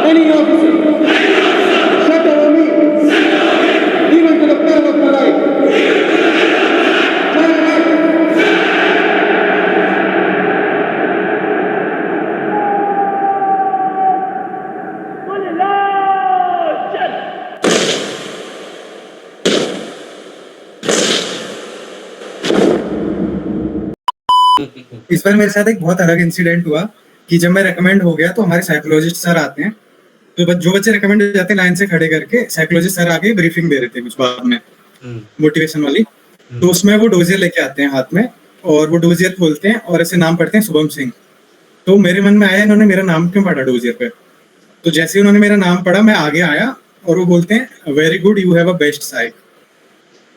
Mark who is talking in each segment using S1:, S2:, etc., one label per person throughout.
S1: Any officer shut over me, even to the peril of my life. Turn back.
S2: इस बार मेरे साथ एक बहुत अलग इंसिडेंट हुआ कि जब मैं रिकमेंड हो गया तो हमारे साइकोलॉजिस्ट सर आते हैं। तो जो बच्चे रिकमेंड हो जाते हैं लाइन से खड़े करके, साइकोलॉजिस्ट सर आके ब्रीफिंग दे रहे थे कुछ बाद में मोटिवेशन वाली। तो उसमें वो डोजियर लेके आते हैं हाथ में, और वो डोजियर खोलते हैं और ऐसे नाम पढ़ते हैं शुभम सिंह। तो मेरे मन में आया इन्होंने मेरा नाम क्यों पढ़ा डोजियर पे। तो जैसे ही उन्होंने मेरा नाम पढ़ा मैं आगे आया और वो बोलते हैं very good, you have a best psych.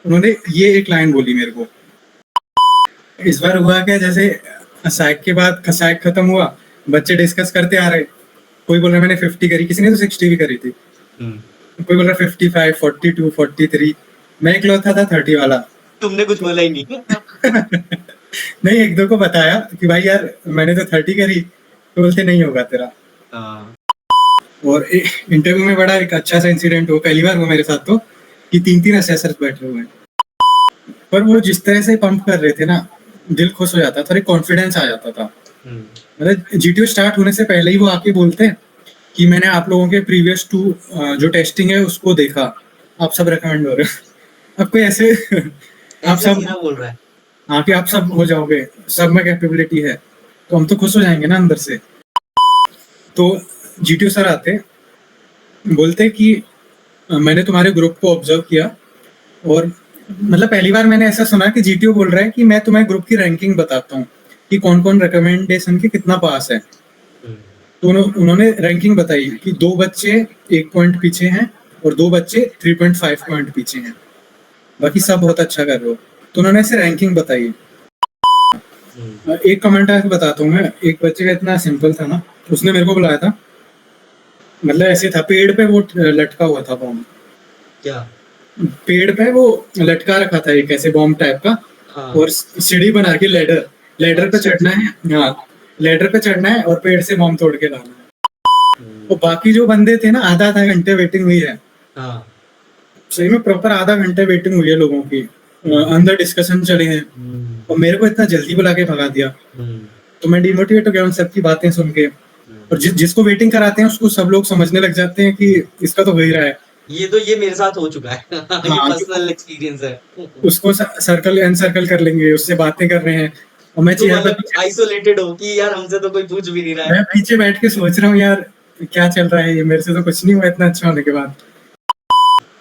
S2: उन्होंने ये एक लाइन बोली मेरे को। इस बार हुआ क्या, जैसे साइक के बाद साइक खत्म हुआ, बच्चे डिस्कस करते आ रहे। कोई बोल रहा मैंने 50 करी, किसी ने तो 60 भी करी थी। कोई बोल रहा 55, 42, 43। मैं इकलौता था 30 वाला।
S3: तुमने कुछ बोला ही नहीं।
S2: नहीं, एक दो को बताया कि भाई यार मैंने तो 30 करी, तो बोलते नहीं होगा तेरा। और इंटरव्यू में बड़ा एक अच्छा सा इंसिडेंट हुआ, पहली बार हुआ मेरे साथ तो, कि 3 असेसर्स बैठे हुए हैं। पर वो जिस तरह से पंप कर रहे थे ना, दिल खुश हो जाता था, एक कॉन्फिडेंस आ जाता था। मतलब जीटीओ स्टार्ट होने से पहले ही वो आके बोलते हैं कि मैंने आप लोगों के प्रीवियस 2 जो टेस्टिंग है उसको देखा, आप सब रिकमेंड हो रहे हो। अब कोई ऐसे आप सब
S3: बोल रहा है
S2: हाँ कि आप सब हो जाओगे, सब में कैपेबिलिटी है, तो हम तो खुश हो जाएंगे ना अंदर से। तो जीटीओ सर आते बोलते कि मैंने तुम्हारे ग्रुप को ऑब्जर्व किया, और मतलब पहली बार मैंने ऐसा सुना कि जीटीओ बोल रहा है कि मैं तुम्हें ग्रुप की रैंकिंग बताता हूँ कि कौन कौन रिकमेंडेशन के कितना पास है। तो उन्होंने रैंकिंग बताई कि 2 बच्चे 1 पॉइंट पीछे हैं और 2 बच्चे 3.5 पॉइंट पीछे हैं, बाकी सब बहुत अच्छा कर रहे हो। तो उन्होंने ऐसे रैंकिंग बताई। एक कमेंट आके बताता हूँ मैं, एक बच्चे का इतना सिंपल था ना, उसने मेरे को बुलाया था, मतलब ऐसे था पेड़ पे वो लटका हुआ था बॉम्ब।
S3: क्या?
S2: पेड़ पे वो लटका रखा था एक ऐसे बॉम्ब टाइप का।
S3: हाँ।
S2: और सीढ़ी बना के लेडर पे चढ़ना है। हाँ, लेडर पे चढ़ना है और पेड़ से बॉम्ब तोड़ के लाना है। तो बाकी जो बंदे थे ना, आधा घंटे वेटिंग हुई है।
S3: हाँ।
S2: सही में प्रॉपर आधा घंटे वेटिंग हुई है लोगों की। अंदर डिस्कशन चले हैं और मेरे को इतना जल्दी बुला के भगा दिया। तो मैं डिमोटिवेट हो गया उन सबकी बातें सुन के। और जिसको वेटिंग कराते हैं उसको सब लोग समझने लग जाते हैं कि इसका तो हो ही रहा है।
S3: ये मेरे साथ हो चुका है। ये पर्सनल एक्सपीरियंस है।
S2: उसको सर्कल एनसर्कल कर लेंगे, उससे बातें कर रहे हैं, और मैं चेयर पे
S3: आइसोलेटेड हो कि यार हमसे तो कोई पूछ भी नहीं रहा है।
S2: मैं पीछे बैठ के सोच रहा हूँ यार क्या चल रहा है, ये मेरे से तो कुछ नहीं हुआ इतना अच्छा होने के बाद।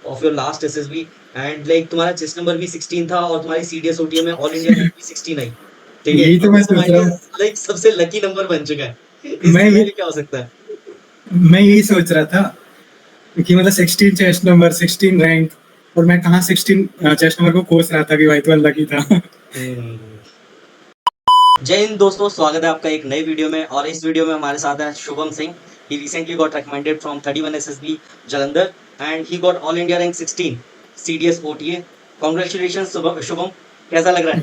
S3: Of your last SSB and like तुम्हारा चेस्ट नंबर भी 16 था और तुम्हारी सीडीएस ओटीए में ऑल इंडिया रैंक भी 16 आई। ठीक है,
S2: यही तो मैं सोच रहा हूँ।
S3: लाइक सबसे लकी नंबर बन चुका है।
S2: मैं
S3: इससे क्या हो सकता है?
S2: मैं यही सोच रहा था कि मतलब 16 चेस्ट नंबर, 16 रैंक, और मैं कहाँ 16 चेस्ट नंबर को कोस रहा था कि भाई तो अनलकी था।
S3: जय हिंद दोस्तों, स्वागत है आपका एक नई वीडियो में। और इस वीडियो में हमारे साथ है Shubham Singh. He recently got recommended from 31 SSB Jalandhar and he got all India rank 16 CDS OTA. Congratulations Shubham, कैसा लग रहा है?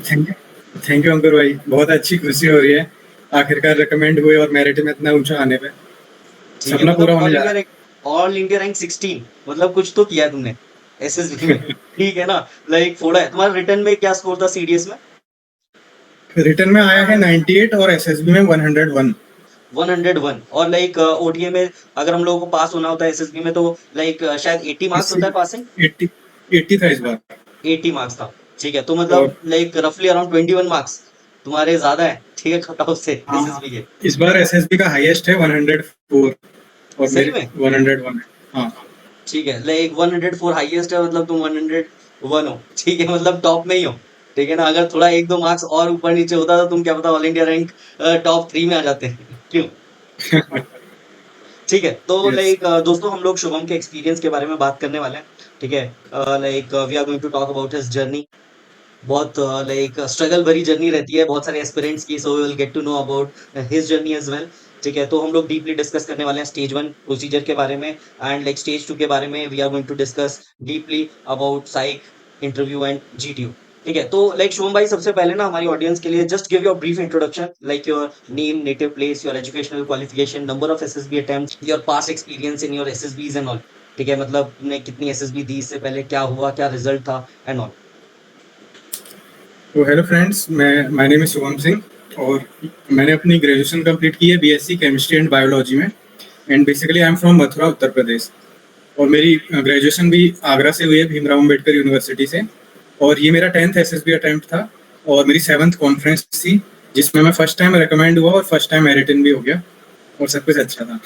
S2: थैंक यू अंकुर भाई, बहुत अच्छी खुशी हो रही है आखिरकार रिकमेंड हुए और मेरिट में इतना ऊंचा आने पे। सपना पूरा होने जा रहा है।
S3: ऑल इंडिया रैंक 16 मतलब कुछ तो किया है तुमने एसएसबी में। ठीक है ना, लाइक फोड़ा है। तुम्हारा रिटर्न में क्या स्कोर था सीडीएस में?
S2: रिटर्न में आया है 98 और एसएसबी में 101।
S3: 101 और लाइक ओटीए में अगर हम लोगों को पास होना होता है एसएसबी में तो लाइक शायद 80 मार्क्स होता है पासिंग।
S2: 80 था इस बार।
S3: 80 मार्क्स था। ठीक है, तो मतलब लाइक रफली अराउंड 21 मार्क्स तुम्हारे ज्यादा है। ठीक है, कट ऑफ से एसएसबी के।
S2: इस बार एसएसबी का हाईएस्ट है 104 और
S3: सही
S2: मेरे
S3: में
S2: 101 है। हाँ
S3: ठीक है, लाइक 104 हाईएस्ट है, मतलब तुम 101 हो। ठीक है, मतलब टॉप में ही हो। ठीक है ना, अगर थोड़ा 1-2 मार्क्स और ऊपर नीचे होता तो तुम क्या पता ऑल इंडिया रैंक टॉप 3 में आ जाते। क्यों? ठीक है, तो
S2: Yes.
S3: लाइक दोस्तों हम लोग शुभम के एक्सपीरियंस के बारे में बात करने वाले हैं। ठीक है, like we are going to talk about his journey. बहुत लाइक स्ट्रगल भरी जर्नी रहती है बहुत सारे एस्पिरेंट्स की, so we will get to know about his journey as well. ठीक है, तो हम लोग डीपली डिस्कस करने वाले हैं स्टेज 1 प्रोसीजर के बारे में एंड स्टेज 2 के बारे में we are going to discuss deeply about psych, interview and GTO. ठीक है, तो लाइक शुभम भाई सबसे पहले ना हमारी ऑडियंस के लिए just give your brief introduction like your name, native place, your educational qualification, number of SSB attempts, your past experience in your SSBs and all. ठीक है, मतलब तुमने कितनी एसएसबी दी, इससे पहले क्या हुआ, क्या रिजल्ट था एंड ऑल।
S2: तो हेलो फ्रेंड्स, मैं my name is Shubham Singh और मैंने अपनी ग्रेजुएशन कंप्लीट की है बीएससी केमिस्ट्री एंड बायोलॉजी में। And basically I am from Mathura, Uttar Pradesh. और मेरी ग्रेजुएशन भी आगरा से हुई है, भीमराव अम्बेडकर यूनिवर्सिटी से। और ये मेरा 10th एसएसबी अटेम्प्ट था और मेरी 7th कॉन्फ्रेंस थी, जिसमें मैं फर्स्ट टाइम रिकमेंड हुआ और फर्स्ट टाइम मेरिट इन भी हो गया और सब कुछ अच्छा था।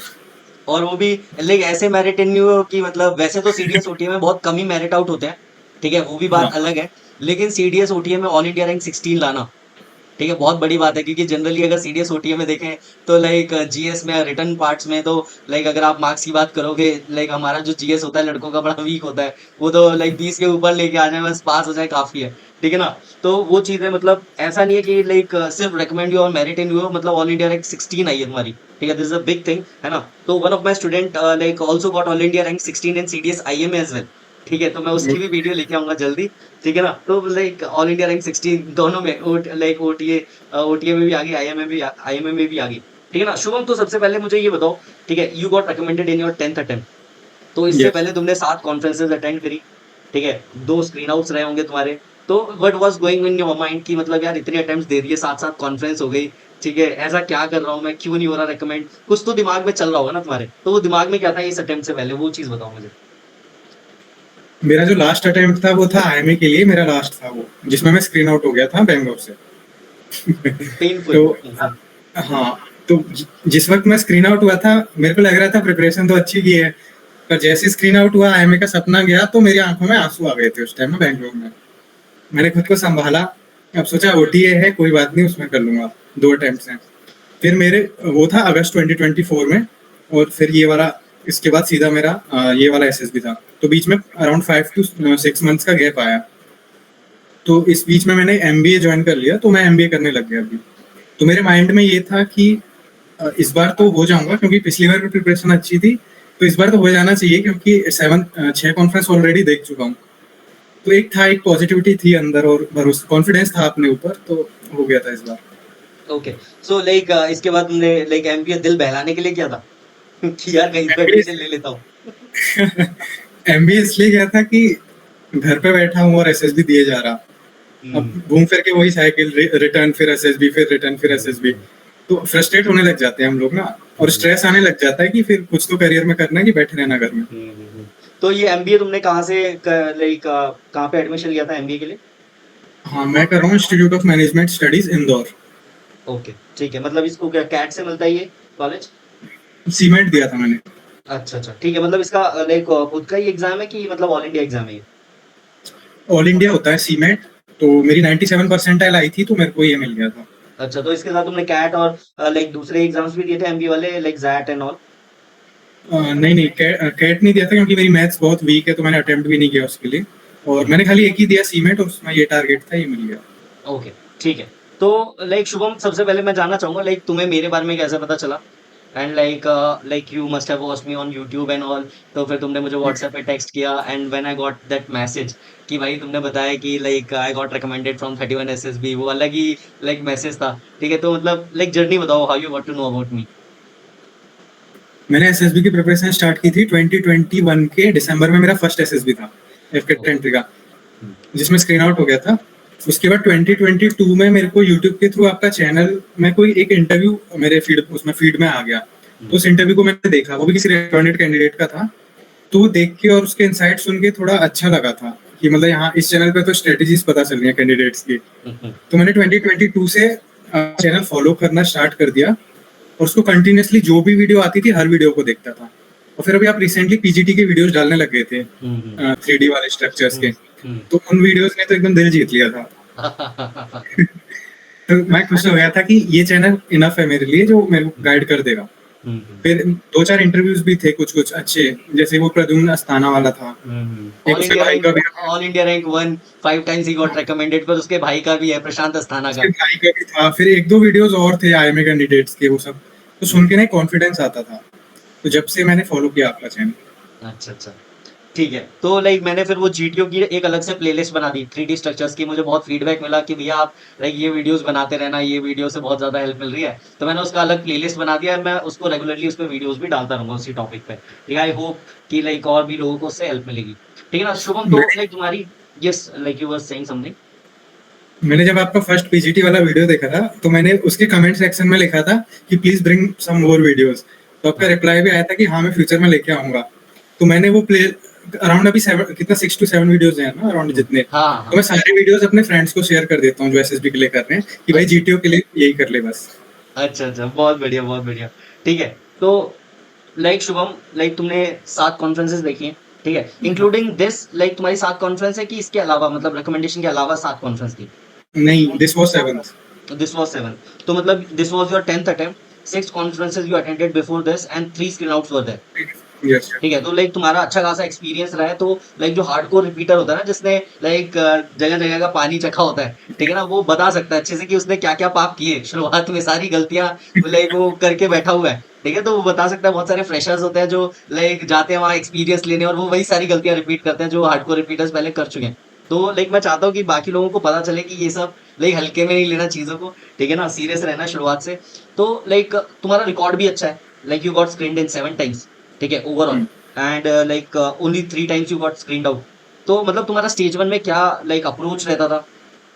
S3: और वो भी लाइक ऐसे मेरिट इन नहीं हो कि मतलब वैसे तो सीडीएस ओटीए में बहुत कम ही मेरिट आउट होते हैं, ठीक है, वो भी बात
S2: हाँ,
S3: अलग है। लेकिन सीडीएस ओटीए में ऑल इंडिया रैंक 16 लाना, ठीक है, बहुत बड़ी बात है, क्योंकि जनरली अगर सीडीएस ओटीए में देखें तो लाइक जीएस में रिटर्न पार्ट्स में तो लाइक अगर आप मार्क्स की बात करोगे, लाइक हमारा जो जीएस होता है लड़कों का बड़ा वीक होता है, वो तो लाइक 20 के ऊपर लेके आ जाए, बस पास हो जाए काफी है, ठीक है ना। तो वो चीज़ है, मतलब ऐसा नहीं है कि लाइक सिर्फ रिकमेंड यू और मेरिट इन यू, मतलब ऑल इंडिया रैंक 16 आई है तुम्हारी, ठीक है, this is a big thing, है ना। तो one of my student like also got all India rank 16 in CDS IMA as well, ठीक है, तो मैं उसकी भी वीडियो लेके आऊंगा जल्दी, ठीक है ना। तो लाइक ऑल इंडिया रैंक 16 दोनों में, लाइक ओटीए ओटीए में भी आ गई, आईएमए में भी आ गई, ठीक है ना। शुभम, तो सबसे पहले मुझे ये बताओ, ठीक है, you got recommended in your 10th attempt, तो इससे
S2: यस।
S3: पहले तुमने 7 कॉन्फ्रेंसेज अटेंड करी, ठीक है, 2 स्क्रीन आउट्स रहे होंगे तुम्हारे। तो what was going in your mind कि मतलब यार इतने अटेम्प्ट्स दे दिए, 7-7 कॉन्फ्रेंस हो गई, ठीक है, ऐसा क्या कर रहा हूँ मैं, क्यों नहीं हो रहा रिकमेंड, कुछ तो दिमाग में चल रहा होगा ना तुम्हारे, तो वो दिमाग में क्या था इस अटेम्प्ट से पहले, वो चीज बताओ मुझे।
S2: मेरा जो लास्ट अटेम्प्ट था वो था आईएमए के लिए, मेरा लास्ट था वो, जिसमें मैं स्क्रीन आउट हो गया था बैंगलोर से।
S3: पेनफुल।
S2: तो हाँ, तो जिस वक्त मैं स्क्रीन आउट हुआ था मेरे को लग रहा था प्रिपरेशन तो अच्छी की है, पर जैसे स्क्रीन आउट हुआ, आईएमए का सपना गया, तो मेरी आंखों में आंसू आ गए थे उस टाइम में बैंगलोर में। मैंने खुद को संभाला, अब सोचा ओटीए है, कोई बात नहीं, उसमें कर लूंगा, 2 अटेम्प्ट्स हैं। फिर मेरे वो था अगस्त 2024 में, और फिर ये वाला, इसके बाद सीधा मेरा ये वाला एसएसबी था। तो बीच में अराउंड 5 to 6 मंथ्स का गैप आया। तो इस बीच में मैंने एमबीए ज्वाइन कर लिया, तो मैं एमबीए करने लग गया अभी। तो मेरे माइंड में ये था कि इस बार तो हो जाऊंगा, क्योंकि पिछली बार भी प्रिपरेशन अच्छी थी, तो इस बार तो हो जाना चाहिए, क्योंकि 6 कॉन्फ्रेंस ऑलरेडी देख चुका हूँ। तो एक था, एक पॉजिटिविटी थी अंदर और भरोसा, कॉन्फिडेंस था अपने ऊपर, तो हो गया था इस बार।
S3: ओके, सो लाइक इसके बाद तुमने लाइक एमपीए दिल बहलाने के लिए किया था कि यार कहीं तो
S2: एमबीए
S3: एडमिशन ले लेता हूँ।
S2: एमबीए इसलिए गया था कि घर पे बैठा हूँ और एसएसबी दिए जा रहा। अब घूम फिर के वही साइकिल, रिटर्न फिर एसएसबी, फिर रिटर्न फिर एसएसबी, तो फ्रस्ट्रेट होने लग जाते हैं हम लोग ना, और स्ट्रेस आने लग जाता है कि फिर कुछ तो करियर में करना है कि बैठे रहना घर में।
S3: तो ये एमबीए तुमने कहाँ से लाइक कहाँ पे एडमिशन लिया था एमबीए के लिए?
S2: हाँ, मैं कर रहा हूँ institute of management studies Indore.
S3: Okay, ठीक है, मतलब इसको क्या कैट से मिलता है ये कॉलेज?
S2: सीमेंट दिया था मैंने।
S3: अच्छा अच्छा, ठीक है, मतलब इसका लाइक खुद का ही एग्जाम है कि मतलब ऑल इंडिया एग्जाम है ये?
S2: ऑल इंडिया होता है सीमेंट। तो मेरी 97 परसेंटाइल आई थी, तो मेरे को ये मिल गया था।
S3: अच्छा, तो इसके साथ तुमने कैट और लाइक दूसरे एग्जाम्स भी दिए थे एमबीए वाले, लाइक जैट एंड ऑल?
S2: नहीं नहीं, कैट नहीं दिया था, क्योंकि मेरी मैथ्स बहुत वीक है, तो मैंने अटेम्प्ट भी नहीं किया उसके लिए। और मैंने खाली एक ही दिया सीमेंट, और उसमें ये टारगेट था, ये मिल गया।
S3: ओके, ठीक है। तो लाइक शुभम, सबसे पहले मैं जानना चाहूंगा लाइक तुम्हें मेरे बारे में कैसे पता चला, and like you must have watched me on YouTube and all, तो फिर तुमने मुझे व्हाट्सएप पे टेक्स्ट किया, and when I got that message कि भाई तुमने बताया कि like I got recommended from 31 SSB, वो अलग ही लाइक मैसेज था, ठीक है। तो मतलब लाइक जर्नी बताओ, how you got to know about me.
S2: मैंने एसएसबी की प्रिपरेशन स्टार्ट की थी 2021 के दिसंबर में, मेरा फर्स्ट एसएसबी था एफकेट एंट्री का, जिसमें स्क्रीन आउट हो गया था। उसके बाद 2022 में मेरे को यूट्यूब के थ्रू आपका चैनल में कोई एक इंटरव्यू मेरे फीड में आ गया। तो उस इंटरव्यू को मैंने देखा, वो भी किसी रिकमेंडेड कैंडिडेट का था। तो वो देख के और उसके इनसाइट सुन के थोड़ा अच्छा लगा था कि मतलब यहाँ इस चैनल पे तो स्ट्रेटेजीज पता चल रही है कैंडिडेट्स की। तो मैंने 2022 से चैनल फॉलो करना स्टार्ट कर दिया, और उसको कंटिन्यूअसली जो भी वीडियो आती थी हर वीडियो को देखता था। और फिर अभी आप रिसेंटली पीजीटी के वीडियोस डालने लग गए थे, 3D वाले स्ट्रक्चर्स के, तो उन वीडियोस ने तो एकदम दिल जीत लिया था। तो मैं खुश हो गया था कि ये चैनल इनफ है मेरे लिए, जो मेरे को गाइड कर देगा। फिर 2-4 इंटरव्यूज भी थे कुछ कुछ अच्छे, जैसे वो प्रद्युम्न अस्थाना वाला था, एक
S3: ऑल
S2: उसके
S3: इंडिया
S2: भाई
S3: रैंक,
S2: का भी,
S3: all India rank 1 5 times he got recommended, पर उसके भाई का भी है, प्रशांत अस्थाना का।
S2: उसके भाई का भी था। फिर 1-2 वीडियोस और थे आईएमए कैंडिडेट्स के, वो सब तो सुन के ना कॉन्फिडेंस आता था। तो जब से मैंने फॉलो किया आपका चैनल।
S3: अच्छा अच्छा, ठीक है, तो लाइक मैंने फिर वो जीटीओ की एक अलग से प्लेलिस्ट बना दी 3D स्ट्रक्चर्स की। मुझे बहुत फीडबैक मिला कि भैया आप लाइक ये वीडियोस बनाते रहना, ये वीडियो से बहुत ज़्यादा हेल्प मिल रही है। तो मैंने उसका अलग प्लेलिस्ट बना दिया है, मैं उसको रेगुलरली उस पे वीडियोस भी डालता रहूँगा उसी टॉपिक पे। ठीक है, आई होप कि लाइक और भी लोगों को उससे हेल्प मिलेगी। ठीक है ना? शुभम, तो
S2: मैंने
S3: लाइक तुम्हारी, yes, like you were saying something?
S2: मैंने जब आपका फर्स्ट पीजीटी वाला वीडियो देखा था तो मैंने उसके कमेंट सेक्शन में लिखा था कि please bring some more videos. तो आपका
S3: हाँ।
S2: रिप्लाई भी आया था कि हाँ मैं फ्यूचर में लेके आऊंगा। तो मैंने वो प्ले अराउंड अभी 7 कितना 6 to 7 वीडियोस हैं ना अराउंड
S3: हुँ।
S2: जितने।
S3: हाँ,
S2: तो
S3: हाँ।
S2: मैं सारे वीडियोस अपने फ्रेंड्स को शेयर कर देता हूँ जो एसएसबी के लिए कर रहे हैं कि भाई जीटीओ के लिए यही कर ले बस।
S3: अच्छा, अच्छा, बहुत बढ़िया, बहुत बढ़िया। ठीक है, तो लाइक शुभम, लाइक तुमने 7 कॉन्फ्रेंसेस देखी हैं, ठीक है? इंक्लूडिंग दिस, लाइक तुम्हारी 7 कॉन्फ्रेंस है कि इसके अलावा, मतलब रिकमेंडेशन के अलावा 7 कॉन्फ्रेंस थी?
S2: नहीं, this was 7th।
S3: This was 7, तो मतलब this was your 10th attempt, 6 conferences you attended before this and 3 screen outs were there.
S2: Yes.
S3: ठीक है, तो लाइक तुम्हारा अच्छा खासा एक्सपीरियंस रहा है। तो लाइक जो हार्डकोर रिपीटर होता है ना, जिसने लाइक जगह जगह का पानी चखा होता है, ठीक है ना, वो बता सकता है अच्छे से कि उसने क्या क्या पाप किए शुरुआत में, सारी गलतियां लाइक वो करके बैठा हुआ है। ठीक है, तो वो बता सकता है। बहुत सारे फ्रेशर्स होते हैं जो लाइक जाते हैं वहाँ एक्सपीरियंस लेने, और वो वही सारी गलतियां रिपीट करते हैं जो हार्डकोर रिपीटर्स पहले कर चुके हैं। तो लाइक मैं चाहता हूँ कि बाकी लोगों को पता चले कि ये सब लाइक हल्के में नहीं लेना चीजों को, ठीक है ना, सीरियस रहना शुरुआत से। तो लाइक तुम्हारा रिकॉर्ड भी अच्छा है, like you got screened in 7 times, ठीक है, overall. And like only 3 times you got screened out. तो मतलब तुम्हारा स्टेज 1 में क्या लाइक अप्रोच रहता था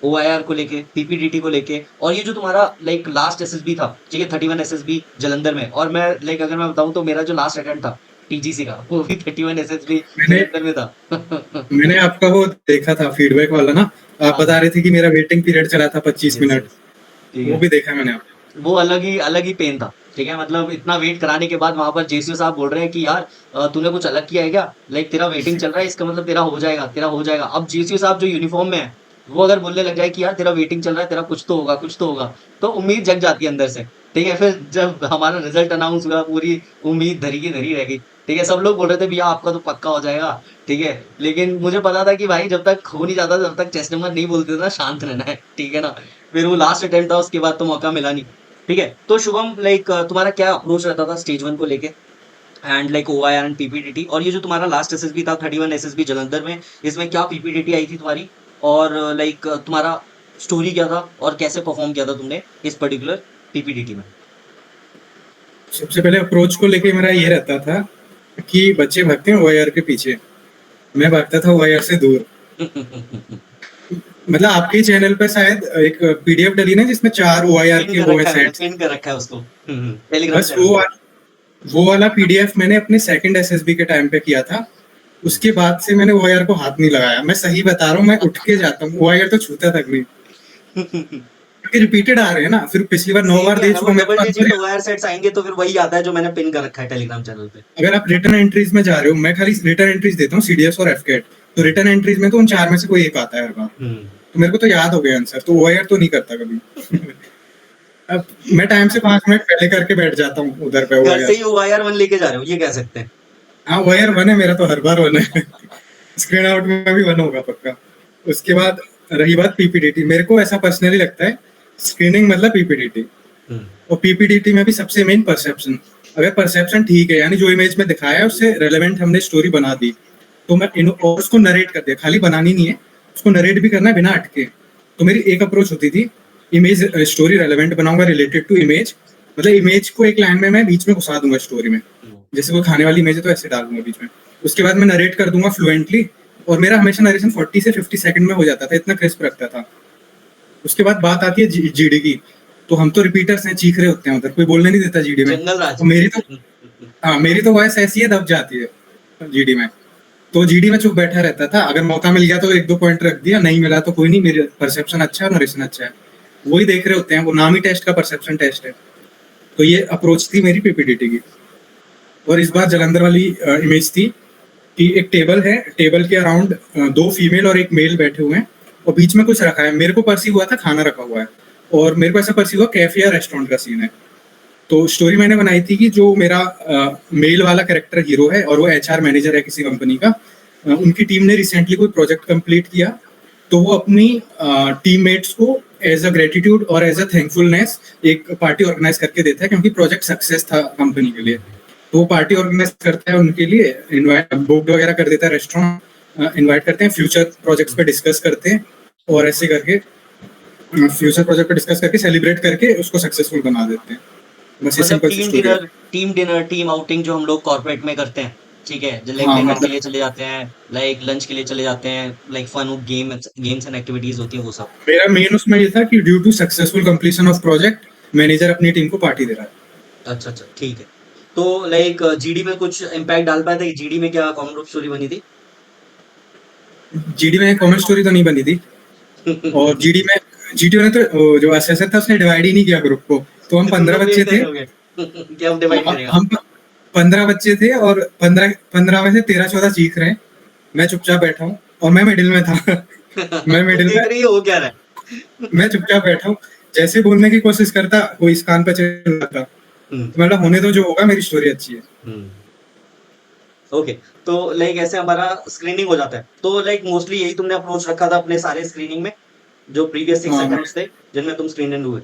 S3: ओआईआर को लेके, पीपीडीटी को लेके? और ये जो तुम्हारा लाइक लास्ट एसएसबी था, ठीक है, 31 एसएसबी जलंधर में, और मैं लाइक अगर मैं बताऊं तो मेरा जो लास्ट अटेम्प्ट था टीजीसी का, वो भी 31 एसएसबी
S2: मैंने
S3: जलंधर में था।
S2: मैंने आपका वो देखा था फीडबैक वाला ना। आप
S3: हाँ,
S2: बता रहे थे कि मेरा वेटिंग पीरियड चला था 25
S3: यस,
S2: मिनट
S3: यस, ठीक
S2: वो
S3: है।
S2: भी देखा मैंने आपका।
S3: वो अलग ही पेन था, ठीक है, मतलब इतना वेट कराने के बाद वहां पर जेसीओ साहब बोल रहे हैं कि यार तूने कुछ अलग किया है क्या, लाइक तेरा वेटिंग चल रहा है, इसका मतलब तेरा हो जाएगा, तेरा हो जाएगा। अब जेसीओ साहब जो यूनिफॉर्म में है, वो अगर बोलने लग जाए कि यार तेरा वेटिंग चल रहा है, तेरा कुछ तो होगा, कुछ तो होगा, तो उम्मीद जग जाती है अंदर से। ठीक है, फिर जब हमारा रिजल्ट अनाउंस हुआ, पूरी उम्मीद धरी की धरी रह गई। ठीक है, सब लोग बोल रहे थे भैया आपका तो पक्का हो जाएगा, ठीक है, लेकिन मुझे पता था कि भाई जब तक हो नहीं जाता, जब तक चेस्ट नंबर नहीं बोलते थे ना, शांत रहना है, ठीक है ना। फिर वो लास्ट अटेम्प्ट था, उसके बाद तो मौका मिला नहीं। ठीक है, तो शुभम, लाइक तुम्हारा क्या अप्रोच रहता था स्टेज 1 को लेके, and like OIR and PPDT? और ये जो तुम्हारा लास्ट एसएसबी था 31 एसएसबी जलंधर में, इसमें क्या पीपीडीटी आई थी तुम्हारी? और लाइक तुम्हारा स्टोरी क्या था, और कैसे परफॉर्म किया था तुमने इस पर्टिकुलर पीपीडीटी में?
S2: सबसे पहले अप्रोच को लेके मेरा ये रहता था कि बच्चे भागते हैं ओआईआर के पीछे, मैं भागता था ओआईआर से दूर। मतलब आपके चैनल पे शायद एक पीडीएफ डली ना जिसमें 4 ओआईआर
S3: पिन
S2: के
S3: कर
S2: वो है
S3: रखा है, मैंने
S2: सेट्स।
S3: पिन कर रखा है उसको, टेलीग्राम
S2: बस
S3: चैनल पे।
S2: वो वाला पीडीएफ मैंने अपने सेकंड एसएसबी के टाइम पे किया था। उसके बाद से मैंने ओआईआर को हाथ नहीं लगाया। मैं सही बता रहा हूँ, मैं उठ के जाता हूँ, ओआईआर तो छूता तक नहीं, क्योंकि रिपीटेड आ रहे हैं ना। फिर पिछली बार 9
S3: सेम
S2: बार
S3: ही आ
S2: दे
S3: रहा है, वो
S2: चुका मेरे
S3: डबल
S2: को अंदर
S3: डिजिट
S2: है।
S3: ओआईआर सेट्स आएंगे तो फिर वही आता है जो मैंने पिन कर रखा है टेलीग्राम चैनल पे।
S2: अगर आप रिटर्न एंट्रीज में जा रहे हो, मैं खाली रिटर्न एंट्रीज देता हूँ सीडीएस और एफकेट। तो रिटर्न एंट्रीज में तो उन 4 में से कोई एक आता है हर बार।
S3: हम्म।
S2: तो मेरे को तो याद हो गया आंसर, तो ओआईआर तो नहीं करता कभी। अब मैं टाइम से 5 मिनट पहले करके बैठ जाता हूँ उधर पे
S3: घर से
S2: ओआईआर।
S3: ही ओआईआर 1 लेके जा रहे हो, ये कह सकते हैं।
S2: हाँ ओआईआर 1 है मेरा, तो हर बार 1 है। स्क्रीन आउट में भी 1 होगा पक्का। उसके बाद रही बात पीपीडीटी, मेरे को ऐसा पर्सनली लगता है स्क्रीनिंग मतलब पीपीडीटी।
S3: हम्म।
S2: और पीपीडीटी में भी सबसे मेन परसेप्शन। अगर परसेप्शन ठीक है, यानी जो इमेज में दिखाया है उससे रेलेवेंट हमने स्टोरी बना दी, तो मैं और उसको नरेट कर दिया। खाली बनानी नहीं है, उसको नरेट भी करना है बिना अटके। तो मेरी एक अप्रोच होती थी, इमेज स्टोरी रेलेवेंट बनाऊंगा रिलेटेड टू इमेज। मतलब इमेज को एक लाइन में मैं बीच में घुसा दूंगा स्टोरी में। जैसे कोई खाने वाली इमेज है तो ऐसे डाल दूंगा बीच में। उसके बाद मैं नरेट कर दूंगा फ्लुएंटली, और मेरा हमेशा नरेशन 40 से 50 सेकंड में हो जाता था, इतना क्रिस्प रखता था। उसके बाद बात आती है जीडी की। तो हम तो रिपीटर्स हैं, चीख रहे होते हैं उधर, कोई बोलने नहीं देता जीडी में।
S3: जंगल राज।
S2: तो मेरी तो वॉइस ऐसी है, दब जाती है जीडी में। तो जीडी में चुप बैठा रहता था। अगर मौका मिल गया तो 1-2 पॉइंट रख दिया, नहीं मिला तो कोई नहीं, मेरे परसेप्शन अच्छा है, नरेशन अच्छा है, वही देख रहे होते हैं। वो नाम ही टेस्ट का परसेप्शन टेस्ट है। तो ये अप्रोच थी मेरी पीपीडीटी की। और इस बार जलंधर वाली इमेज थी कि एक टेबल है, टेबल के अराउंड 2 फीमेल और 1 मेल बैठे हुए हैं, और बीच में कुछ रखा है। मेरे को परसीव हुआ था खाना रखा हुआ है, और मेरे को ऐसा परसीव हुआ कैफे या रेस्टोरेंट का सीन है। तो स्टोरी मैंने बनाई थी कि जो मेरा मेल वाला कैरेक्टर हीरो है और वो एचआर मैनेजर है किसी कंपनी का। उनकी टीम ने रिसेंटली कोई प्रोजेक्ट कंप्लीट किया, तो वो अपनी टीममेट्स को एज अ ग्रेटिट्यूड और एज अ थैंकफुलनेस एक पार्टी ऑर्गेनाइज करके देता है, क्योंकि प्रोजेक्ट सक्सेस था कंपनी के लिए। तो वो पार्टी ऑर्गेनाइज करता है उनके लिए, इनवाइट बुक वगैरह कर देता है, रेस्टोरेंट इनवाइट करते हैं, फ्यूचर प्रोजेक्ट्स पे डिस्कस करते हैं और ऐसे करके फ्यूचर प्रोजेक्ट पे डिस्कस करके सेलिब्रेट करके उसको सक्सेसफुल बना देते हैं। बस ये
S3: मतलब
S2: सिंपल सी स्टोरी है।
S3: टीम डिनर, टीम आउटिंग जो हम लोग कॉर्पोरेट में करते हैं, ठीक है, जो लाइक
S2: हाँ
S3: डिनर के
S2: मतलब
S3: लिए चले जाते हैं, लाइक लंच के लिए चले जाते हैं, like fun games and activities होती है वो सब।
S2: मेरा मेन उसमें ये था कि due to successful completion of project manager अपनी टीम को पार्टी दे रहा है।
S3: अच्छा अच्छा, ठीक है। तो लाइक जीडी में कुछ इम्पैक्ट डाल पाए थे? जीडी में क्या कॉमन ग्रुप स्टोरी बनी थी?
S2: जीडी में कॉमेंट स्टोरी तो नहीं बनी थी, और जीडी ने तो जो एसएसए था उसने डिवाइड ही नहीं किया ग्रुप को। तो हम
S3: तुम
S2: 15
S3: लोग भी
S2: बच्चे
S3: ऐसे
S2: थे,
S3: हो गए कि हम डिवाइड करेगा।
S2: हम 15 बच्चे थे और 15 में से 13-14 चीख रहे हैं। मैं चुपचाप बैठा हूँ और मैं मिडिल में था। मैं
S3: तुम
S2: मिडिल में,
S3: देख रही हो क्या रहा है?
S2: मैं चुपचाप बैठा हूँ। जैसे बोलने की कोशिश करता कोई इस कान पे चिल्लाता,
S3: हम्म,
S2: तो मतलब होने दो, जो होगा, मेरी स्टोरी अच्छी है।
S3: हम्म। ओके, तो लाइक ऐसे हमारा स्क्रीनिंग हो जाता है। तो लाइक मोस्टली यही तुमने अप्रोच रखा था अपने सारे स्क्रीनिंग में, जो प्रीवियस 6
S2: हाँ,
S3: अटेम्प्ट्स थे जिनमें तुम स्क्रीन इन हुए?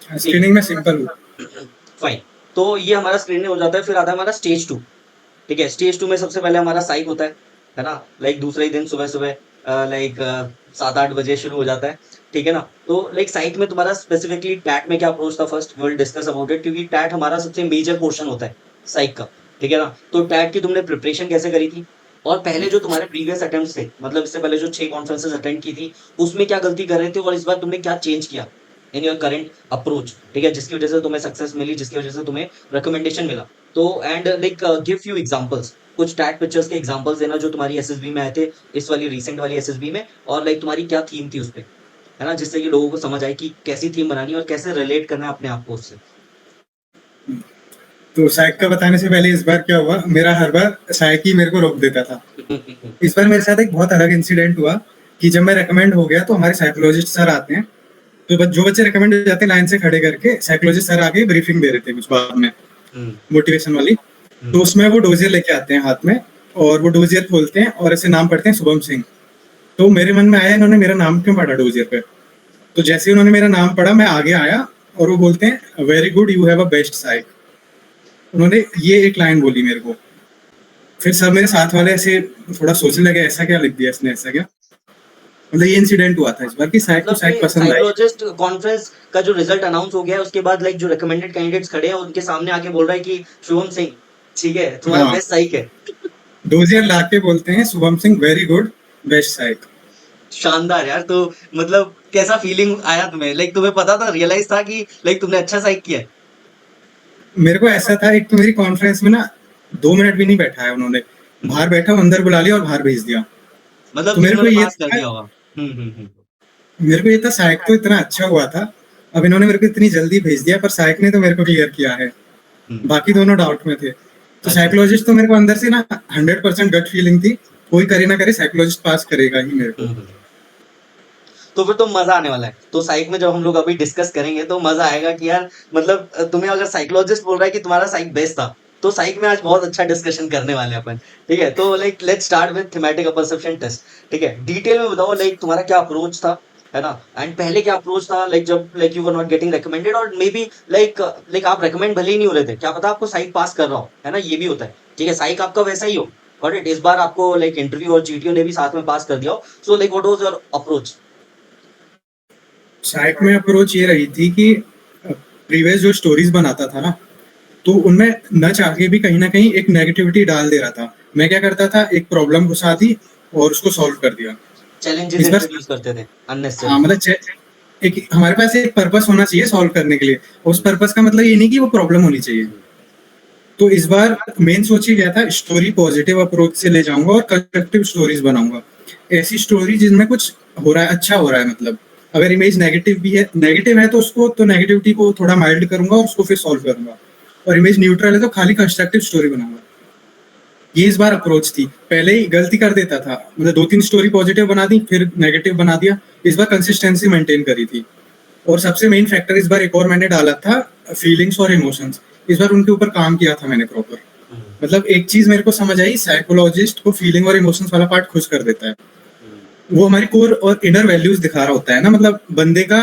S3: ठीक
S2: स्क्रीनिंग में सिंपल हूँ।
S3: है, फाइन। तो ये हमारा स्क्रीनिंग हो जाता है, फिर आता है हमारा स्टेज 2। ठीक है, स्टेज 2 में सबसे पहले हमारा साइक होता है ना? लाइक दूसरे ही दिन सुबह-सुबह लाइक 7-8 बजे शुरू हो जाता है, ठीक है ना? तो लाइक साइक में तुम्हारा स्पेसिफिकली टैट में क्या अप्रोच था first? We will discuss about it, क्योंकि टैट हमारा सबसे मेजर पोर्शन होता है साइक का, ठीक है ना? तो टैट की तुमने प्रिपरेशन कैसे करी थी? और पहले जो तुम्हारे प्रीवियस अटेम्प्ट्स थे, मतलब इससे पहले जो 6 कॉन्फ्रेंसेस अटेंड की थी, उसमें क्या गलती कर रहे थे और इस बार तुमने क्या चेंज किया इन योर करंट अप्रोच, ठीक है? जिसकी वजह से तुम्हें सक्सेस मिली, जिसकी वजह से तुम्हें रिकमेंडेशन मिला। तो and like give few examples, कुछ टैग पिक्चर्स के एग्जांपल्स देना जो तुम्हारी एसएसबी में आए थे, इस वाली रिसेंट वाली एसएसबी में, और लाइक तुम्हारी क्या थीम थी उस पे, है ना? जिससे कि लोगों को समझ आए कि कैसी थीम बनानी है और कैसे रिलेट करना है अपने आप को उससे।
S2: तो साइक का बताने से पहले इस बार क्या हुआ, मेरा हर बार साइक ही मेरे को रोक देता था। इस बार मेरे साथ एक बहुत अलग इंसिडेंट हुआ कि जब मैं रेकमेंड हो गया तो हमारे साइकोलॉजिस्ट सर आते हैं। तो जो बच्चे रेकमेंड हो जाते हैं लाइन से खड़े करके, साइकोलॉजिस्ट सर आके ब्रीफिंग दे रहे थे कुछ बाद में, मोटिवेशन वाली। तो उसमें वो डोजियर लेके आते हैं हाथ में, और वो डोजियर खोलते हैं और ऐसे नाम पढ़ते हैं, शुभम सिंह। तो मेरे मन में आया इन्होंने मेरा नाम क्यों पढ़ा डोजियर पे। तो जैसे ही उन्होंने मेरा नाम पढ़ा, मैं आगे आया और वो बोलते हैं, very good, you have a best psych. उन्होंने ये एक लाइन बोली मेरे को। फिर सब मेरे साथ वाले ऐसे थोड़ा सोचने लगे, ऐसा क्या लिख दिया इसने, ऐसा क्या। मतलब ये इंसिडेंट हुआ था इस बार कि साइक को
S3: मतलब
S2: साइक
S3: कि
S2: पसंद आई।
S3: साइकोलॉजिस्ट कॉन्फ्रेंस का जो रिजल्ट अनाउंस हो गया है, उसके बाद लाइक जो रिकमेंडेड कैंडिडेट्स खड़े हैं उनके सामने आके बोल रहा है कि शुभम सिंह, ठीक है, तुम्हारा
S2: हाँ,
S3: बेस्ट साइक है।
S2: डोजियर लाके बोलते हैं, Shubham Singh very good, best psych.
S3: शानदार यार। तो मतलब कैसा फीलिंग आया तुम्हें? लाइक तुम्हें पता था, रियलाइज था कि लाइक तुमने अच्छा साइक किया है?
S2: मेरे को ऐसा था, एक तो मेरी कॉन्फ्रेंस में ना 2 मिनट भी नहीं बैठा है उन्होंने, बाहर बैठा हूं, अंदर बुला लिया और बाहर भेज दिया।
S3: मतलब
S2: तो
S3: कि
S2: मेरे को
S3: उन्होंने
S2: ये
S3: पास कर
S2: था,
S3: दिया होगा। हम्म।
S2: साइक तो इतना अच्छा हुआ था, अब इन्होंने मेरे को इतनी जल्दी भेज दिया, पर साइक ने तो मेरे को क्लियर किया है।
S3: हम्म।
S2: बाकी दोनों डाउट में थे। तो
S3: अच्छा।
S2: साइकोलॉजिस्ट तो मेरे को अंदर से ना 100% गट फीलिंग थी, कोई करे ना करे साइकोलॉजिस्ट पास करेगा ही मेरे को।
S3: हम्म। तो फिर तो मजा आने वाला है। तो साइक में जब हम लोग अभी डिस्कस करेंगे तो मजा आएगा कि यार, मतलब तुम्हें अगर साइकोलॉजिस्ट बोल रहा है कि तुम्हारा साइक बेस्ट था, तो साइक में आज बहुत अच्छा डिस्कशन करने वाले हैं अपन। ठीक है, तो like let's start with thematic perception test. ठीक है, डिटेल में बताओ लाइक तुम्हारा क्या अप्रोच था, है ना? एंड पहले क्या अप्रोच था, लाइक जब like you were not getting recommended, और मे बी लाइक आप रिकमेंड भले ही नहीं हो रहे थे, क्या पता आपको साइक पास कर रहा हो, है ना? ये भी होता है। ठीक है, साइक आपका वैसा ही हो, बट इस बार आपको लाइक इंटरव्यू और जीटीओ ने भी साथ में पास कर दिया हो। So like what was your approach?
S2: Psych में अप्रोच ये रही थी कि प्रीवियस जो स्टोरीज बनाता था ना, तो उनमें न चाह के भी कहीं ना कहीं एक नेगेटिविटी डाल दे रहा था। मैं क्या करता था, एक प्रॉब्लम घुसा दी और उसको सॉल्व कर दिया।
S3: चैलेंजेस
S2: इस बार
S3: इंट्रोड्यूस करते थे
S2: हाँ,
S3: अननेसेसरी।
S2: मतलब एक हमारे पास एक पर्पस होना चाहिए सॉल्व करने के लिए। उस पर्पस का मतलब ये नहीं कि वो प्रॉब्लम होनी चाहिए। तो इस बार मेन सोच ही गया था, स्टोरी पॉजिटिव अप्रोच से ले जाऊंगा और कंस्ट्रक्टिव स्टोरीज बनाऊंगा। ऐसी स्टोरी जिनमें कुछ हो रहा है, अच्छा हो रहा है। मतलब अगर इमेज नेगेटिव भी है, नेगेटिव है तो उसको, तो नेगेटिविटी को थोड़ा माइल्ड करूंगा और उसको फिर सॉल्व करूंगा। और इमेज न्यूट्रल है तो खाली कंस्ट्रक्टिव स्टोरी बनाऊंगा। ये इस बार अप्रोच थी। पहले ही गलती कर देता था, मतलब 2-3 स्टोरी पॉजिटिव बना दी फिर नेगेटिव बना दिया। इस बार कंसिस्टेंसी मेंटेन करी थी। और सबसे मेन फैक्टर इस बार एक और मैंने डाला था, फीलिंग्स और इमोशंस। इस बार उनके ऊपर काम किया था मैंने प्रॉपर। मतलब एक चीज मेरे को समझ आई, साइकोलॉजिस्ट को फीलिंग और इमोशंस वाला पार्ट खुश कर देता है। वो हमारी कोर और इनर वैल्यूज दिखा रहा होता है ना, मतलब बंदे का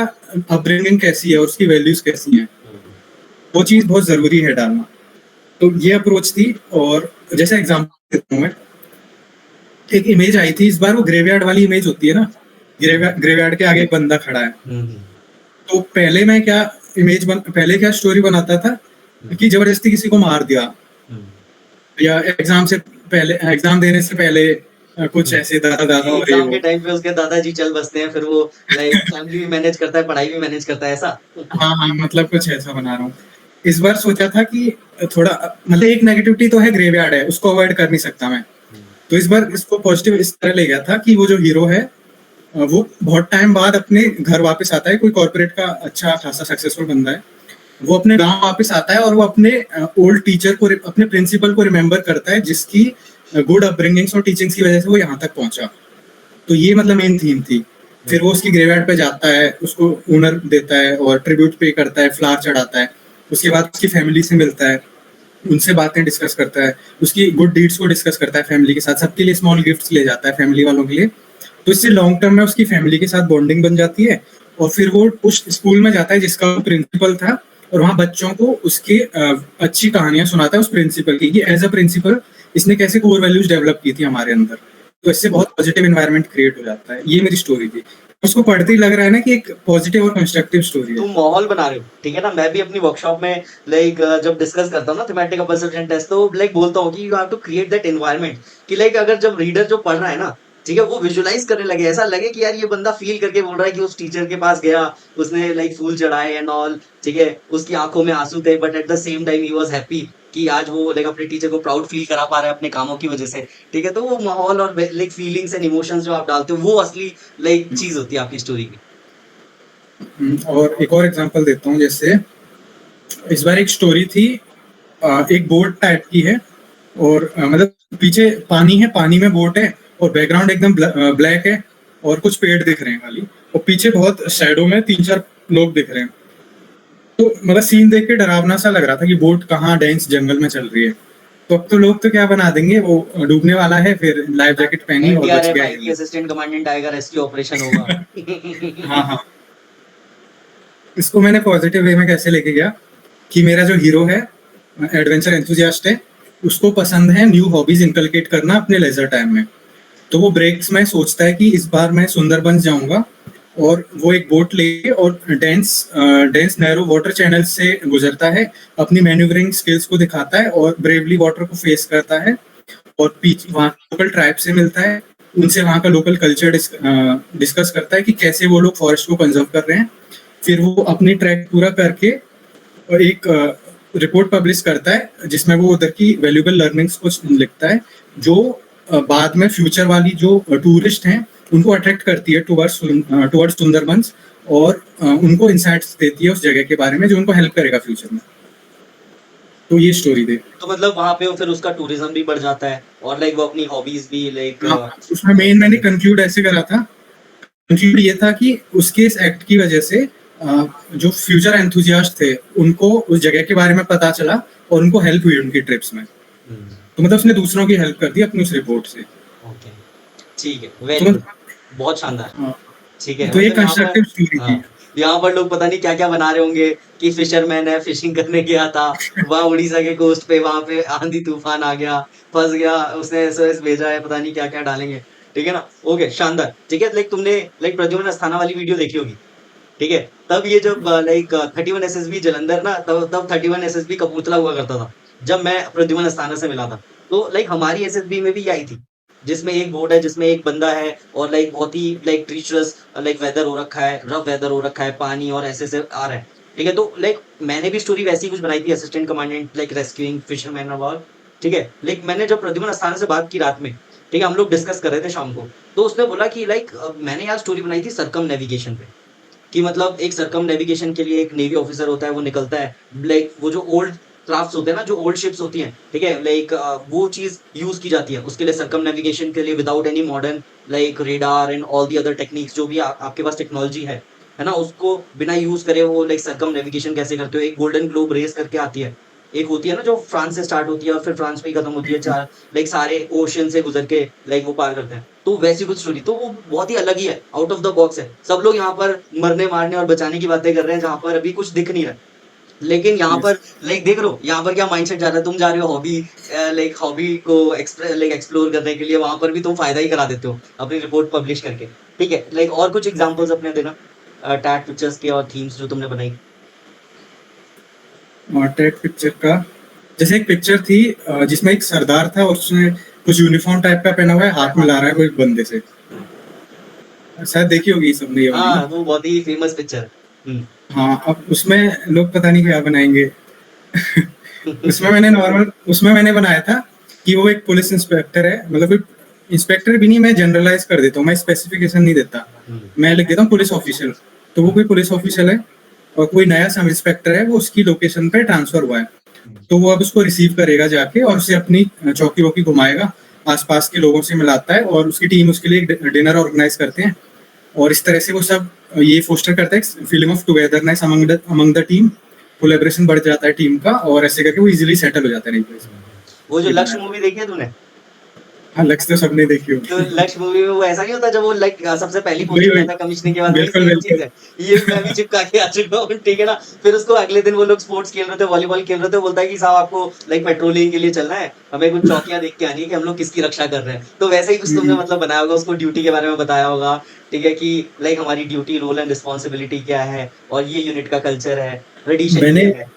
S2: अपब्रिंगिंग कैसी है और उसकी वैल्यूज कैसी हैं। वो चीज बहुत जरूरी है डालना। तो ये अप्रोच थी। और जैसे एग्जाम्पल देता हूँ मैं, एक इमेज आई थी इस बार, वो ग्रेवयार्ड वाली इमेज होती है ना, ग्रेवयार्ड के आगे एक बंदा खड़ा है।
S3: हम्म
S2: तो पहले क्या स्टोरी बनाता था कि जबरदस्ती किसी को मार दिया,
S3: हम्म
S2: या एग्जाम देने से पहले कुछ ऐसे दादा दादा हो रही
S3: एग्जाम के
S2: हो।
S3: टाइम पे उसके दादाजी चल बसते हैं, फिर वो लाइक फैमिली भी मैनेज करता है, पढ़ाई भी मैनेज करता है, ऐसा।
S2: हाँ हाँ, मतलब कुछ ऐसा बना रहा हूँ। इस बार सोचा था कि थोड़ा, मतलब एक नेगेटिविटी तो है, ग्रेवयार्ड है, उसको अवॉइड कर नहीं सकता मैं। तो इस बार इसको पॉजिटिव इस तरह ले गया था कि वो जो हीरो है, वो बहुत टाइम बाद अपने घर वापस आता है, कोई कॉर्पोरेट का अच्छा खासा सक्सेसफुल बंदा है। वो अपने गांव वापस आता है और वो अपने ओल्ड टीचर को, अपने प्रिंसिपल को रिमेम्बर करता है, जिसकी गुड अपब्रिंगिंग्स और टीचिंग्स की वजह से वो यहाँ तक पहुंचा। तो ये मतलब मेन थीम थी। फिर वो उसकी ग्रेवयार्ड पे जाता है, उसको ऑनर देता है और ट्रिब्यूट पे करता है, फ्लावर चढ़ाता है। उसके बाद उसकी फैमिली से मिलता है, उनसे बातें डिस्कस करता है, उसकी गुड डीड्स को डिस्कस करता है फैमिली के साथ, सबके लिए स्मॉल गिफ्ट्स ले जाता है फैमिली वालों के लिए। तो इससे लॉन्ग टर्म में उसकी फैमिली के साथ बॉन्डिंग बन जाती है। और फिर वो उस स्कूल में जाता है जिसका प्रिंसिपल था, और वहाँ बच्चों को उसके अच्छी कहानियां सुनाता है उस प्रिंसिपल की, कि एज अ प्रिंसिपल इसने कैसे कोर वैल्यूज डेवलप की थी हमारे अंदर। तो इससे बहुत पॉजिटिव एनवायरनमेंट क्रिएट हो जाता है। ये मेरी स्टोरी थी। उसको पढ़ते ही लग रहा है ना कि एक पॉजिटिव और कंस्ट्रक्टिव स्टोरी है।
S3: तुम माहौल बना रहे हो, ठीक है ना। मैं भी अपनी वर्कशॉप में लाइक जब डिस्कस करता हूँ ना थीमेटिक परसेप्शन टेस्ट, तो लाइक बोलता हूँ कि you have to create that environment, कि लाइक अगर जब रीडर जो पढ़ रहा है ना, ठीक है, वो विजुअलाइज करने लगे, ऐसा लगे कि यार ये बंदा फील करके बोल रहा है कि उस टीचर के पास गया, उसने लाइक फूल चढ़ाए एंड ऑल, ठीक है, उसकी आंखों में आंसू थे, but at the same time he was happy कि आज वो लाइक अपने टीचर को प्राउड फील करा पा रहा है अपने कामों की वजह से। ठीक है, तो वो माहौल और लाइक फीलिंग्स एंड इमोशंस जो आप डालते हो, वो असली लाइक चीज होती है आपकी स्टोरी की।
S2: और एक और एग्जांपल देता हूँ। जैसे इस बार एक स्टोरी थी, एक बोट टाइप की है, और मतलब पीछे पानी है, पानी में बोट है, और बैकग्राउंड एकदम ब्लैक है, और कुछ पेड़ दिख रहे हैं खाली, और पीछे बहुत शैडो में 3-4 लोग दिख रहे हैं। तो मतलब सीन देख के डरावना सा लग रहा था कि बोट कहाँ डेंस जंगल में चल रही है। तो अब तो लोग तो क्या बना देंगे, वो डूबने वाला है, फिर लाइफ जैकेट पहनी और बच
S3: एनडीआरएफ
S2: गया
S3: आएगी,
S2: ये।
S3: असिस्टेंट कमांडेंट आएगा, रेस्क्यू ऑपरेशन होगा।
S2: हाँ हाँ। इसको मैंने पॉजिटिव वे में कैसे लेके गया, कि मेरा जो हीरो है एडवेंचर एंथुजियास्ट है, उसको पसंद है न्यू हॉबीज इनकलकेट करना अपने लेजर टाइम में। तो वो ब्रेक्स में सोचता है कि इस बार मैं सुंदरबंस जाऊंगा, और वो एक बोट लेके और dense dense narrow water channel से गुजरता है, अपनी मैन्यूवरिंग स्किल्स को दिखाता है और ब्रेवली वाटर को फेस करता है, और वहाँ लोकल ट्राइब से मिलता है, उनसे वहाँ का लोकल कल्चर डिस्कस करता है कि कैसे वो लोग फॉरेस्ट को कंजर्व कर रहे हैं। फिर वो अपनी ट्रैक पूरा करके एक रिपोर्ट पब्लिश करता है, जिसमें वो उधर की वैल्यूएबल लर्निंग्स को लिखता है, जो बाद में फ्यूचर वाली जो टूरिस्ट हैं उनको अट्रैक्ट करती है टुवर्ड्स सुंदरबंस, और उनको इंसाइट्स देती है उस जगह के बारे में, जो उनको हेल्प करेगा फ्यूचर में। तो ये स्टोरी थी।
S3: तो मतलब वहां पे फिर उसका टूरिज्म भी बढ़ जाता है, और लाइक वो अपनी हॉबीज भी लाइक।
S2: हाँ, उसमें मेन मैंने कंक्लूड ऐसे करा था। कंक्लूड ये था कि उसके इस एक्ट की वजह से जो फ्यूचर एंथुजियास्ट थे, उनको उस जगह के बारे में पता चला, और उनको हेल्प हुई उनकी ट्रिप्स में। तो मतलब उसने दूसरों की हेल्प कर दी अपनी उस रिपोर्ट से।
S3: ओके, ठीक है,
S2: तो
S3: वेरी गुड,
S2: मतलब
S3: बहुत शानदार।
S2: हाँ,
S3: ठीक है,
S2: तो ये
S3: मतलब यहाँ पर,
S2: कंस्ट्रक्टिव स्टोरी
S3: हाँ,
S2: थी।
S3: यहाँ पर लोग पता नहीं क्या क्या बना रहे होंगे कि फिशरमैन है, फिशिंग करने गया था वहां उड़ीसा के कोस्ट पे, वहां पे आंधी तूफान आ गया, फंस गया, उसने एसओएस भेजा है, पता नहीं क्या क्या डालेंगे। ठीक है ना, ओके, शानदार। ठीक है, लाइक तुमने लाइक प्रद्युम्न अस्थाना वाली वीडियो देखी होगी, ठीक है। तब ये जब लाइक 31 एसएसबी जलंधर ना, तब 31 एसएसबी कपूरथला हुआ करता था, जब मैं प्रद्युम्न अस्थाना से मिला था। तो लाइक हमारी एसएसबी में भी ये आई थी, जिसमें एक बोट है, जिसमें एक बंदा है, और लाइक बहुत ही लाइक ट्रीचरस लाइक वेदर हो रखा है, रफ वेदर हो रखा है, पानी और ऐसे से आ रहा है। ठीक है, तो लाइक मैंने भी स्टोरी वैसी कुछ बनाई थी, assistant commandant like rescuing fisherman और ऑल। ठीक है, लाइक मैंने जब प्रद्युम्न अस्थाना से बात की रात में, ठीक है, हम लोग डिस्कस कर रहे थे शाम को, तो उसने बोला कि लाइक मैंने यार स्टोरी बनाई थी सरकम नेविगेशन पे, कि मतलब एक सरकम नेविगेशन के लिए एक नेवी ऑफिसर होता है, वो निकलता है, लाइक वो जो ओल्ड क्राफ्ट्स होते हैं ना, जो ओल्ड शिप्स होती हैं, ठीक है, लाइक वो चीज यूज की जाती है उसके लिए, सरकम नेविगेशन के लिए, without any modern like radar and all the other techniques, जो भी आपके पास टेक्नोलॉजी है ना, उसको बिना यूज करे वो लाइक सरकम नेविगेशन कैसे करते हो। एक गोल्डन ग्लोब रेस करके आती है, एक होती है ना जो फ्रांस से स्टार्ट होती है और फिर फ्रांस में ही खत्म होती है, चार लाइक सारे ओशन से गुजर के लाइक वो पार करते हैं। तो वैसी कुछ स्टोरी, तो वो बहुत ही अलग ही है, आउट ऑफ द बॉक्स है। सब लोग यहाँ पर मरने मारने और बचाने की बातें कर रहे हैं, जहाँ पर अभी कुछ दिख नहीं रहा है। लेकिन यहाँ
S2: Yes.
S3: पर लाइक देख रहे हो यहाँ पर क्या माइंडसेट जा रहा है, तुम जा रहे हो हॉबी लाइक हॉबी को एक्सप्लोर करने के लिए, वहां पर भी तुम फायदा ही करा देते हो अपनी रिपोर्ट पब्लिश करके। ठीक है, लाइक और कुछ एग्जांपल्स अपने देना टैग पिक्चर्स के और थीम्स जो तुमने बनाई।
S2: और टैग पिक्चर का, जैसे एक पिक्चर थी जिसमें एक सरदार था और उसने कुछ यूनिफॉर्म टाइप का पहना हुआ है, हाथ मिला रहा है कोई बंदे से। शायद देखी होगी सबने ये वाली
S3: हाँ
S2: ना।
S3: वो बहुत ही फेमस पिक्चर है।
S2: हाँ, अब उसमें लोग पता नहीं क्या बनाएंगे। उसमें मैंने बनाया था कि वो एक पुलिस इंस्पेक्टर है, मतलब कोई इंस्पेक्टर भी नहीं, मैं जनरलाइज कर देता हूँ, मैं स्पेसिफिकेशन नहीं देता,
S3: हम्म,
S2: मैं लिख देता हूँ पुलिस ऑफिशियल। तो वो कोई पुलिस ऑफिशियल है और कोई नया सब इंस्पेक्टर है, वो उसकी लोकेशन पे ट्रांसफर हुआ है। तो वो अब उसको रिसीव करेगा जाके और उसे अपनी चौकी वौकी घुमाएगा, आसपास के लोगों से मिलाता है और उसकी टीम उसके लिए डिनर ऑर्गेनाइज करते हैं। और इस तरह से वो सब ये फोस्टर करता है feeling of togetherness among the team, collaboration बढ़ जाता है टीम का, और ऐसे करके वो इजीली सेटल हो जाता है। नहीं,
S3: वो जो
S2: ये
S3: लक्ष्य
S2: बनाया था।
S3: मूवी देखी है तूने?
S2: हाँ, लक्ष्य तो सबने देखी
S3: तो
S2: होगी।
S3: लक्ष्य मूवी में वो ऐसा नहीं होता जब वो लाइक सबसे पहली
S2: वही
S3: पोस्टिंग
S2: वही,
S3: जाता है कमिश्नर के बाद, वही
S2: बिल्कुल
S3: सेम चीज
S2: बिल्कुल।
S3: है। ये मैं भी चिपका के आ चुका हूँ, ठीक है ना। फिर उसको अगले दिन वो लोग स्पोर्ट्स खेल रहे थे, वॉलीबॉल खेल रहे थे, बोलता है कि साहब आपको लाइक पेट्रोलिंग के लिए चलना है, हमें कुछ चौकियां देख के आनी है कि हम लोग किसकी रक्षा कर रहे हैं। तो वैसे ही कुछ तुमने
S2: हम्म,
S3: मतलब बनाया होगा, उसको ड्यूटी के बारे में बताया होगा। ठीक है कि लाइक हमारी ड्यूटी रोल एंड रिस्पॉन्सिबिलिटी क्या है, और ये यूनिट का कल्चर है, ट्रेडिशन
S2: मैंने
S3: ये है।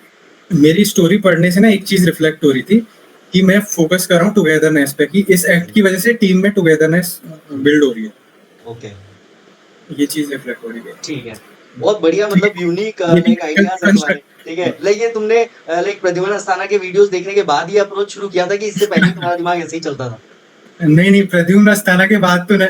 S2: मेरी स्टोरी पढ़ने से ना एक चीज रिफ्लेक्ट हो रही थी कि मैं फोकस कर रहा हूँ टुगेदरनेस पे, कि इस एक्ट की वजह से टीम में टुगेदरनेस बिल्ड हो रही है।
S3: ओके,
S2: ये चीज रिफ्लेक्ट हो रही है।
S3: ठीक है। बहुत बढ़िया,
S2: ठीक
S3: मतलब
S2: है,
S3: यूनिक
S2: ये भी
S3: लाइक आइडियाज़ है तुम्हारे। ठीक है,
S2: कंस्ट्रक्ट।
S3: लाइक ये तुमने लाइक प्रद्युमन अस्थाना के वीडियोज़ देखने के बाद ये अप्रोच शुरू किया था कि इससे पहले तुम्हारा दिमाग ऐसे ही चलता था?
S2: नहीं नहीं, प्रद्युम्न अस्थाना के बाद तो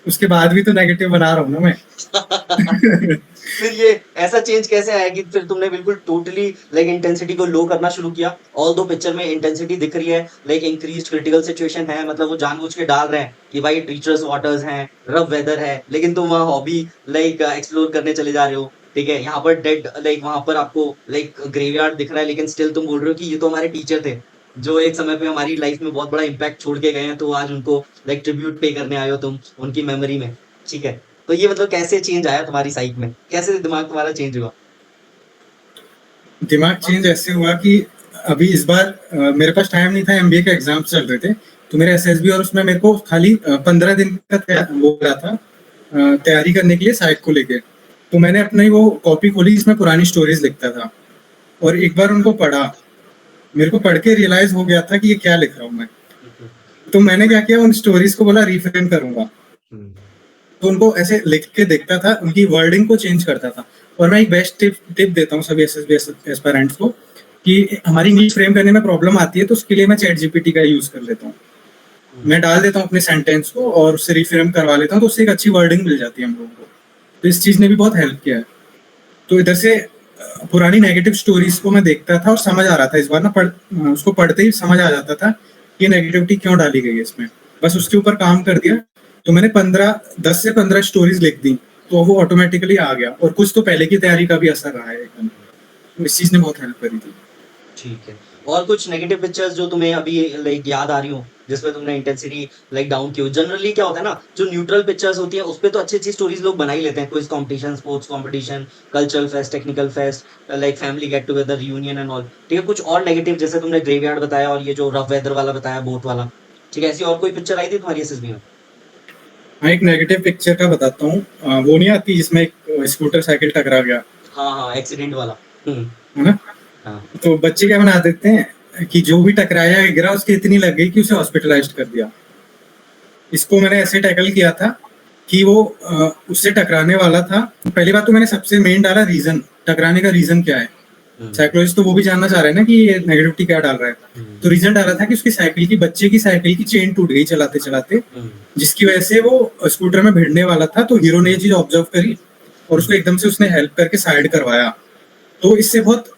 S2: उसके बाद भी तो नेगेटिव बना रहा हूँ ना मैं।
S3: फिर ये ऐसा चेंज कैसे आया कि फिर तुमने बिल्कुल टोटली लाइक इंटेंसिटी को लो करना शुरू किया? ऑल्दो पिक्चर में इंटेंसिटी दिख रही है, लाइक इंक्रीज्ड क्रिटिकल सिचुएशन है, मतलब वो जानबूझ के डाल रहे हैं कि भाई ट्रीचरस वाटर्स हैं, रफ वेदर है, लेकिन तुम वहाँ हॉबी लाइक एक्सप्लोर करने चले जा रहे हो। ठीक है, यहाँ पर डेड लाइक वहाँ पर आपको लाइक ग्रेवयार्ड दिख रहा है, लेकिन स्टिल तुम बोल रहे हो कि ये तो हमारे टीचर थे, जो एक समय पे हमारी लाइफ में बहुत बड़ा इम्पैक्ट छोड़ के गए हैं, तो आज उनको लाइक ट्रिब्यूट पे करने आए हो तुम, उनकी मेमोरी में। ठीक है, तो ये मतलब कैसे चेंज आया तुम्हारी साइक में? कैसे दिमाग तुम्हारा चेंज हुआ?
S2: दिमाग चेंज ऐसे हुआ कि अभी इस बार मेरे पास टाइम नहीं था, एमबीए के एग्जाम्स चल रहे थे, तो मेरे एसएसबी, और उसमें मेरे को खाली 15 दिन का वो रहा था तैयारी करने के लिए साइट को लेके। तो मैंने अपनी वो कॉपी खोली जिसमें पुरानी स्टोरीज लिखता था, और एक बार उनको पढ़ा, मेरे को पढ़ के रियलाइज हो गया था कि ये क्या लिख रहा हूँ मैं। तो मैंने क्या किया, उन स्टोरीज को बोला रिफ्रेम करूंगा। तो उनको ऐसे लिख के देखता था, उनकी वर्डिंग को चेंज करता था। और मैं एक बेस्ट टिप देता हूँ सभी एसएसबी एस्पायरेंट्स को, कि हमारी इंग्लिश फ्रेम करने में प्रॉब्लम आती है, तो उसके लिए मैं चैट जीपीटी का यूज कर लेता हूँ। मैं डाल देता हूँ अपने सेंटेंस को और उससे रिफ्रेम करवा लेता हूँ, तो उससे एक अच्छी वर्डिंग मिल जाती है हम लोगों को। तो इस चीज ने भी बहुत हेल्प किया है। तो इधर से पुरानी नेगेटिव स्टोरीज को मैं देखता था और समझ आ रहा था, इस बार ना उसको पढ़ते ही समझ आ जाता था कि नेगेटिविटी क्यों डाली गई है इसमें। बस उसके ऊपर काम कर दिया, तो मैंने 10 से 15 स्टोरीज लिख दी, तो वो ऑटोमेटिकली आ गया। और कुछ तो पहले की तैयारी का भी असर रहा है एकदम, तो इस चीज ने बहुत हेल्प करी थी।
S3: ठीक है। और कुछ नेगेटिव पिक्चर्स जो तुम्हें अभी लाइक याद आ रही हो, जिसमें तुमने इंटेंसिटी लाइक डाउन की हो? जनरली क्या होता है ना, जो न्यूट्रल पिक्चर्स होती हैं, उसपे तो अच्छी-अच्छी स्टोरीज़ लोग बना ही लेते हैं। Quiz competition, sports competition, cultural fest, technical fest, like family get together, reunion and all. ठीक है, कुछ और नेगेटिव जैसे तुमने ग्रेवयार्ड बताया और ये जो रफ वेदर वाला बताया, बोट वाला। ठीक है, ऐसी और कोई पिक्चर आई थी तुम्हारी एसएसबी में?
S2: हाँ, एक नेगेटिव पिक्चर का बताता हूँ। वो नहीं आती जिसमें एक स्कूटर साइकिल टकरा गया,
S3: हाँ, हाँ, एक्सीडेंट वाला। हुँ,
S2: है ना।
S3: हाँ।
S2: तो बच्चे क्या बना देते हैं कि जो भी टकराया या गिरा उसकी इतनी लग गई कि उसे हॉस्पिटलाइज्ड कर दिया। इसको मैंने ऐसे टैकल किया था कि वो उससे टकराने वाला था। पहली बात तो मैंने सबसे मेन डाला रीजन, टकराने का रीजन क्या है।
S3: हुँ,
S2: साइकोलॉजिस्ट तो वो भी जानना चाह रहे हैं ना कि ये नेगेटिविटी क्या डाल रहा है।
S3: हुँ,
S2: तो रीजन डाला था कि उसकी बच्चे की साइकिल की चेन टूट गई चलाते चलाते,
S3: हुँ,
S2: जिसकी वजह से वो स्कूटर में भिड़ने वाला था। तो हीरो ने ये चीज ऑब्जर्व करी और उसको एकदम से उसने हेल्प करके साइड करवाया। तो इससे बहुत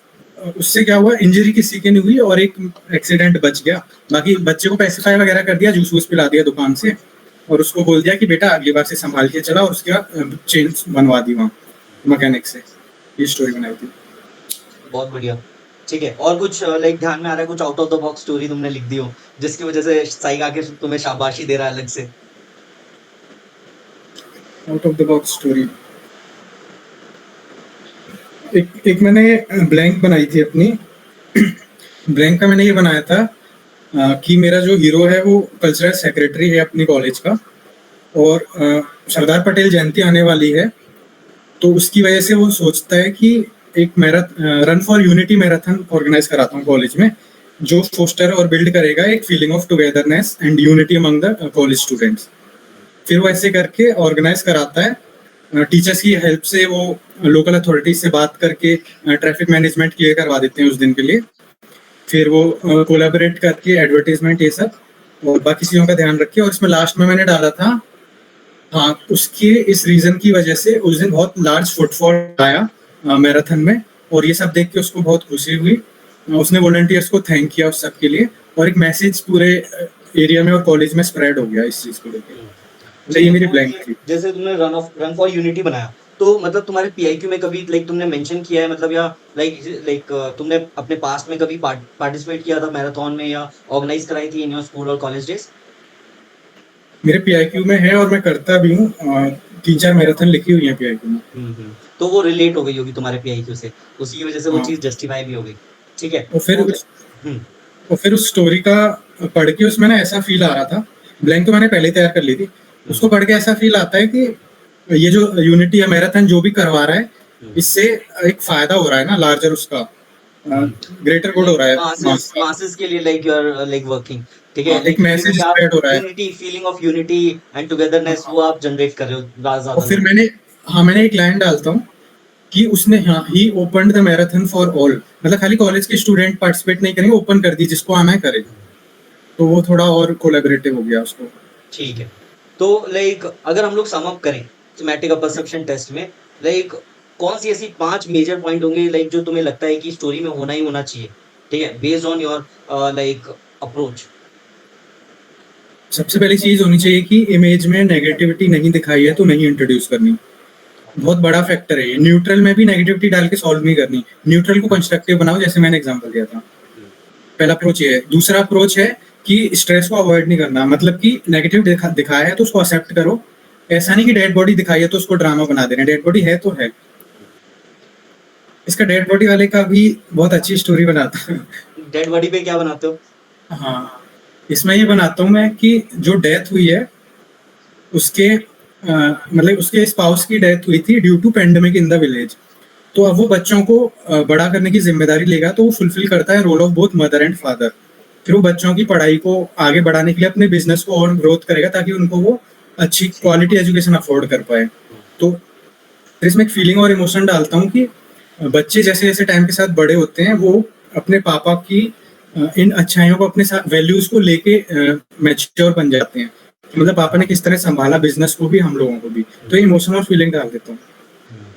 S2: उससे क्या हुआ, इंजरी किसी की नहीं हुई और एक एक्सीडेंट बच गया। बाकी बच्चे को पैसिफाई वगैरह कर दिया, जूस वूस पिला दिया दुकान से, और उसको बोल दिया कि बेटा अगली बार से संभाल के चला, और उसके बाद चेन बनवा दी वहाँ मैकेनिक से। ये स्टोरी बनाई थी।
S3: बहुत बढ़िया। ठीक है, और कुछ लाइक ध्यान में आ रहा है, कुछ out of the box story तुमने लिख दी हो, जिसकी वजह से साइग आके तुम्हें शाबाशी दे रहा है अलग से?
S2: Out of the box story, एक मैंने ब्लैंक बनाई थी अपनी। ब्लैंक का मैंने ये बनाया था कि मेरा जो हीरो है वो कल्चरल सेक्रेटरी है अपनी कॉलेज का, और सरदार पटेल जयंती आने वाली है, तो उसकी वजह से वो सोचता है कि एक run for unity marathon organise कराता हूँ कॉलेज में, जो फोस्टर और बिल्ड करेगा एक feeling of togetherness and unity among the college students. फिर वो ऐसे करके ऑर्गेनाइज कराता है, टीचर्स की हेल्प से वो लोकल अथॉरिटीज से बात करके ट्रैफिक मैनेजमेंट क्लियर करवा देते हैं उस दिन के लिए। फिर वो कोलैबोरेट करके एडवर्टाइजमेंट ये सब और बाकी चीज़ों का ध्यान रखे, और इसमें लास्ट में मैंने डाला था, हाँ, उसके इस रीजन की वजह से उस दिन बहुत लार्ज फुटफॉल आया मैराथन में, और ये सब देख के उसको बहुत खुशी हुई। उसने वॉलंटियर्स को थैंक किया उस सब के लिए, और एक मैसेज पूरे एरिया में और कॉलेज में स्प्रेड हो गया इस चीज को लेकर। तो ये मेरी ब्लैंक थी।
S3: जैसे तुमने रन फॉर यूनिटी बनाया, तो मतलब तुम्हारे पीआईक्यू में कभी लाइक तुमने मेंशन किया है, मतलब या लाइक तुमने अपने पास्ट में कभी पार्टिसिपेट किया था मैराथन में या ऑर्गेनाइज कराई थी इन योर स्कूल और कॉलेज डेज?
S2: मेरे पीआईक्यू में है और मैं करता भी हूँ, 3-4 मैराथन लिखी हुई है पीआईक्यू में।
S3: तो वो रिलेट हो गई होगी तुम्हारे पीआईक्यू से, उसी की वजह से वो
S2: हाँ।
S3: चीज जस्टिफाई भी हो गई। ठीक है।
S2: और फिर
S3: हम्म,
S2: और फिर उस स्टोरी का पढ़ के उसमें ना ऐसा फील आ रहा था, ब्लैंक तो मैंने पहले तैयार कर ली थी, उसको पढ़ के ऐसा फील आता है कि ये जो यूनिटी या मैराथन जो भी करवा रहा है, इससे एक फायदा हो रहा है ना, लार्जर उसका ग्रेटर गुड हो रहा है मास का।
S3: मासेस के लिए like you are like working. ठीक है,
S2: हाँ, एक मैसेज स्प्रेड हो रहा है।
S3: Unity, feeling of unity and togetherness वो आप जनरेट कर रहे हो ज्यादा
S2: और फिर
S3: ज्यादा।
S2: मैंने एक लाइन डालता हूँ कि उसने, हाँ, he opened the marathon for all, मतलब खाली कॉलेज के स्टूडेंट पार्टिसिपेट नहीं करेंगे, ओपन कर दी, जिसको आना है करे। तो वो थोड़ा और कोलैबोरेटिव हो गया उसको।
S3: ठीक है। तो लाइक अगर हम लोग सम अप करें सिमेटिक परसेप्शन टेस्ट में, लाइक कौन सी ऐसी 5 मेजर पॉइंट होंगे लाइक जो तुम्हें लगता है कि स्टोरी में होना ही होना चाहिए, ठीक है, based on your like approach?
S2: सबसे पहली चीज होनी चाहिए कि इमेज में नेगेटिविटी नहीं दिखाई है तो नहीं इंट्रोड्यूस करनी, बहुत बड़ा फैक्टर है ये। न्यूट्रल में भी नेगेटिविटी डाल के सॉल्व नहीं करनी, न्यूट्रल को कंस्ट्रक्टिव बनाओ, जैसे मैंने एग्जांपल दिया था। पहला अप्रोच ये है। दूसरा अप्रोच है कि स्ट्रेस को अवॉइड नहीं करना, मतलब कि नेगेटिव दिखाया है तो उसको एक्सेप्ट करो। ऐसा नहीं कि डेड बॉडी दिखाई है तो उसको ड्रामा बना दे रहे हैं, डेड बॉडी है तो है। इसका डेड बॉडी वाले का भी बहुत अच्छी स्टोरी बनाता हूँ।
S3: डेड बॉडी पे क्या बनाते हो?
S2: हाँ, इसमें ये बनाता हूँ मैं कि जो डेथ हुई है उसके मतलब उसके स्पाउस की डेथ हुई थी due to pandemic in the village, तो अब वो बच्चों को बड़ा करने की जिम्मेदारी लेगा, तो वो फुलफिल करता है role of both mother and father. फिर वो बच्चों की पढ़ाई को आगे बढ़ाने के लिए अपने बिजनेस को और ग्रोथ करेगा ताकि उनको वो अच्छी क्वालिटी एजुकेशन अफोर्ड कर पाए। तो फिर इसमें एक फीलिंग और इमोशन डालता हूँ कि बच्चे जैसे जैसे टाइम के साथ बड़े होते हैं वो अपने पापा की इन अच्छाइयों को, अपने साथ वैल्यूज को लेके मैच्योर बन जाते हैं, मतलब पापा ने किस तरह संभाला बिजनेस को भी, हम लोगों को भी। तो इमोशनल फीलिंग डाल देता हूँ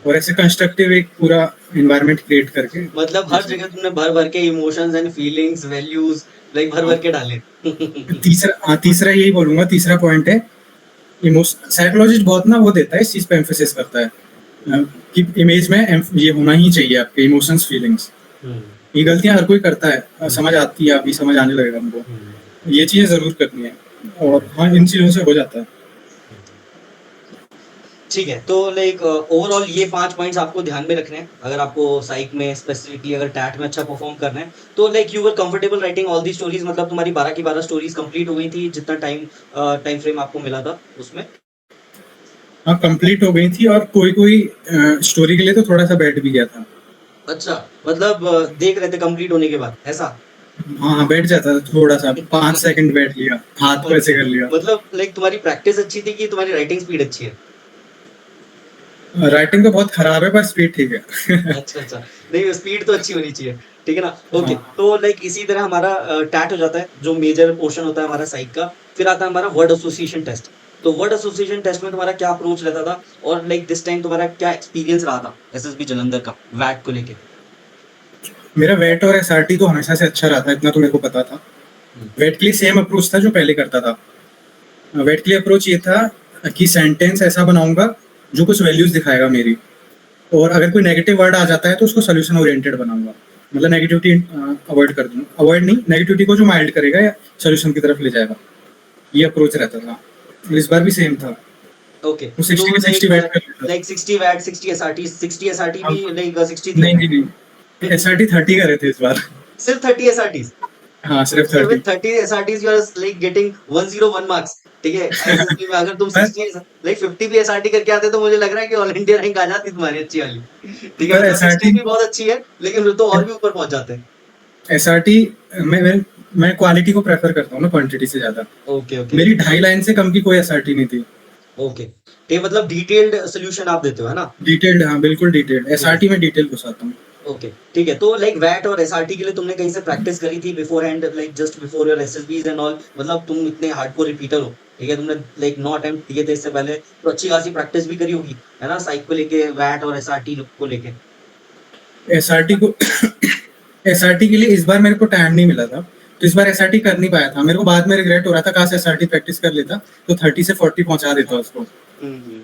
S2: और ऐसे कंस्ट्रक्टिव एक पूरा एनवायरनमेंट क्रिएट करके।
S3: मतलब हर जगह तुमने भर भर के emotions and feelings values like भर भर के डाले।
S2: तीसरा यही बोलूंगा, तीसरा पॉइंट है इमोशन। साइकोलॉजिस्ट बहुत ना वो देता है, इस चीज पे एम्फेसिस करता है कि इमेज में ये होना ही चाहिए आपके इमोशंस फीलिंग्स। ये गलतियां हर कोई करता है, समझ आती है, अभी समझ आने लगेगा हमको, ये चीजें जरूर करनी है, और हाँ, इन चीजों से हो जाता है।
S3: ठीक है, तो लाइक ओवरऑल ये 5 पॉइंट्स आपको ध्यान में रखने हैं अगर आपको साइक में स्पेसिफिकली अगर टैट में अच्छा परफॉर्म करना है। तो like you were comfortable writing all the stories, मतलब तुम्हारी 12 की 12 स्टोरीज कंप्लीट हो गई थी जितना टाइम फ्रेम आपको मिला था उसमें?
S2: हाँ, कंप्लीट हो गई थी, और कोई स्टोरी के लिए तो थोड़ा सा बैठ भी गया था।
S3: अच्छा, मतलब देख रहे थे कंप्लीट होने के बाद ऐसा?
S2: हाँ, बैठ जाता था थोड़ा सा, 5 सेकंड बैठ लिया, हाथ को ऐसे कर लिया।
S3: मतलब लाइक तुम्हारी प्रैक्टिस अच्छी थी कि तुम्हारी राइटिंग स्पीड अच्छी है?
S2: राइटिंग तो बहुत खराब है पर स्पीड ठीक है।
S3: अच्छा, नहीं स्पीड तो अच्छी होनी चाहिए, ठीक है ना? ओके,
S2: हाँ।
S3: तो लाइक इसी तरह हमारा टैट हो जाता है जो मेजर पोर्शन होता है हमारा साइक का। फिर आता है हमारा वर्ड एसोसिएशन टेस्ट। तो वर्ड एसोसिएशन टेस्ट में तुम्हारा क्या अप्रोच रहता था, और लाइक दिस टाइम तुम्हारा क्या एक्सपीरियंस रहा था एसएसबी जालंधर का वैट को लेके?
S2: मेरा वेट और एसआरटी तो हमेशा से अच्छा रहा था, इतना तो मेरे को पता था। वेट के लिए सेम अप्रोच था जो पहले करता था। वेट के लिए अप्रोच ये था कि सेंटेंस ऐसा बनाऊंगा जो कुछ वैल्यूज दिखाएगा मेरी, और अगर कोई नेगेटिव वर्ड आ जाता है तो उसको सोल्यूशन ओरिएंटेड बनाऊंगा, मतलब नेगेटिविटी अवॉइड कर दूंगा, अवॉइड नहीं, नेगेटिविटी को जो माइल्ड करेगा या सोल्यूशन की तरफ ले जाएगा, ये अप्रोच रहता था। इस बार भी सेम था।
S3: ओके,
S2: वो 60 में 60 वैट कर लेता था।
S3: लाइक 60 वैट, 60 एसआरटी, 60 एसआरटी
S2: हम
S3: भी लाइक 60 थी।
S2: नहीं, नहीं, नहीं, एसआरटी 30 का रहे थे इस बार।
S3: सिर्फ 30 एसआरटीज।
S2: हाँ, सिर्फ
S3: So with
S2: 30।
S3: 30 SRTs you are like getting 101 marks, ठीक है। ISSB में अगर तुम
S2: पर
S3: 60 लाइक 50 भी SRT करके आते तो मुझे लग रहा है कि ऑल इंडिया रैंक आ जाती तुम्हारी अच्छी वाली, ठीक है।
S2: पर
S3: मतलब 60
S2: एसआरटी
S3: भी बहुत अच्छी है, लेकिन फिर तो और भी ऊपर पहुंच जाते हैं।
S2: एसआरटी मैं क्वालिटी को प्रेफर करता हूँ ना क्वांटिटी से ज्यादा।
S3: ओके ओके
S2: मेरी 2.5 लाइन से कम की कोई एसआरटी नहीं थी।
S3: ओके, तो ये मतलब डिटेल्ड सोल्यूशन आप देते हो, है ना।
S2: डिटेल्ड, हाँ बिल्कुल डिटेल्ड,
S3: ठीक है,
S2: एसआरटी में डिटेल घुसाता हूँ।
S3: ओके ठीक है। तो लाइक वैट और एसआरटी के लिए तुमने कहीं से प्रैक्टिस करी थी beforehand, like just before your SSBs and all, मतलब तुम इतने हार्डकोर रिपीटर हो, ठीक है। तुमने लाइक 9 अटेम्प्ट दिए थे इससे पहले, तो अच्छी खासी प्रैक्टिस भी करी होगी, है ना, साइक को लेके, वैट और एसआरटी को लेके।
S2: एसआरटी को एसआरटी के लिए इस बार मेरे को टाइम नहीं मिला था, तो इस बार एसआरटी कर नहीं पाया था। मेरे को बाद में रिग्रेट हो रहा था, काश एसआरटी प्रैक्टिस कर लेता तो 30 से 40 पहुंचा देता उसको।
S3: हम्म,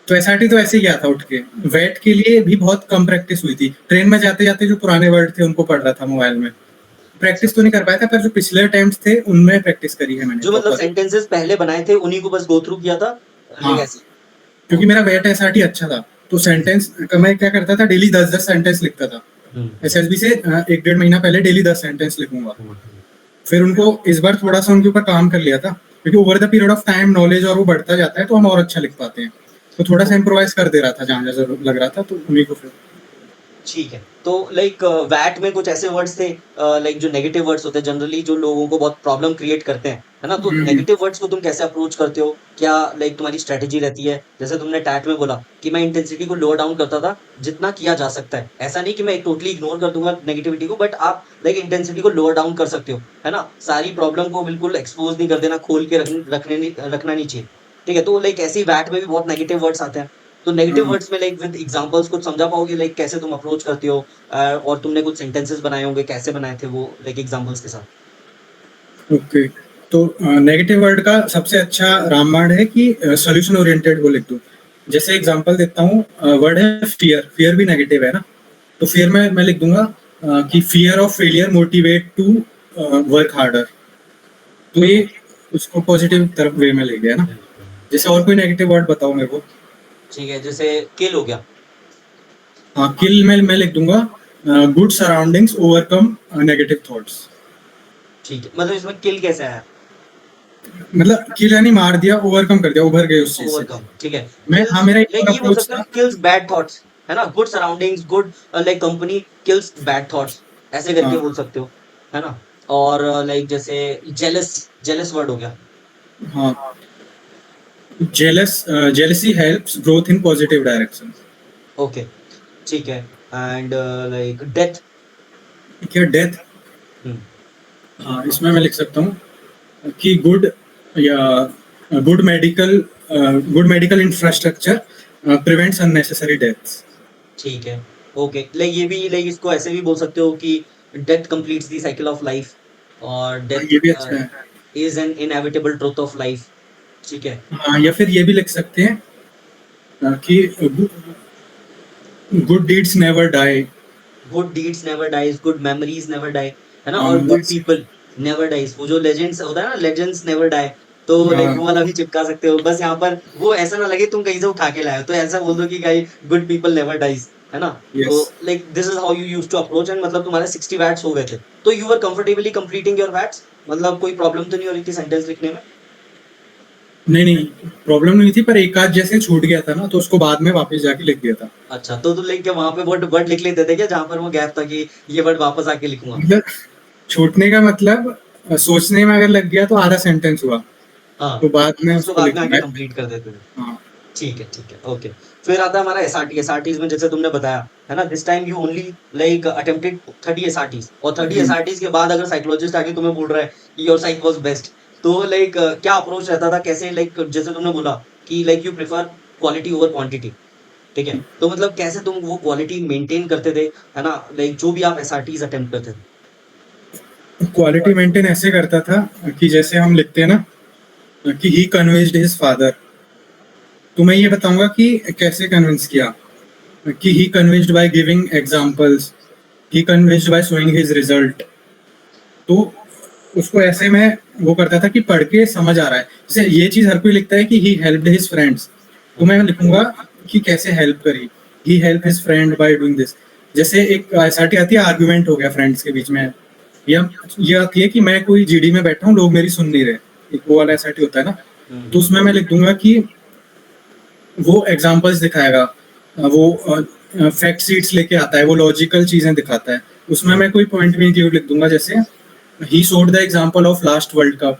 S2: तो एसआरटी तो ऐसे ही गया था उठ के। वेट के लिए भी बहुत कम प्रैक्टिस हुई थी। ट्रेन में जाते जाते जो पुराने वर्ड थे उनको पढ़ रहा था मोबाइल में।
S3: अच्छा
S2: प्रैक्टिस तो नहीं कर पाया था, पर जो पिछले अटेम्प्ट्स थे उनमें प्रैक्टिस करी है मैंने
S3: जो मतलब
S2: प्रॉपर।
S3: सेंटेंसेस पहले बनाए थे उन्हीं को बस गो थ्रू किया था,
S2: हाँ,
S3: लाइक ऐसे।
S2: क्योंकि मेरा वेट एसआरटी अच्छा था, तो सेंटेंस मैं क्या करता था, डेली 10-10 सेंटेंस लिखता था।
S3: हम्म,
S2: एसएसबी से 1-1.5 महीना पहले डेली 10 सेंटेंस लिखूंगा। फिर उनको इस बार थोड़ा सा उनके ऊपर काम कर लिया था, क्योंकि over the period of time knowledge और वो बढ़ता जाता है तो हम और अच्छा लिख पाते हैं। तो थोड़ा सा इम्प्रोवाइज कर दे रहा था जहाँ जहाँ जरूरत लग रहा था, तो उन्हीं को फिर।
S3: ठीक है। तो लाइक वैट में कुछ ऐसे वर्ड्स थे, लाइक जो नेगेटिव वर्ड्स होते हैं जनरली, जो लोगों को बहुत प्रॉब्लम क्रिएट करते हैं, है ना। तो नेगेटिव वर्ड्स को तुम कैसे अप्रोच करते हो, क्या लाइक तुम्हारी स्ट्रेटेजी रहती है। जैसे तुमने टैट में बोला कि मैं इंटेंसिटी को लोअर डाउन करता था जितना किया जा सकता है, ऐसा नहीं कि मैं टोटली इग्नोर कर दूंगा नेगेटिविटी को, बट आप लाइक इंटेंसिटी को लोअर डाउन कर सकते हो, है ना। सारी प्रॉब्लम को बिल्कुल एक्सपोज नहीं कर देना, खोल के रखना नहीं चाहिए, ठीक है। तो लाइक ऐसे ही वैट में भी बहुत नेगेटिव वर्ड्स आते हैं, तो नेगेटिव वर्ड्स में लाइक विद एग्जांपल्स कुछ समझा पाओगे, लाइक कैसे तुम अप्रोच करते हो, और तुमने कुछ सेंटेंसेस बनाए होंगे, कैसे बनाए थे वो, लाइक एग्जांपल्स के साथ।
S2: ओके, तो नेगेटिव वर्ड का सबसे अच्छा रामबाण है कि सॉल्यूशन ओरिएंटेड वो लिख दो। जैसे एग्जांपल देता हूँ, वर्ड है फियर। फियर भी नेगेटिव है ना, तो फियर में मैं लिख दूंगा कि fear of failure motivate to work harder. तो ये उसको पॉजिटिव तरफ वे में ले गया ना। जैसे और कोई नेगेटिव वर्ड बताओ मेरे को।
S3: ठीक है, जैसे किल हो गया।
S2: हाँ, किल में मैं लिख दूंगा good surroundings overcome negative thoughts.
S3: ठीक है, मतलब इसमें किल कैसे आया।
S2: मतलब किल यानी मार दिया, ओवरकम कर दिया, उभर गए उस चीज से।
S3: ओवरकम, ठीक है।
S2: मैं, हाँ, मेरा एक
S3: लाइक
S2: और
S3: ये बोल
S2: अप्रोच
S3: सकते हो
S2: था।
S3: ना, किल्स बैड थॉट्स, है ना। Good surroundings, good like company kills bad thoughts, ऐसे करके
S2: हाँ,
S3: बोल सकते हो, है ना। और लाइक जैसे जेलस, जेलस वर्ड हो गया।
S2: हाँ, jealousy helps growth in positive direction।
S3: Okay, ठीक है। And like death.
S2: क्या डेथ। हाँ, इसमें मैं लिख सकता हूँ कि या good medical infrastructure prevents unnecessary deaths.
S3: ठीक है, ओके। लाइक ये भी, लाइक इसको ऐसे भी बोल सकते हो कि death completes the cycle of life, और
S2: ये भी
S3: डेथ
S2: अच्छा है।
S3: Is an inevitable truth of life, ठीक है।
S2: हाँ, या फिर ये भी लिख सकते हैं कि good deeds never die.
S3: Good deeds never dies, good memories never die, है ना। और गुड पीपल नेवर डाइज, वो जो लेजेंड्स होता है ना, लेजेंड्स नेवर डाई, तो लाइक वो वाला भी चिपका सकते हो। बस यहाँ पर वो ऐसा ना लगे तुम कहीं से उठा के लाए हो, तो ऐसा बोल दो कि guys good people never dies, है ना। तो
S2: yes.
S3: Like this is how you used to approach, and मतलब तुम्हारे 60 वैट्स हो गए थे, तो you were comfortably completing your WATs, मतलब कोई प्रॉब्लम तो नहीं हो रही थी सेंटेंस लिखने में।
S2: नहीं, नहीं, प्रॉब्लम नहीं थी, पर एक आध जैसे छूट गया था ना, तो उसको बाद में वापस जाके लिख दिया था।
S3: अच्छा, तो लाइक क्या वहां पे वर्ड वर्ड लिख लेते थे क्या, जहां पर वो गैप था कि ये वर्ड वापस आके लिखूंगा।
S2: मतलब छूटने का मतलब सोचने में अगर लग गया तो आधा सेंटेंस हुआ,
S3: हाँ,
S2: तो बाद में
S3: उसको
S2: उसको
S3: बाद में
S2: लिखना
S3: आके
S2: है।
S3: कंप्लीट कर देते थे।
S2: हाँ,
S3: ठीक है, ओके। फिर आता है हमारा एसआरटी। एसआरटीज में जैसे तुमने बताया, है ना, this time you only like attempted 30 एसआरटीज, और 30 एसआरटीज के बाद अगर साइकोलॉजिस्ट आके तुम्हें बोल रहा है कि योर साइक वाज बेस्ट, तो लाइक क्या अप्रोच रहता था, कैसे, लाइक जैसे तुमने बोला कि like you prefer quality over quantity, ठीक है। तो मतलब कैसे तुम वो क्वालिटी मेंटेन करते थे, है ना, लाइक जो भी आप एसआरटीज अटेम्प्ट करते थे।
S2: क्वालिटी मेंटेन ऐसे करता था कि जैसे हम लिखते हैं ना कि ही कन्विंस्ड हिज फादर, तो मैं ये बताऊंगा कि कैसे कन्विंस किया। कि ही convinced by giving examples, he convinced by showing his result. तो उसको ऐसे में वो करता था कि पढ़ के समझ आ रहा है। जैसे ये चीज हर कोई लिखता है कि ही हेल्प्ड हिज फ्रेंड्स, तो मैं लिखूंगा कि कैसे हेल्प करी, he help his friend by doing this. जैसे एक एसआरटी आती है, आर्गुमेंट हो गया फ्रेंड्स के बीच में, या ये आती है कि मैं कोई जीडी में बैठा हूँ, लोग मेरी सुन नहीं रहे, एक वो वाला एसआरटी होता है ना। तो उसमें मैं लिख दूंगा कि वो एग्जांपल्स दिखाएगा, वो फैक्ट शीट्स लेके आता है, वो लॉजिकल चीजें दिखाता है। उसमें मैं कोई पॉइंट भी इंक्लूड लिख दूंगा, जैसे he showed the example of last world cup.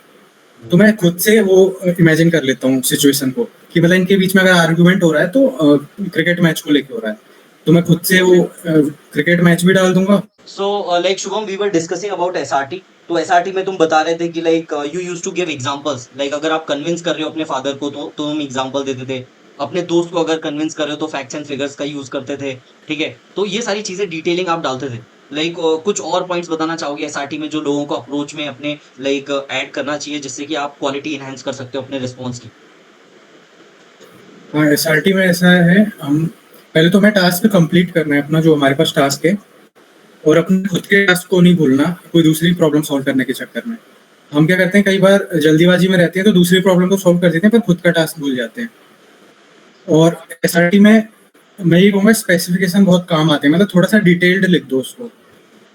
S2: तो मैं खुद से वो इमेजिन कर लेता हूँ सिचुएशन को, कि मतलब इनके बीच में अगर आर्गुमेंट हो रहा है तो क्रिकेट मैच को लेके हो रहा है, तो मैं खुद से वो क्रिकेट मैच भी डाल दूंगा।
S3: So, like Shubham, we were discussing about SRT. तो SRT में तुम बता रहे थे कि like you used to give examples. Like अगर आप convince कर रहे हो अपने father को तो तुम example देते थे। अपने दोस्त को अगर convince कर रहे हो तो facts and figures का use करते थे। ठीक है? तो ये सारी चीजें detailing आप डालते थे। Like कुछ और points बताना चाहोगे SRT में जो लोगों को approach में अपने like add करना चाहिए जिससे कि आप quality enhance कर सकते हो अपने response की।
S2: हाँ, एसआरटी में ऐसा है, हम पहले तो हमें टास्क कंप्लीट करना है अपना, जो हमारे पास टास्क है, और अपने खुद के टास्क को नहीं भूलना कोई दूसरी प्रॉब्लम सॉल्व करने के चक्कर में। हम क्या करते हैं, कई बार जल्दीबाजी में रहते हैं तो दूसरी प्रॉब्लम तो सॉल्व कर देते हैं पर खुद का टास्क भूल जाते हैं। और एसआरटी में मैं ये कहूँगा स्पेसिफिकेशन बहुत काम आते हैं, मतलब थोड़ा सा डिटेल्ड लिख दो उसको।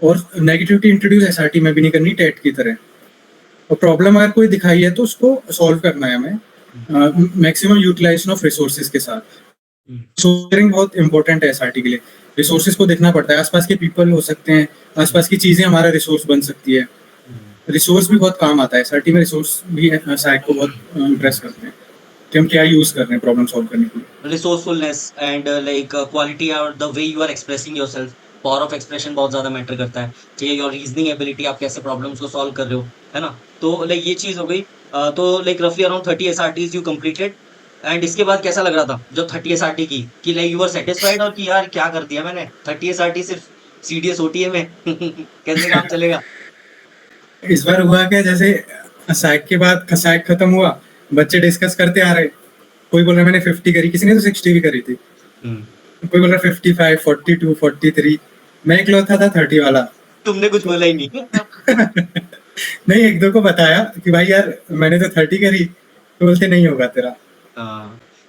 S2: और नेगेटिविटी इंट्रोड्यूस एसआरटी में भी नहीं करनी टेट की तरह। और प्रॉब्लम अगर कोई दिखाई है तो उसको सॉल्व करना है हमें मैक्सिमम यूटिलाइजेशन ऑफ रिसोर्सेज के साथ। शेयरिंग बहुत इंपॉर्टेंट है एसआरटी के लिए। रिसोर्सेज को देखना पड़ता है, आसपास के पीपल हो सकते हैं, आसपास की चीजें हमारा रिसोर्स बन सकती है। रिसोर्स भी बहुत काम आता है एसआरटी में, रिसोर्स भी साइड को बहुत इम्प्रेस करते हैं कि हम क्या यूज कर रहे हैं प्रॉब्लम सॉल्व करने के लिए।
S3: रिसोर्सफुलनेस एंड लाइक क्वालिटी और the way you are expressing yourself, power of expression बहुत ज़्यादा मैटर करता है। ठीक है, योर रीजनिंग एबिलिटी, आप कैसे प्रॉब्लम्स को सॉल्व कर रहे हो, है ना। तो लाइक ये चीज़ हो गई। तो लाइक रफली अराउंड 30 एसआरटीज यू कंप्लीटेड। एंड इसके बाद कैसा लग रहा था जब 30 एसआरटी की, कि लाइक यू आर सेटिस्फाइड और कि यार क्या कर दिया मैंने, 30 एसआरटी सिर्फ सीडीएस ओटीए में कैसे काम चलेगा।
S2: इस बार हुआ क्या, जैसे सैक के बाद सैक खत्म हुआ, बच्चे डिस्कस करते आ रहे, कोई बोल रहा मैंने 50 करी, किसी ने तो 60 भी करी थी, कोई बोल रहा 55, 42, 43, मैं इकलौता था 30 वाला।
S3: तुमने कुछ बोला ही नहीं।
S2: नहीं, एक दो को बताया कि भाई यार मैंने तो 30 करी, तो बोलते नहीं होगा तेरा।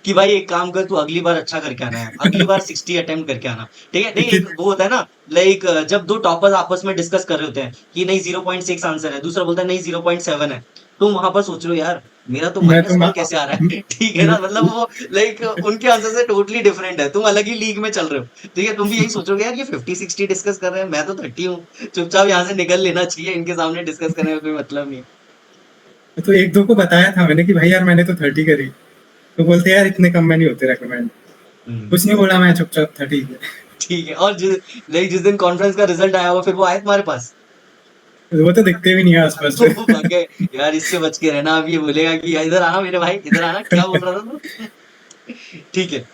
S3: कि भाई एक काम कर, तू अगली बार अच्छा करके आना है, अगली बार 60 अटेम्प्ट करके आना। ठीक है, नहीं एक वो होता है ना, लाइक जब दो टॉपर्स आपस में डिस्कस कर रहे होते हैं कि नहीं 0.6 आंसर है, दूसरा बोलता है नहीं 0.7 है, तुम वहां पर सोच रहे हो यार मेरा तो
S2: मैं
S3: माइनस
S2: तो
S3: 1 कैसे आ रहा है। ठीक है ना, मतलब वो लाइक उनके आंसर से टोटली डिफरेंट है, तुम अलग ही लीग में चल रहे हो। ठीक है, तुम भी यही सोचोगे यार ये 50-60 डिस्कस कर रहे हैं, मैं तो 30 हूँ, चुपचाप यहाँ से निकल लेना चाहिए, इनके सामने डिस्कस करने में कोई मतलब नहीं है।
S2: तो एक दो को बताया था मैंने कि भाई यार मैंने तो 30 करी, तो बोलते यार इतने कम में नहीं होते रेकमेंड। कुछ नहीं बोला, मैं चुपचाप 30।
S3: ठीक है, और जिस दिन कॉन्फ्रेंस का रिजल्ट आया होगा फिर वो आए तुम्हारे पास।
S2: वो तो दिखते भी नहीं है आसपास से।
S3: तो भाग गए, यार इससे बच के रहना, अब ये बोलेगा कि इधर आना मेरे भाई, इधर आना, क्या बोल रहा था तू। ठीक है,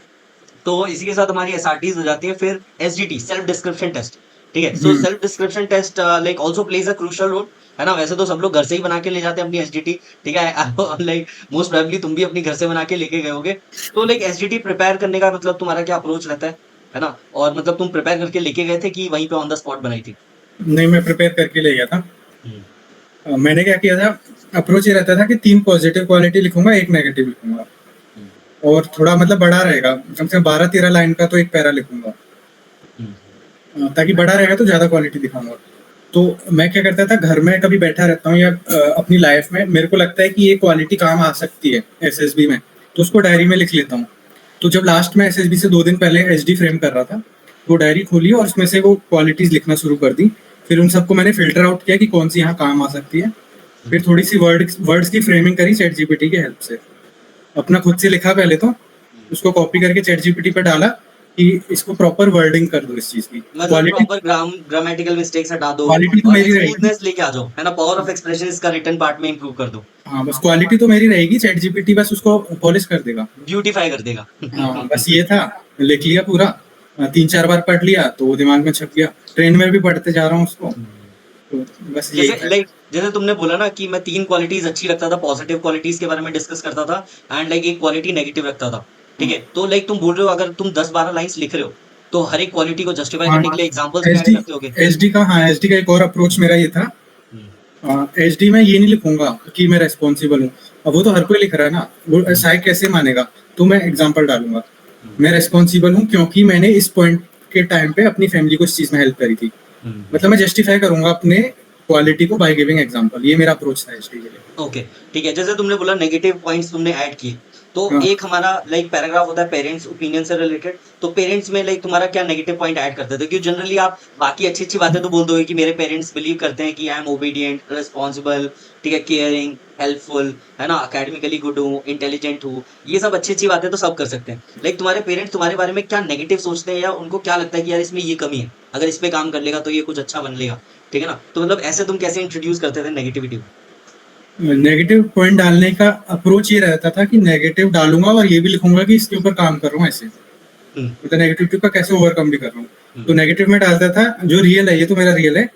S3: तो इसी के साथ हमारी एसआरटीज हो जाती है। फिर एसडीटी, सेल्फ डिस्क्रिप्शन टेस्ट। ठीक है, so self description test like also plays a crucial role, है ना। वैसे तो सब लोग घर से ही बना के ले जाते हैं अपनी एसडीटी। ठीक है, लाइक मोस्ट प्रोबेबली तुम भी अपनी घर से बना के लेके गए होगे। तो लाइक एसडीटी प्रिपेयर करने का मतलब तुम्हारा क्या अप्रोच रहता है ना, और मतलब तुम प्रिपेयर करके लेके गए थे कि वहीं पे ऑन द स्पॉट बनाई थी।
S2: नहीं, मैं प्रिपेयर करके ले गया था। मैंने क्या किया था, अप्रोच ये रहता था कि 3 पॉजिटिव क्वालिटी लिखूंगा, 1 नेगेटिव लिखूंगा, और थोड़ा मतलब बड़ा रहेगा, कम से कम 12-13 लाइन का तो एक पैरा लिखूंगा, ताकि बड़ा रहेगा तो ज्यादा क्वालिटी दिखाऊंगा। तो मैं क्या करता था, घर में कभी बैठा रहता हूँ या अपनी लाइफ में मेरे को लगता है कि ये क्वालिटी काम आ सकती है एसएसबी में, तो उसको डायरी में लिख लेता हूँ। तो जब लास्ट में एसएसबी से 2 दिन पहले एचडी फ्रेम कर रहा था, वो डायरी खोली और उसमें से वो क्वालिटीज लिखना शुरू कर दी। फिर उन सबको मैंने फिल्टर आउट किया कि कौन सी यहाँ काम आ सकती है। फिर थोड़ी सी वर्ड्स की फ्रेमिंग करी चैट जीपीटी की हेल्प से। अपना खुद से लिखा पहले तो, उसको कॉपी करके चैट जीपीटी पे डाला कि इसको प्रॉपर वर्डिंग कर दो इस चीज की।
S3: मतलब प्रॉपर ग्रामेटिकल मिस्टेक्स हटा दो
S2: क्वालिटी तो
S3: और
S2: मेरी रहेगी,
S3: स्मूथनेस लेके आ जाओ, है ना। पावर ऑफ एक्सप्रेशन इसका रिटन पार्ट में इंप्रूव कर दो।
S2: हाँ बस क्वालिटी तो मेरी रहेगी, चैट जीपीटी बस उसको पॉलिश कर देगा,
S3: ब्यूटीफाई कर देगा।
S2: हाँ बस ये था। लिख लिया पूरा, 3-4 बार पढ़ लिया तो वो दिमाग में छप गया। ट्रेन में भी पढ़ते जा रहा हूँ उसको, तो बस ये
S3: जैसे तुमने बोला ना कि मैं 3 क्वालिटीज अच्छी रखता था, पॉजिटिव क्वालिटीज के बारे में डिस्कस करता था, एंड लाइक एक क्वालिटी नेगेटिव रखता था। ठीक है, तो लाइक तुम बोल रहे हो अगर तुम 10-12 लाइंस लिख रहे हो तो हर एक क्वालिटी को जस्टिफाई करने के लिए एग्जांपल्स ऐड करते होगे।
S2: एचडी का, हाँ एचडी का एक और अप्रोच मेरा ये था, एचडी में ये नहीं लिखूंगा कि मैं रेस्पॉन्सिबल हूँ। अब वो तो हर कोई लिख रहा है ना, वो साइक कैसे मानेगा। तो मैं एग्जांपल डालूंगा, मैं रिस्पॉन्सिबल हूँ क्योंकि मैंने इस पॉइंट के टाइम पे अपनी फैमिली को इस चीज में हेल्प करी थी। मतलब मैं जस्टिफाई करूंगा अपने क्वालिटी को बाय गिविंग एग्जांपल। ये मेरा अप्रोच था हिस्ट्री के लिए।
S3: ओके, ठीक है। जैसे तुमने बोला नेगेटिव पॉइंट्स तुमने ऐड किए, तो
S2: हाँ।
S3: एक हमारा लाइक पैराग्राफ होता है पेरेंट्स ओपिनियन से रिलेटेड। तो पेरेंट्स में लाइक तुम्हारा क्या नेगेटिव पॉइंट ऐड करते थे? क्योंकि जनरली आप बाकी अच्छी-अच्छी बातें तो बोल दोगे कि मेरे पेरेंट्स बिलीव करते हैं कि आई एम ओबीडिएंट, रिस्पॉन्सिबल, ठीक है, केयरिंग, हेल्पफुल, है ना, एकेडमिकली गुड हूँ, इंटेलिजेंट हूँ। ये सब अच्छी-अच्छी बातें तो सब कर सकते हैं। लाइक तुम्हारे पेरेंट्स तुम्हारे बारे में क्या नेगेटिव सोचते हैं, या उनको क्या लगता है कि यार इसमें ये कमी है, अगर इस पे काम कर लेगा तो ये कुछ अच्छा बन लेगा, ठीक है ना? तो मतलब ऐसे तुम कैसे इंट्रोड्यूस करते थे नेगेटिविटी को?
S2: नेगेटिव पॉइंट डालने का अप्रोच ये रहता था कि नेगेटिव डालूंगा और ये भी लिखूंगा कि इसके ऊपर काम कर रहा हूँ ऐसे,
S3: हुँ,
S2: मतलब नेगेटिविटी का कैसे ओवरकम भी कर रहा हूँ। तो
S3: हुँ,
S2: नेगेटिव में डालता था जो रियल है, ये तो मेरा रियल है।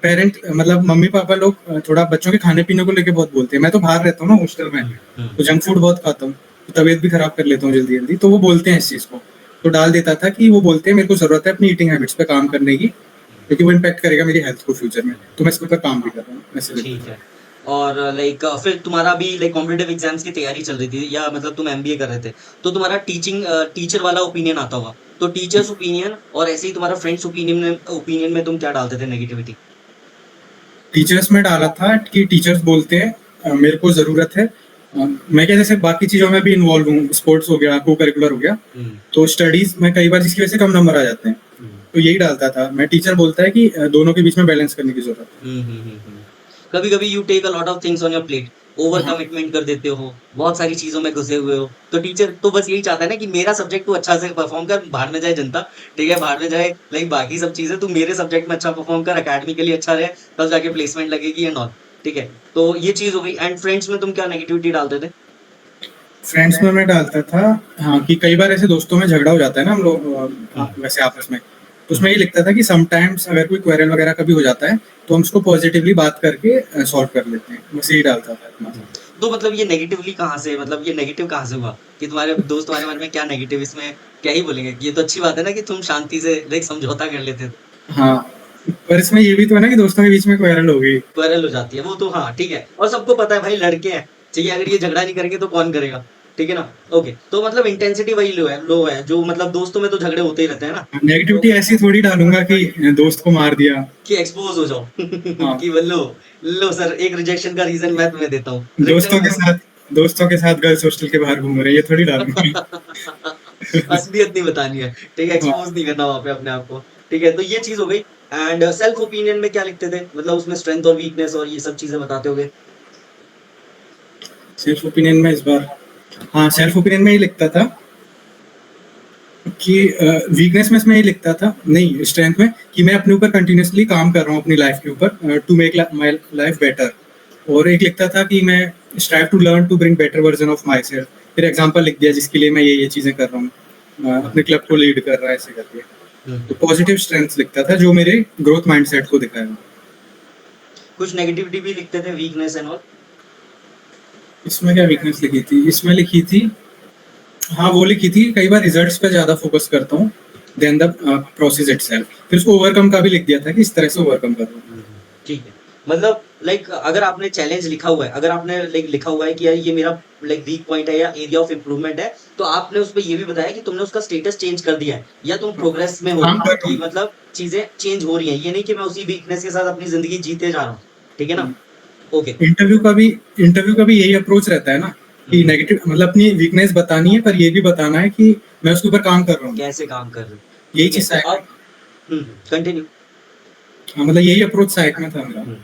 S2: पेरेंट मतलब मम्मी पापा लोग थोड़ा बच्चों के खाने पीने को लेके बहुत बोलते हैं। मैं तो बाहर रहता हूँ ना हॉस्टल में,
S3: हुँ,
S2: तो जंक फूड बहुत खाता हूँ, तो तबीयत भी खराब कर लेता हूँ जल्दी जल्दी। तो वो बोलते हैं इस चीज को, तो डाल देता था कि वो बोलते हैं मेरे को जरूरत है अपनी ईटिंग हैबिट्स पे काम करने की, क्योंकि वो इम्पैक्ट करेगा मेरी हेल्थ को फ्यूचर में, तो मैं इसके ऊपर काम भी कर रहा हूँ ऐसे लिखता
S3: ठीक
S2: था।
S3: है। और लाइक फिर तुम्हारा भी लाइक कॉम्पिटिटिव एग्जाम्स की तैयारी चल रही थी, या मतलब तुम एमबीए कर रहे थे, तो तुम्हारा टीचर वाला ओपिनियन आता होगा। तो टीचर्स ओपिनियन और ऐसे ही तुम्हारा फ्रेंड्स ओपिनियन में तुम क्या डालते थे नेगेटिविटी?
S2: टीचर्स में डाला था कि टीचर्स बोलते हैं मेरे को जरूरत है, मैं क्या जैसे बाकी चीजों में भी इन्वॉल्व हूँ, स्पोर्ट्स हो गया, को करिकुलर हो गया,
S3: हुँ,
S2: तो स्टडीज में कई बार जिसकी वजह से कम नंबर आ जाते हैं,
S3: हुँ,
S2: तो यही डालता था मैं। टीचर बोलता है कि दोनों के बीच में बैलेंस करने की जरूरत
S3: हुँ। कभी-कभी you take a lot of things on your plate, over
S2: है। हाँ,
S3: कमिटमेंट कर देते हो, बहुत सारी चीज़ों में घुसे हुए हो, तो टीचर तो बस यही चाहता है ना कि मेरा सब्जेक्ट तू अच्छा से परफ़ॉर्म कर, बाहर में जाए जनता, ठीक है? बाहर में जाए लाइक बाकी सब चीज़ें, तू मेरे सब्जेक्ट में अच्छा परफ़ॉर्म कर, एकेडमिकली अच्छा रहे, तब जाके प्लेसमेंट लगेगी एंड ऑल, ठीक है? तो ये चीज़ हो गई। एंड फ्रेंड्स में तुम क्या नेगेटिविटी डालते थे?
S2: फ्रेंड्स में मैं डालता था हाँ कि कई बार ऐसे दोस्तों में झगड़ा हो जाता है ना हम लोग
S3: हुँ,
S2: वैसे आपस में, तो
S3: हुँ,
S2: उसमें ये लिखता था कि समटाइम्स अगर कोई क्वेरल वगैरह कभी हो जाता है तो हम उसको पॉजिटिवली बात करके सॉल्व कर लेते हैं, बस यही डालता था अपना।
S3: हुँ। तो मतलब ये नेगेटिवली कहाँ से, मतलब ये नेगेटिव कहाँ से हुआ? कि तुम्हारे दोस्त तुम्हारे बारे में क्या नेगेटिव, इसमें क्या ही बोलेंगे कि ये तो अच्छी बात है ना कि तुम शांति से लाइक समझौता कर लेते थे।
S2: हाँ, पर इसमें ये भी तो है ना कि दोस्तों के बीच में क्वेरल हो गई।
S3: वायरल हो जाती है, वो तो हाँ, ठीक है। और सबको पता है भाई लड़के हैं, ठीक है, अगर ये झगड़ा नहीं करेंगे तो कौन करेगा, ठीक है ना? ओके, तो मतलब इंटेंसिटी वही लो है, जो मतलब दोस्तों में तो झगड़े होते ही रहते हैं ना, तो
S2: नेगेटिविटी ऐसी थोड़ी डालूंगा कि दोस्त को मार दिया।
S3: कि एक्सपोज़ हो जाओ
S2: हाँ,
S3: कि लो सर, एक रिजेक्शन का रीज़न मैं तुम्हें देता हूँ।
S2: दोस्तों के
S3: लिटरली
S2: साथ दोस्तों के साथ गर्ल्स हॉस्टल के बाहर घूम रहे हैं, ये थोड़ी डालूंगा।
S3: असलियत नहीं बतानी है, ठीक है,
S2: हाँ,
S3: एक्सपोज़ नहीं करना वहाँ पे अपने आप को, ठीक है? तो ये चीज़ हो गई। एंड सेल्फ ओपिनियन में क्या लिखते थे? मतलब उसमें स्ट्रेंथ और वीकनेस और ये सब चीज़ें बताते होगे?
S2: सेल्फ ओपिनियन में इस बार हाँ सेल्फ ओपिनियन में ही लिखता था कि वीकनेस में इसमें ये लिखता था, नहीं स्ट्रेंथ में, कि मैं अपने ऊपर कंटिन्यूअसली काम कर रहा हूँ अपनी लाइफ के ऊपर to make my life better. और एक लिखता था कि मैं strive to learn to bring better version of myself. फिर एग्जाम्पल लिख दिया जिसके लिए मैं ये चीज़ें कर रहा हूँ,
S3: हुँ,
S2: अपने क्लब को लीड कर रहा है ऐसे करके।
S3: हुँ,
S2: तो
S3: हुँ।
S2: पॉजिटिव स्ट्रेंथ्स लिखता था जो मेरे ग्रोथ माइंडसेट को दिखाएगा।
S3: कुछ नेगेटिविटी भी लिखते थे, वीकनेस एंड ऑल?
S2: इसमें क्या वीकनेस लिखी थी, इसमें लिखी थी हाँ वो लिखी थी कई बार रिजल्ट्स पे ज़्यादा फोकस करता हूँ देन द प्रोसेस इटसेल्फ। फिर उसको ओवरकम का भी लिख दिया था कि इस तरह से ओवरकम कर रहा हूँ।
S3: ठीक है। मतलब लाइक अगर आपने चैलेंज लिखा हुआ है, अगर आपने लाइक लिखा हुआ है कि यार ये मेरा लाइक वीक पॉइंट है या एरिया ऑफ इम्प्रूवमेंट है, तो आपने उसपे ये भी बताया कि तुमने उसका स्टेटस चेंज कर दिया है, या तुम प्रोग्रेस में हो,
S2: काम कर रहा
S3: कि
S2: हूँ।
S3: मतलब चीज़ें चेंज हो रही हैं। ये नहीं कि मैं उसी वीकनेस के साथ अपनी ज़िंदगी जीते जा रहा हूँ। ठीक है ना? ओके।
S2: इंटरव्यू का भी इंटरव्यू का भी यही अप्रोच रहता है ना कि
S3: हुँ,
S2: नेगेटिव मतलब अपनी वीकनेस बतानी है, पर ये भी बताना है कि मैं उसके ऊपर काम कर रहा हूँ।
S3: कैसे काम कर रहे हो?
S2: यही
S3: ठीक है,
S2: चीज़
S3: तो
S2: सहायक
S3: अब कंटिन्यू।
S2: हाँ, मतलब यही अप्रोच सहायक में था मेरा।
S3: हुँ।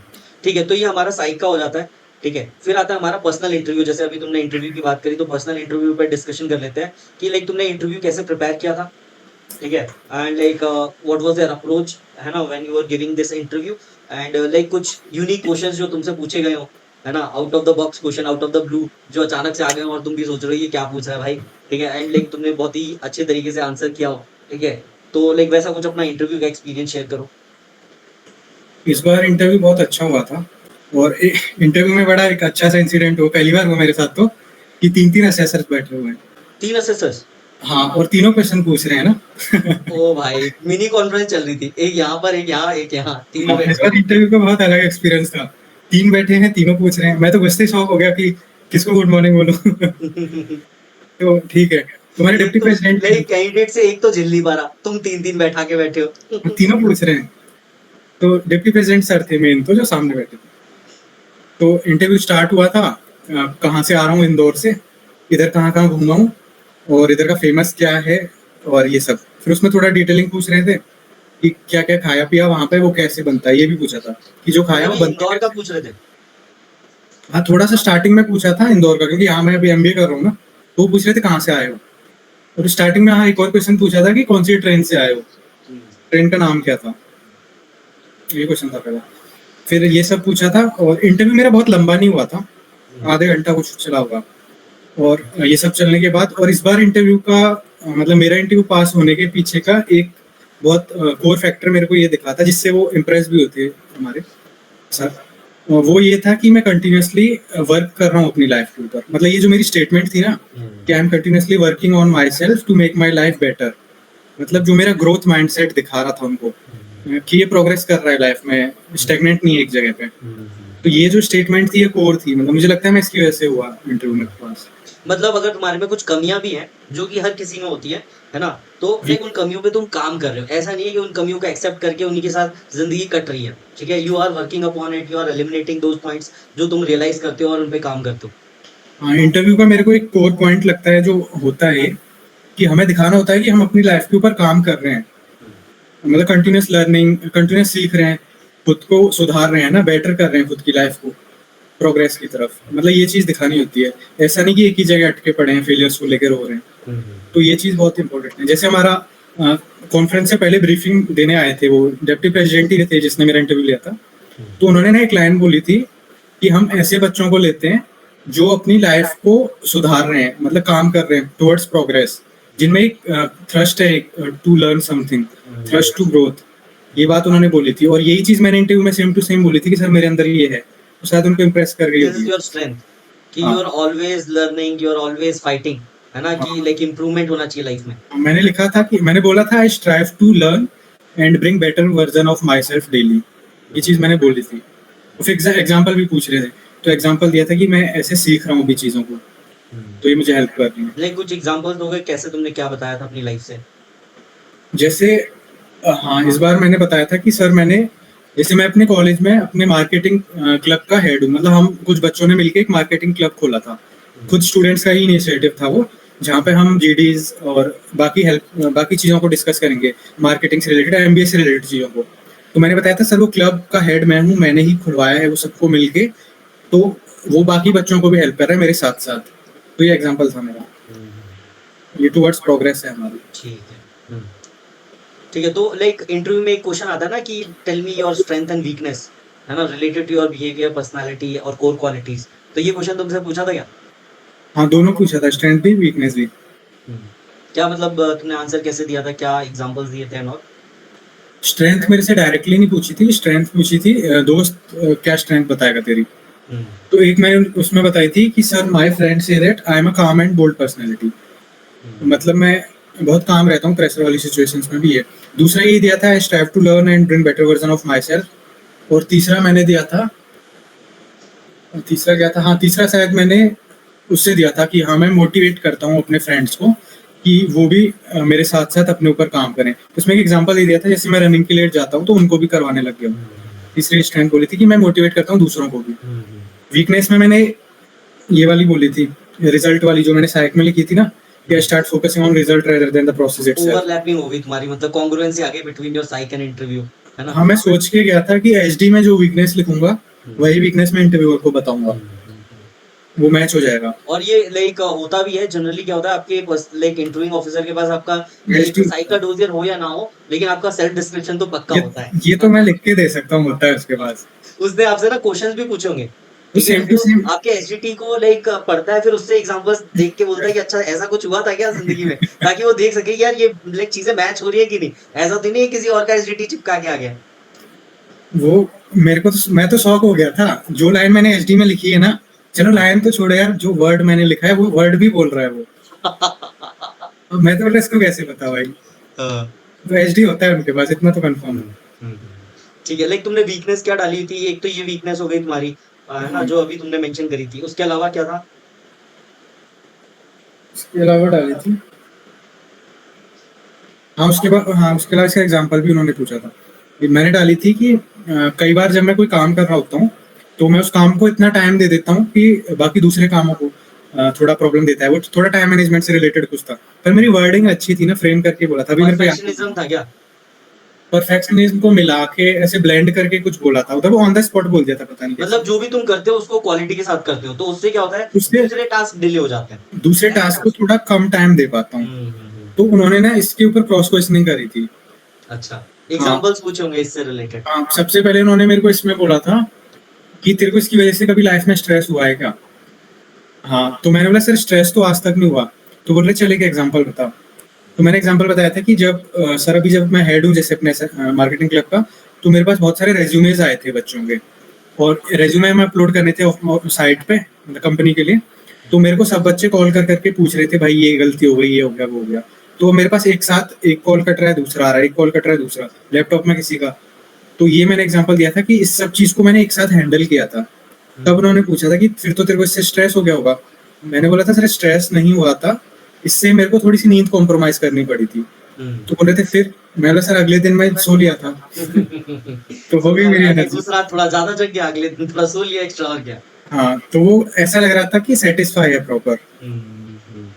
S3: ठीक है, तो ये हमारा साइक का हो जाता है, ठीक है? फिर आता है हमारा पर्सनल इंटरव्यू। जैसे अभी तुमने इंटरव्यू की बात करी, तो पर्सनल इंटरव्यू पे डिस्कशन कर लेते हैं कि लाइक तुमने इंटरव्यू कैसे प्रिपेयर किया था, ठीक है? And like what was your approach, है ना, when you are giving this interview, and like कुछ यूनिक क्वेश्चंस जो तुमसे पूछे गए हों, है ना? Out of the box question, out of the blue, जो अचानक से आ गए हों और तुम भी सोच रहे हो ये क्या पूछ रहा है भाई, ठीक है? एंड लाइक तुमने बहुत ही अच्छे तरीके से आंसर किया हो, ठीक है? तो लाइक वैसा कुछ अपना इंटरव्यू का एक्सपीरियंस शेयर करो।
S2: इस बार इंटरव्यू बहुत अच्छा हुआ था, और इंटरव्यू में बड़ा एक अच्छा सा इंसिडेंट हुआ, पहली बार हुआ मेरे साथ तो, कि 3-3 असेसर्स बैठे हुए हैं।
S3: 3 असेसर्स?
S2: हाँ, और तीनों क्वेश्चन पूछ रहे हैं ना।
S3: ओ भाई, मिनी कॉन्फ्रेंस चल रही थी। एक यहाँ पर, एक यहाँ, एक यहाँ, तीनों
S2: हाँ, इस
S3: बैठे
S2: बार इंटरव्यू का बहुत अलग एक्सपीरियंस था। 3 बैठे हैं, तीनों पूछ रहे हैं। मैं तो घुसते ही शॉक हो गया कि किसको गुड मॉर्निंग बोलूँ।
S3: हैं।
S2: तो ठीक है, तुम्हारे डिप्टी प्रेसिडेंट
S3: नहीं, कैंडिडेट से एक तो झेल नहीं पा रहा, तुम 3-3 बैठा के बैठे हो।
S2: तीनों पूछ रहे हैं। तो डिप्टी प्रेसिडेंट सर थे मेन, तो जो सामने बैठे थे। तो इंटरव्यू स्टार्ट हुआ था, कहाँ से आ रहा हूँ, इंदौर से, इधर कहाँ कहाँ घूमा हूँ और इधर का फेमस क्या है और ये सब। फिर उसमें थोड़ा डिटेलिंग पूछ रहे थे कि क्या क्या खाया पिया वहाँ पे, वो कैसे बनता है, ये भी पूछा था कि जो खाया वो
S3: मतलब ये
S2: बनता
S3: इंदौर का
S2: कैसे।
S3: पूछ रहे थे।
S2: हाँ, थोड़ा सा स्टार्टिंग में पूछा था इंदौर का, क्योंकि यहाँ मैं अभी एमबीए कर रहा हूँ ना, तो वो पूछ रहे थे कहाँ से आए हो। और स्टार्टिंग में हाँ एक और क्वेश्चन पूछा था कि कौन सी ट्रेन से आए हो, ट्रेन का नाम क्या था, ये क्वेश्चन था पहला। फिर ये सब पूछा था और इंटरव्यू मेरा बहुत लंबा नहीं हुआ था, आधे घंटा कुछ चला होगा। और ये सब चलने के बाद, और इस बार इंटरव्यू का मतलब मेरा इंटरव्यू पास होने के पीछे का एक बहुत कोर फैक्टर मेरे को ये दिखा था, जिससे वो इम्प्रेस भी होते हमारे सर। वो ये था कि मैं कंटिन्यूअसली वर्क कर रहा हूँ अपनी लाइफ के ऊपर। मतलब ये जो मेरी स्टेटमेंट थी ना कि I am continuously working on myself to make my life better, मतलब जो मेरा ग्रोथ माइंडसेट दिखा रहा था उनको कि ये प्रोग्रेस कर रहा है लाइफ में, स्टेगनेंट नहीं है एक जगह पे। तो ये जो स्टेटमेंट थी ये कोर थी, मतलब मुझे लगता है मैं इसकी वजह से हुआ इंटरव्यू में पास।
S3: मतलब अगर तुम्हारे में कुछ कमियां भी हैं, जो कि हर किसी में होती है ना? तो लाइक उन कमियों पे तुम काम कर रहे हो। ऐसा नहीं है कि उन कमियों को एक्सेप्ट करके उन्हीं के साथ ज़िंदगी कट रही है, ठीक है? You are working upon it, you are eliminating those points जो तुम रियलाइज़ करते हो और उन पे काम करते हो।
S2: हाँ, इंटरव्यू का मेरे को एक कोर पॉइंट लगता है जो होता है कि हमें दिखाना होता है कि हम अपनी लाइफ के ऊपर काम कर रहे हैं, मतलब कंटिन्यूस लर्निंग, कंटिन्यूस सीख रहे हैं, खुद को सुधार रहे हैं ना, बेटर कर रहे हैं खुद की लाइफ को प्रोग्रेस की तरफ। मतलब ये चीज़ दिखानी होती है, ऐसा नहीं कि एक ही जगह अटके पड़े हैं, फेलियर्स को लेकर रो रहे हैं। तो ये चीज़ बहुत इंपॉर्टेंट है। जैसे हमारा कॉन्फ्रेंस से पहले ब्रीफिंग देने आए थे, वो डिप्टी प्रेसिडेंट ही थे जिसने मेरा इंटरव्यू लिया था। तो उन्होंने ना एक लाइन बोली थी कि हम ऐसे बच्चों को लेते हैं जो अपनी लाइफ को सुधार रहे हैं, मतलब काम कर रहे हैं टुवर्ड्स प्रोग्रेस, जिनमें एक थ्रस्ट है to learn something, thrust to growth. ये बात उन्होंने बोली थी और यही चीज़ मैंने इंटरव्यू में सेम टू सेम बोली थी कि सर मेरे अंदर ये है। तो शायद उनको इम्प्रेस कर गई
S3: दिस इज़
S2: होगी।
S3: योर स्ट्रेंथ कि
S2: हाँ
S3: you are always learning, you are always fighting, है ना? कि
S2: हाँ,
S3: लाइक इम्प्रूवमेंट होना चाहिए लाइफ में।
S2: मैंने लिखा था कि मैंने बोला था I strive to learn and bring better version of myself daily. ये चीज़ मैंने बोली थी। तो फिर एग्जाम्पल भी पूछ रहे थे, तो एग्जाम्पल दिया था कि मैं ऐसे सीख रहा हूँ अभी चीज़ों को, तो ये मुझे हेल्प कर रही है।
S3: लाइक कुछ एग्ज़ाम्पल्स दोगे कैसे तुमने क्या बताया था अपनी लाइफ से?
S2: जैसे हाँ, इस बार मैंने बताया था कि सर मैंने, जैसे मैं अपने कॉलेज में अपने मार्केटिंग क्लब का हेड हूँ, मतलब हम कुछ बच्चों ने मिलकर एक मार्केटिंग क्लब खोला था, खुद स्टूडेंट्स का ही इनिशिएटिव था वो, जहाँ पे हम जीडीज और बाकी चीज़ों को डिस्कस करेंगे, मार्केटिंग से रिलेटेड, एमबीए से रिलेटेड चीज़ों को। तो मैंने बताया था सर वो क्लब का हेड मैं हूँ, मैंने ही खुलवाया है वो सबको मिलके, तो वो बाकी बच्चों को भी हेल्प कर रहा है मेरे साथ साथ। तो ये एग्जाम्पल था मेरा, ये टुवर्ड्स प्रोग्रेस है हमारी।
S3: ठीक है। ठीक है, तो लाइक इंटरव्यू में एक क्वेश्चन आता है ना कि tell me your strength and weakness, है ना? Related to your behaviour, personality और कोर क्वालिटीज़। तो ये क्वेश्चन तुमसे पूछा था क्या?
S2: हाँ, दोनों पूछा था, स्ट्रेंथ भी वीकनेस भी।
S3: क्या मतलब तुमने आंसर कैसे दिया था? क्या एग्ज़ाम्पल्स दिए थे एंड ऑल?
S2: स्ट्रेंथ मेरे से डायरेक्टली नहीं पूछी थी, स्ट्रेंथ पूछी थी दोस्त क्या स्ट्रेंथ बताएगा तेरी। तो एक मैंने उसमें बताई थी कि sir my friend say that I am a काम एंड बोल्ड पर्सनैलिटी, मतलब मैं बहुत काम रहता हूँ प्रेशर वाली सिचुएशंस में भी है। दूसरा ये दिया था I strive to learn and bring better version of myself. और तीसरा मैंने दिया था, तीसरा क्या था, हाँ तीसरा शायद मैंने उससे दिया था कि हाँ मैं मोटिवेट करता हूँ अपने फ्रेंड्स को कि वो भी मेरे साथ साथ अपने ऊपर काम करें। उसमें एक एग्जांपल दे दिया था, जैसे मैं रनिंग के लिए जाता हूँ तो उनको भी करवाने लग गया हूँ। तीसरी स्ट्रेंथ बोली थी कि मैं मोटिवेट करता हूँ दूसरों को भी। वीकनेस में मैंने ये वाली बोली थी, रिजल्ट वाली, जो मैंने साइक में लिखी थी ना, कि I start focusing on result rather than the process itself.
S3: Overlapping हो गई तुम्हारी, मतलब कॉन्ग्रुएंसी आ गई between your psych and interview, है ना?
S2: हाँ, मैं सोच के गया था कि एचडी में जो वीकनेस लिखूंगा वही वीकनेस मैं इंटरव्यूअर को बताऊंगा, वो मैच हो जाएगा।
S3: और ये लाइक होता भी है जनरली। क्या होता है आपके लाइक इंटरव्यूइंग ऑफिसर के पास आपका लाइक
S2: एचडी,
S3: साइक का डोजियर हो या ना हो, लेकिन आपका सेल्फ डिस्क्रिप्शन तो पक्का
S2: ये
S3: होता है।
S2: ये तो मैं लिख के दे सकता हूँ, होता है उसके पास।
S3: उसने आपसे ना क्वेश्चंस भी पूछे होंगे,
S2: तो
S3: ठीक है?
S2: सेम
S3: फिर
S2: टू
S3: वो
S2: सेम,
S3: आपके एसजीटी को लाइक पढ़ता है, फिर उससे एग्जांपल्स देख के बोलता है कि अच्छा ऐसा कुछ हुआ था क्या जिंदगी में, ताकि वो देख सके कि यार ये लाइक चीजें मैच हो रही है कि नहीं। ऐसा तो नहीं है किसी और का एसजीटी चिपका के आ गया।
S2: वो मेरे को तो, मैं तो शॉक हो गया था जो लाइन मैंने एचडी में लिखी है ना। चलो लाइन तो छोड़ो यार, जो वर्ड मैंने लिखा है वो वर्ड भी बोल रहा है वो। अब मैं तो बोला इसको कैसे पता भाई।
S3: हाँ।
S2: तो एचडी होता है उनके पास, इतना तो कंफर्म है।
S3: ठीक है, लाइक तुमने वीकनेस क्या डाली थी? एक तो ये वीकनेस हो गई तुम्हारी, है ना,
S2: हाँ,
S3: जो अभी तुमने मेंशन करी थी। उसके अलावा क्या था?
S2: इसके अलावा डाली थी। हाँ उसके बाद, हाँ उसके अलावा इसका एग्जाम्पल भी उन्होंने पूछा था। ये मैंने डाली थी कि कई बार जब मैं कोई काम कर रहा होता हूँ तो मैं उस काम को इतना टाइम दे देता हूँ कि बाकी दूसरे कामों को थोड़ा प्रॉब्लम देता है। वो थोड़ा टाइम मैनेजमेंट से रिलेटेड कुछ था, पर मेरी वर्डिंग अच्छी थी ना, फ्रेम करके बोला था। अभी मेरे को याद
S3: परफेक्शनिज्म था क्या?
S2: परफेक्शनिज्म को मिला के ऐसे ब्लेंड करके कुछ बोला था उधर, वो ऑन द स्पॉट बोल दिया था, पता नहीं
S3: मतलब
S2: कैसे।
S3: जो भी तुम करते हो उसको क्वालिटी के साथ करते हो, तो उससे क्या होता है,
S2: उससे
S3: दूसरे टास्क डिले हो जाते हैं।
S2: दूसरे टास्क को थोड़ा कम टाइम दे पाता हूँ। तो
S3: हम्म।
S2: उन्होंने ना इसके ऊपर क्रॉस क्वेश्चनिंग करी थी।
S3: अच्छा,
S2: हाँ
S3: एग्जांपल्स पूछे होंगे इससे रिलेटेड।
S2: हाँ, सबसे पहले उन्होंने मेरे को इसमें बोला था कि तेरे को इसकी वजह से कभी लाइफ में स्ट्रेस हुआ है क्या। हाँ तो मैंने बोला सर स्ट्रेस तो आज तक नहीं हुआ। तो बोल रहे चले एक एग्जांपल बता। तो मैंने एग्जांपल बताया था कि जब सर अभी जब मैं हेड हूँ जैसे अपने मार्केटिंग क्लब का, तो मेरे पास बहुत सारे रेज्यूमेज आए थे बच्चों के, और रेज्यूमे मैं अपलोड करने थे साइट पे, मतलब कंपनी के लिए। तो मेरे को सब बच्चे कॉल कर करके पूछ रहे थे भाई ये गलती हो गई, ये हो गया, वो हो गया। तो मेरे पास एक साथ एक कॉल कट रहा है, दूसरा आ रहा है, एक कॉल कट रहा है, दूसरा लैपटॉप में किसी का। तो ये मैंने एग्जांपल दिया था कि इस सब चीज को मैंने एक साथ हैंडल किया था। तब उन्होंने पूछा था कि फिर तो तेरे को इससे स्ट्रेस हो गया होगा। मैंने बोला था सर स्ट्रेस नहीं हुआ था, इससे मेरे को थोड़ी सी नींद कॉम्प्रोमाइज करनी पड़ी थी। तो बोल रहे थे फिर, मैं बोला सर अगले दिन मैं सो लिया था। तो हो गई मेरी एनर्जी।
S3: दूसरा थोड़ा ज्यादा जग गया, अगले दिन थोड़ा सो लिया एक्स्ट्रा, और क्या।
S2: हाँ तो वो ऐसा लग रहा था कि सेटिस्फाई है प्रॉपर।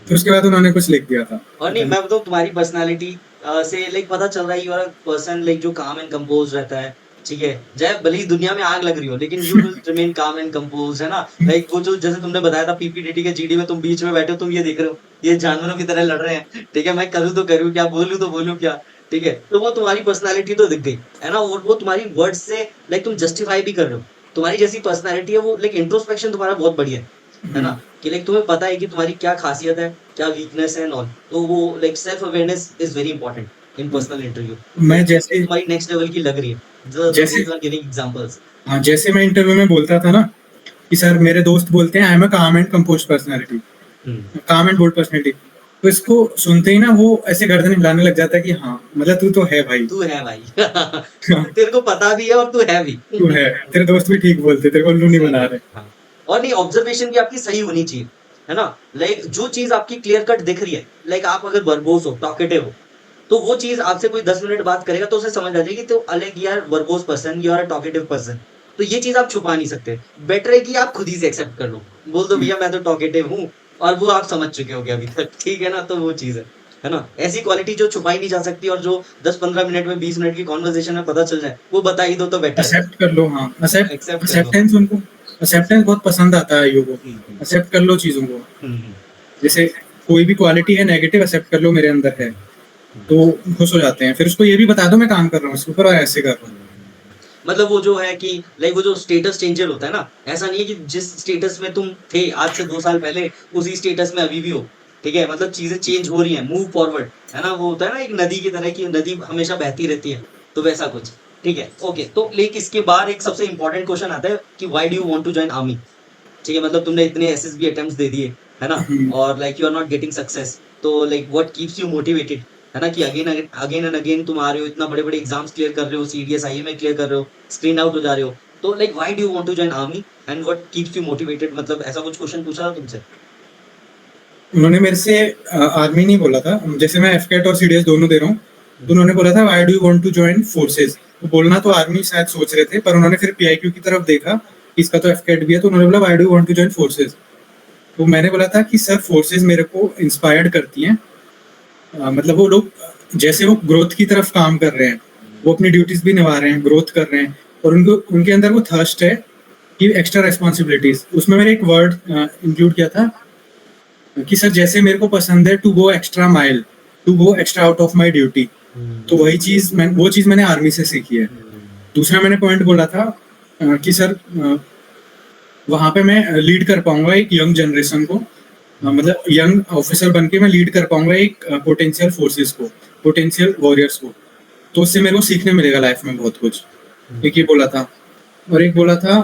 S2: तो उसके बाद उन्होंने कुछ लिख दिया था,
S3: और नहीं,
S2: पता नहीं।
S3: मैं बताऊँ तुम्हारी पर्सनालिटी से लाइक पता चल रहा है, यू आर पर्सन लाइक जो काम एंड कंपोज रहता है। ठीक है, चाहे भले ही दुनिया में आग लग रही हो, लेकिन यू विल रिमेन काम एंड कंपोज, है ना। लाइक वो जो जैसे तुमने बताया था पीपीडीटी के जीडी में, तुम बीच में बैठे हो, तुम ये देख रहे हो ये जानवरों की तरह लड़ रहे हैं, ठीक है, मैं करूँ तो करूँ क्या, बोलूँ तो बोलूँ क्या। ठीक है, तो वो तुम्हारी पर्सनालिटी तो दिख गई, है ना। और वो तुम्हारी वर्ड से लाइक तुम जस्टिफाई भी कर रहे हो। तुम्हारी जैसी पर्सनालिटी है वो, लाइक इंट्रोस्पेक्शन तुम्हारा बहुत बढ़िया है ना। कि लाइक तुम्हें पता है कि तुम्हारी क्या खासियत है, क्या वीकनेस है एंड ऑल। तो वो like self awareness is very important in personal interview.
S2: मैं
S3: तो
S2: जैसे
S3: तुम्हारी नेक्स्ट लेवल की लग रही है, द वे
S2: जैसे
S3: यू आर गिविंग एग्जांपल्स।
S2: हाँ जैसे मैं इंटरव्यू में बोलता था ना कि सर मेरे दोस्त बोलते हैं आई एम अ काम एंड कंपोज पर्सनैलिटी, काम एंड बोल्ड पर्सनैलिटी। तो इसको सुनते ही ना वो ऐसे गर्दन हिलाने लग जाता है कि हाँ मतलब तू तो है भाई।
S3: तू है भाई। तेरे को पता भी है और तू है भी।
S2: तू है, तेरे दोस्त भी ठीक बोलते, तेरे को उल्लू नहीं
S3: सही
S2: बना
S3: है।
S2: रहे।
S3: हाँ। और नहीं, ऑब्जर्वेशन भी आपकी सही होनी चाहिए, है ना। लाइक जो चीज आपकी क्लियर कट दिख रही है, लाइक आप अगर वर्बोस हो, टॉकेटिव हो, तो वो चीज आपसे कोई 10 मिनट बात करेगा तो उसे समझ आ जाएगी, तो अलग यार verbose person, you are a talkative person. तो ये चीज आप छुपा नहीं सकते। बेटर है कि आप खुद ही से एक्सेप्ट कर लो, बोल दो भैया मैं तो टॉकेटिव हूँ, और वो आप समझ चुके होगे अभी तक, ठीक है ना। तो वो चीज है ना। ऐसी क्वालिटी जो छुपाई नहीं जा सकती, और जो 10-15 मिनट में, 20 मिनट की कॉन्वर्सेशन में पता चल जाए, वो बता ही दो तो बेटर है।
S2: एक्सेप्ट कर लो, हाँ
S3: एक्सेप्ट कर लो।
S2: एक्सेप्टेंस उनको, एक्सेप्टेंस बहुत पसंद आता है युगो को।
S3: हम्म,
S2: एक्सेप्ट कर लो चीजों को।
S3: हम्म,
S2: जैसे कोई भी क्वालिटी है नेगेटिव, एक्सेप्ट कर लो मेरे अंदर है, तो खुश हो जाते हैं। फिर उसको ये भी बता दो मैं काम कर रहा हूँ इसके ऊपर और ऐसे कर रहा हूँ।
S3: मतलब वो जो है कि लाइक वो जो स्टेटस चेंजर होता है ना, ऐसा नहीं है कि जिस स्टेटस में तुम थे आज से 2 साल पहले, उसी स्टेटस में अभी भी हो। ठीक है, मतलब चीजें चेंज हो रही हैं, मूव फॉरवर्ड, है ना। वो होता है ना एक नदी की तरह, की नदी हमेशा बहती रहती है, तो वैसा कुछ। ठीक है, ओके। तो लाइक इसके बाद एक सबसे इंपॉर्टेंट क्वेश्चन आता है कि why do you want to join army. ठीक है, मतलब तुमने इतने एसएसबी अटेम्प्ट्स दे दिए, है ना, और like you are not getting success, तो like what keeps you motivated, है ना। कि अगेन अगेन एंड अगेन तुम आ रहे हो, इतना बड़े बड़े एग्जाम्स क्लियर कर रहे हो, सीडीएस आईएमए क्लियर कर रहे हो, स्क्रीन आउट हो जा रहे हो। तो like why do you want to join army and what keeps you motivated, मतलब ऐसा कुछ क्वेश्चन पूछा था तुमसे।
S2: उन्होंने मेरे से आर्मी नहीं बोला था, जैसे मैं एफकेट और सीडीएस दोनों दे रहा हूँ, तो उन्होंने बोला था why do you want to join forces. तो बोलना तो आर्मी शायद सोच रहे थे, पर उन्होंने फिर पीआईक्यू की तरफ देखा, इसका तो एफकेट भी है, तो उन्होंने बोला why do you want to join forces. तो मैंने बोला था कि सर फोर्सेस मेरे को इंस्पायर्ड करती हैं। मतलब वो लोग जैसे वो ग्रोथ की तरफ काम कर रहे हैं, वो अपनी ड्यूटीज भी निभा रहे हैं, ग्रोथ कर रहे हैं, और उनको उनके अंदर वो थर्स्ट है कि एक्स्ट्रा रेस्पॉन्सिबिलिटीज। उसमें मैंने एक वर्ड इंक्लूड किया था कि सर जैसे मेरे को पसंद है to go extra mile, to go extra out of my duty. तो वही चीज वो चीज मैंने आर्मी से सीखी है। दूसरा मैंने पॉइंट बोला था कि सर वहां पे मैं लीड कर पाऊंगा एक यंग जनरेशन को, मतलब यंग ऑफिसर बन के मैं लीड कर पाऊंगा एक पोटेंशियल फोर्सेस को, पोटेंशियल वॉरियर्स को। तो उससे मेरे को सीखने मिलेगा लाइफ में बहुत कुछ। एक ये बोला था, और एक बोला था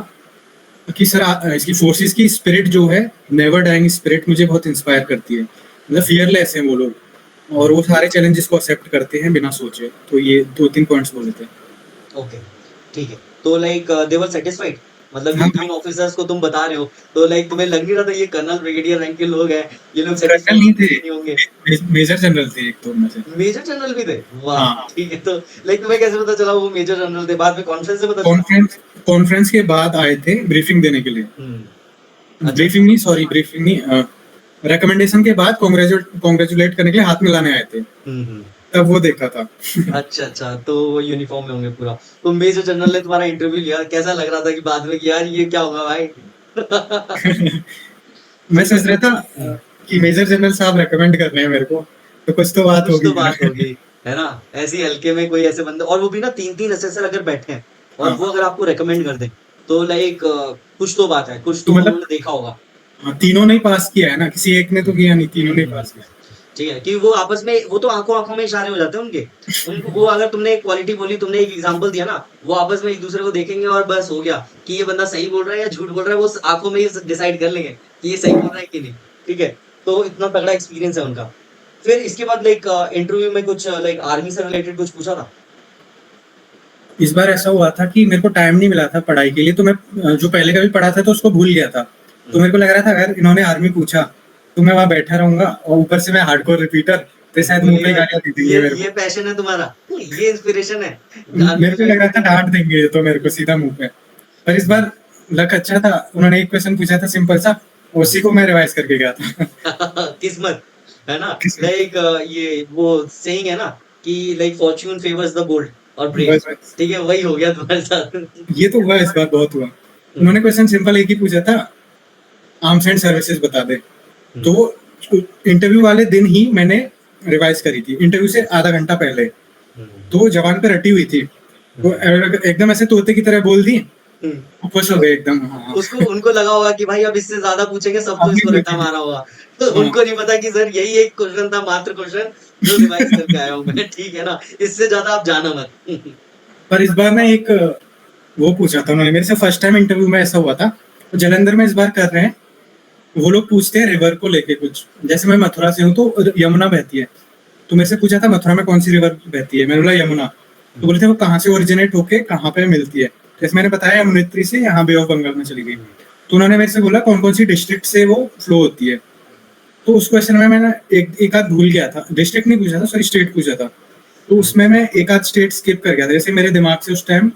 S2: कि सर इसकी फोर्सेस की स्पिरिट जो है, नेवर डाइंग स्पिरिट, मुझे बहुत इंस्पायर करती है। मतलब फियरलेस है वो लोग, और वो सारे चैलेंजेस को एक्सेप्ट करते हैं बिना सोचे। तो ये 2-3 पॉइंट्स बोले थे।
S3: ओके, ठीक है। तो लाइक दे वर सेटिस्फाइड मतलब ये
S2: हाँ
S3: 3 ऑफिसर्स को तुम बता रहे हो, तो लाइक तुम्हें लग नहीं रहा था ये कर्नल ब्रिगेडियर रैंक के लोग हैं, ये लोग
S2: कर्नल
S3: सैटिस्फाई
S2: नहीं थे,
S3: नहीं होंगे।
S2: मेजर जनरल थे एक तो उनमें से।
S3: मेजर जनरल भी थे? वाह!
S2: हाँ,
S3: ठीक है, तो लाइक तुम्हें कैसे पता चला वो मेजर जनरल थे? बाद में कॉन्फ्रेंस से पता चला?
S2: कॉन्फ्रेंस कॉन्फ्रेंस के बाद आए थे ब्रीफिंग देने के लिए।
S3: हुँ। अच्छा,
S2: ब्रीफिंग नहीं, सॉरी ब्रीफिंग नहीं, रिकमेंडेशन के बाद कांग्रेचुलेट करने के लिए हाथ मिलाने आए थे,
S3: हुँ, हुँ।
S2: तब वो देखा था।
S3: अच्छा, अच्छा, तो वो यूनिफ़ॉर्म में होंगे पूरा। तो मेजर जनरल ने तुम्हारा इंटरव्यू लिया, कैसा लग रहा था कि बाद में कि यार ये क्या होगा भाई?
S2: मैं
S3: ठीक है,
S2: सोच रहा था कि मेजर जनरल साहब रेकमेंड कर रहे हैं मेरे को, तो कुछ तो बात
S3: कुछ तो
S2: होगी
S3: बात
S2: यार।
S3: होगी, है ना? ऐसे ही हल्के में कोई ऐसे बंदे और वो भी ना 3-3 असेसर अगर बैठे हैं और वो
S2: हाँ,
S3: अगर आपको रिकमेंड कर दें, तो लाइक कुछ तो बात है, कुछ
S2: तो
S3: तो
S2: मतलब
S3: उन्होंने देखा होगा।
S2: हाँ, तीनों ने ही पास किया है ना, किसी एक ने तो
S3: हुँ,
S2: किया नहीं, तीनों ने ही
S3: हुँ,
S2: पास किया।
S3: ठीक है, कि वो आपस में वो तो आँखों-आँखों में इशारे हो जाते हैं उनके। उनको वो अगर तुमने एक क्वालिटी बोली, तुमने एक एग्ज़ाम्पल दिया ना, वो आपस में एक-दूसरे को देखेंगे और बस हो गया कि ये बंदा सही बोल रहा है या झूठ बोल रहा है, वो स आँखों में ही स डिसाइड कर लेंगे कि ये सही बोल रहा है कि नहीं, ठीक है? तो इतना तगड़ा एक्सपीरियंस है उनका। फिर इसके बाद लाइक इंटरव्यू में कुछ लाइक आर्मी से रिलेटेड कुछ पूछा था?
S2: इस बार ऐसा हुआ था कि मेरे को टाइम नहीं मिला था पढ़ाई के लिए, तो मैं जो पहले का भी पढ़ा था तो उसको भूल गया था। तो
S3: हुँ।
S2: मेरे को लग रहा था अगर इन्होंने आर्मी पूछा तो मैं वहां बैठा रहूंगा, और ऊपर से मैं हार्डकोर रिपीटर, तो शायद मुंह पे ही
S3: ये
S2: गालियां दे देंगे मेरे
S3: ये
S2: को।
S3: पैशन है तुम्हारा, ये इंस्पिरेशन है। आर्मी
S2: मेरे
S3: में
S2: को
S3: ज्वाइन
S2: लग रहा था
S3: करने की।
S2: डांट देंगे ये तो मेरे को सीधा मुंह पे। पर इस बार लक अच्छा था, उन्होंने एक क्वेश्चन पूछा था सिंपल सा, उसी को मैं रिवाइज करके गया था।
S3: किस्मत, है ना?
S2: किसी-
S3: लाइक ये वो सेइंग है ना कि like fortune favours the bold और ब्रेव।
S2: बस बस,
S3: ठीक है, वही हो गया तुम्हारे साथ।
S2: ये तो हुआ, इस बार बहुत हुआ।
S3: हुँ,
S2: उन्होंने क्वेश्चन सिंपल एक ही पूछा था, आर्म्स एंड सर्विसेज बता दे।
S3: हुँ,
S2: तो इंटरव्यू वाले दिन ही मैंने रिवाइज करी थी, इंटरव्यू से आधा घंटा पहले।
S3: हुँ,
S2: तो वो जवान पे रटी हुई थी, तो
S3: हुँ,
S2: एकदम ऐसे तोते की तरह बोल दी,
S3: हुँ।
S2: वो खुश हो गए एकदम। हाँ,
S3: उसको उनको लगा होगा कि भाई अब इससे ज़्यादा पूछेंगे सब तो
S2: आपने
S3: इसको रट्टा
S2: पूछी।
S3: मारा होगा। तो
S2: हाँ।
S3: उनको नहीं पता कि सर यही एक क्वेश्चन था, मात्र क्वेश्चन जो रिवाइज़ करके आया हूँ मैं, ठीक है ना? इससे ज़्यादा आप जाना मत।
S2: पर इस बार ना एक वो पूछा था उन्होंने मेरे से, फर्स्ट टाइम इंटरव्यू में ऐसा हुआ था। तो जलंधर में इस बार कर रहे हैं, वो लोग पूछते हैं रिवर को लेके कुछ, जैसे मैं मथुरा से हूँ तो यमुना बहती है, तो मेरे से पूछा था मथुरा में कौन सी रिवर बहती है, मैंने बोला यमुना। तो बोले थे वो कहाँ से ओरिजिनेट होके कहाँ पे मिलती है, जैसे मैंने बताया यमुनोत्री से यहाँ बे ऑफ बंगाल में चली गई। तो उन्होंने मेरे से बोला कौन कौन सी डिस्ट्रिक्ट से वो फ्लो होती है। तो उस क्वेश्चन में मैंने एक आध भूल गया था, डिस्ट्रिक्ट नहीं पूछा था, सॉरी स्टेट पूछा था। तो उसमें मैं एक आध स्टेट स्किप कर गया था, जैसे मेरे दिमाग से उस टाइम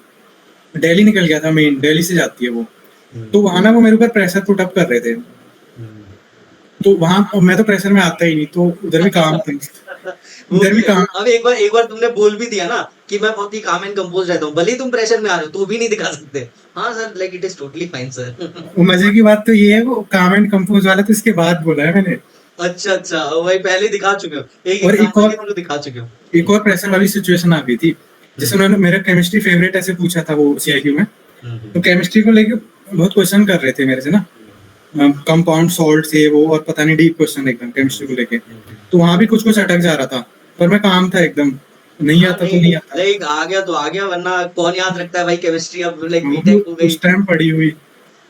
S2: दिल्ली निकल गया था, मेन दिल्ली से जाती है वो। तो वहां ना वो मेरे ऊपर प्रेशर पुट अप कर रहे थे, तो वहां मैं तो प्रेशर में आता ही नहीं, तो उधर भी काम था,
S3: वो
S2: इधर
S3: भी
S2: भी
S3: है।
S2: काम।
S3: अब एक बार तुमने बोल भी दिया ना कि मैं बहुत ही काम एंड कंपोज़ रहता हूँ, भले ही तुम प्रेशर में आ रहे हो, तो भी नहीं दिखा सकते। हाँ sir, like it is totally fine sir.
S2: वो मजे की बात तो ये है, वो काम एंड कंपोज वाला तो इसके बाद बोला है मैंने।
S3: अच्छा, अच्छा, वही पहले ही दिखा चुके हो। एक
S2: और एक
S3: एग्ज़ाम्पल
S2: और
S3: के थ्रू दिखा चुके हो।
S2: एक और प्रेशर वाली सिचुएशन आ गई थी, जैसे
S3: हुँ,
S2: उन्होंने मेरा केमिस्ट्री फेवरेट ऐसे पूछा था वो सीआईक्यू में।
S3: हुँ,
S2: तो
S3: हुँ,
S2: केमिस्ट्री को लेके बहुत क्वेश्चन कर रहे थे मेरे से ना, कंपाउंड सॉल्ट से वो, और पता नहीं डीप क्वेश्चन एकदम केमिस्ट्री को लेके।
S3: हुँ।
S2: तो वहां भी कुछ कुछ अटक जा रहा था, पर मैं काम था एकदम, नहीं
S3: हाँ,
S2: आता तो
S3: नहीं,
S2: नहीं आता।
S3: लाइक आ गया तो आ गया, वरना कौन याद रखता है भाई केमिस्ट्री, अब लाइक
S2: वो भी
S3: बीटेक हो गई।
S2: उस टाइम पड़ी हुई,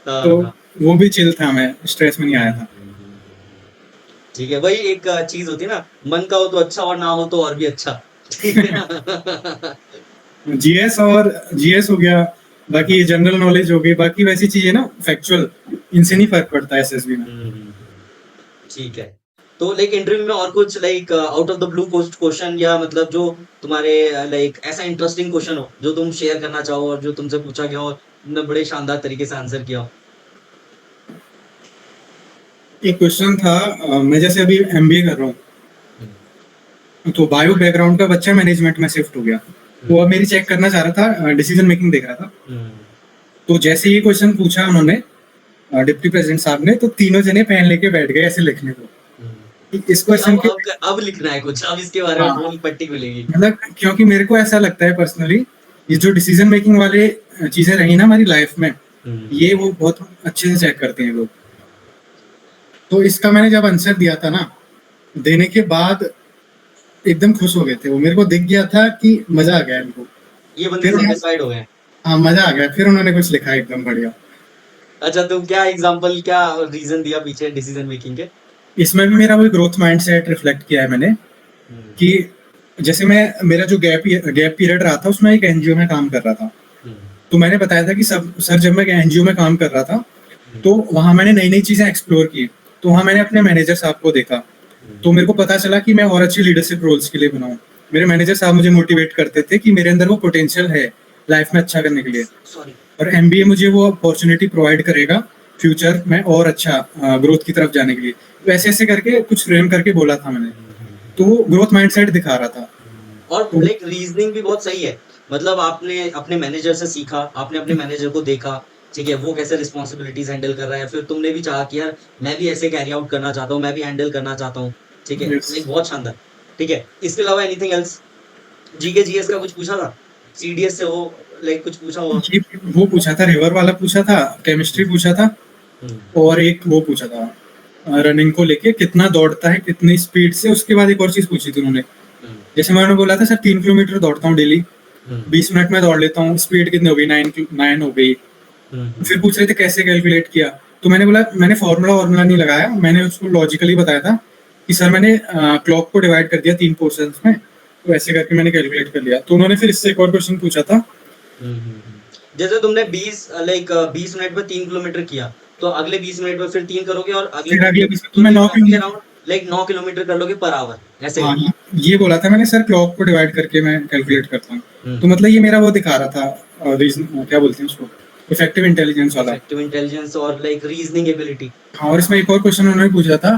S3: हाँ,
S2: तो
S3: हाँ।
S2: वो भी चिल था, मैं स्ट्रेस में नहीं आया था।
S3: ठीक है, वही एक चीज़ होती है ना, मन का हो तो अच्छा और ना हो तो और भी अच्छा। ठीक है ना?
S2: जीएस और जीएस हो गया, बाकी जनरल नॉलेज हो गई, बाकी वैसी चीजें ना फैक्चुअल, इनसे नहीं फर्क पड़ता एसएसबी में।
S3: हुँ, हुँ, ठीक है। तो लाइक इंटरव्यू में और कुछ like out of the blue post question या मतलब जो तुम्हारे लाइक ऐसा इंटरेस्टिंग क्वेश्चन हो, जो तुम शेयर करना चाहो और जो तुमसे पूछा गया हो, तुमने बड़े शानदार तरीके से आंसर किया हो?
S2: एक क्वेश्चन था, मैं जैसे अभी एमबीए कर रहा
S3: हुँ,
S2: हूँ, तो बायो बैकग्राउंड का बच्चा मैनेजमेंट में शिफ्ट हो गया।
S3: हुँ,
S2: वो अब मेरी चेक करना चाह रहा था, डिसीजन मेकिंग देख रहा था।
S3: हुँ,
S2: तो जैसे ये क्वेश्चन पूछा उन्होंने, डिप्टी प्रेसिडेंट साहब ने, तो तीनों जने पेन लेके बैठ गए ऐसे लिखने को,
S3: हुँ।
S2: कि इस
S3: कि
S2: क्वेश्चन के।
S3: अब लिखना है कुछ, अब इसके बारे में
S2: हाँ,
S3: पूरी पट्टी मिलेगी।
S2: मतलब क्योंकि मेरे को ऐसा लगता है पर्सनली, ये जो डिसीजन मेकिंग वाले चीजें रही ना हमारी लाइफ में,
S3: हुँ,
S2: ये वो बहुत अच्छे से चेक करते हैं लोग। तो इसका मैंने जब आंसर दिया था ना, देने के बाद एकदम खुश हो गए थे वो, मेरे को दिख गया था कि मजा आ गया इनको।
S3: ये बंदे
S2: फिर
S3: सैटिस्फाइड हो गए।
S2: हाँ, मजा आ गया, फिर उन्होंने कुछ लिखा एकदम बढ़िया।
S3: अच्छा, तो क्या एग्ज़ाम्पल क्या रीज़न दिया पीछे डिसीजन मेकिंग के?
S2: इसमें भी मेरा वही ग्रोथ माइंडसेट रिफ्लेक्ट किया है मैंने,
S3: हुँ,
S2: कि जैसे मैं, मेरा जो गैप पीरियड रहा था उसमें एक एनजीओ में काम कर रहा था।
S3: हुँ,
S2: तो मैंने बताया था कि सब सर जब मैं एनजीओ में काम कर रहा था तो वहाँ मैंने नई नई चीजें एक्सप्लोर की, तो वहाँ मैंने अपने मैनेजर साहब को देखा, तो मेरे को पता चला कि मैं और अच्छी लीडरशिप रोल्स के लिए बनाऊं। मेरे मैनेजर साहब मुझे मोटिवेट करते थे कि मेरे अंदर वो पोटेंशियल है लाइफ में अच्छा करने के लिए,
S3: सॉरी।
S2: और एमबीए मुझे वो अपॉर्चुनिटी प्रोवाइड करेगा फ्यूचर में और अच्छा ग्रोथ की तरफ जाने के लिए। तो ऐसे ऐसे करके कुछ फ्रेम करके बोला था मैंने, तो वो ग्रोथ माइंडसेट दिखा रहा था।
S3: और लाइक रीजनिंग भी बहुत सही है, मतलब आपने अपने मैनेजर से सीखा, आपने अपने मैनेजर को देखा, ठीक है, वो कैसे रिस्पॉन्सिबिलिटीज हैंडल कर रहा है, फिर तुमने भी चाहा कि यार मैं भी ऐसे कैरी आउट करना चाहता हूँ, मैं भी हैंडल करना चाहता हूँ, ठीक है,
S2: Yes.
S3: लाइक बहुत शानदार। ठीक है, इसके अलावा एनीथिंग एल्स? जीके जीएस का कुछ पूछा था? सीडीएस से वो लाइक कुछ पूछा हुआ?
S2: ये वो पूछा था, रिवर वाला पूछा था, केमिस्ट्री पूछा था, और एक वो पूछा था रनिंग को लेके कितना दौड़ता है कितनी स्पीड से, उसके बाद एक और चीज पूछी थी उन्होंने। जैसे मैंने बोला था सर 3 किलोमीटर दौड़ता हूँ डेली, 20 मिनट में दौड़ लेता हूँ, स्पीड कितनी हो गई, 9 हो गई। फिर पूछ रहे थे कैसे कैलकुलेट किया, तो मैंने बोला मैंने फॉर्मूला नहीं लगाया, मैंने उसको लॉजिकली बताया था कि सर मैंने क्लॉक को डिवाइड कर दिया 3 पोर्शंस में, तो ऐसे करके मैंने कैलकुलेट कर लिया। तो उन्होंने फिर इससे एक और क्वेश्चन पूछा था।
S3: जैसे तुमने 20 मिनट में 3 किलोमीटर किया, तो अगले 20 मिनट में फिर 3 करोगे और
S2: फिर अगले 20 मिनट में 9 किलोमीटर,
S3: लाइक 9 किलोमीटर कर लोगे पर आवर, ऐसे
S2: हाँ ये बोला था मैंने सर, क्लॉक को डिवाइड करके मैं कैलकुलेट करता हूँ। तो मतलब ये मेरा वो दिखा रहा था रीजन, क्या बोलते हैं उसको, इफेक्टिव इंटेलिजेंस वाला।
S3: इफेक्टिव इंटेलिजेंस और लाइक रीजनिंग एबिलिटी।
S2: हाँ, और इसमें एक और क्वेश्चन उन्होंने पूछा था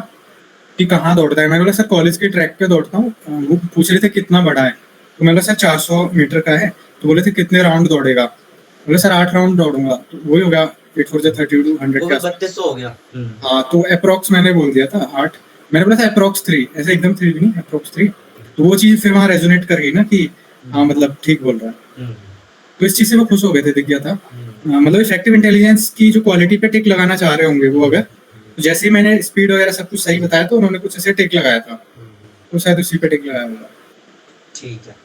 S2: कि कहाँ दौड़ता है, मैंने बोला सर कॉलेज के ट्रैक पे दौड़ता हूँ। वो पूछ रहे थे कितना बड़ा है, तो मैंने बोला सर 400 मीटर का है, तो बोले थे कितने राउंड दौड़ेगा, बोले सर 8 राउंड दौड़ूंगा, तो वही हो गया 8 4 30 to 100 के आसपास।
S3: 3200 हो गया।
S2: हाँ, तो अप्रोक्स मैंने बोल दिया था 8, मैंने बोला था अप्रोक्स 3, ऐसे एकदम 3 भी नहीं, अप्रोक्स 3। तो वो चीज फिर वहाँ रेजोनेट कर गई ना कि हाँ मतलब ठीक बोल रहा है, तो इस चीज से वो खुश हो गए थे, दिख गया था। मतलब इफेक्टिव इंटेलिजेंस की जो क्वालिटी पे टिक लगाना चाह रहे होंगे वो, अगर तो जैसे ही मैंने स्पीड वगैरह सब कुछ सही बताया तो उन्होंने कुछ ऐसे टिक लगाया था, तो शायद उसी पे टिक लगाया होगा।
S3: ठीक है,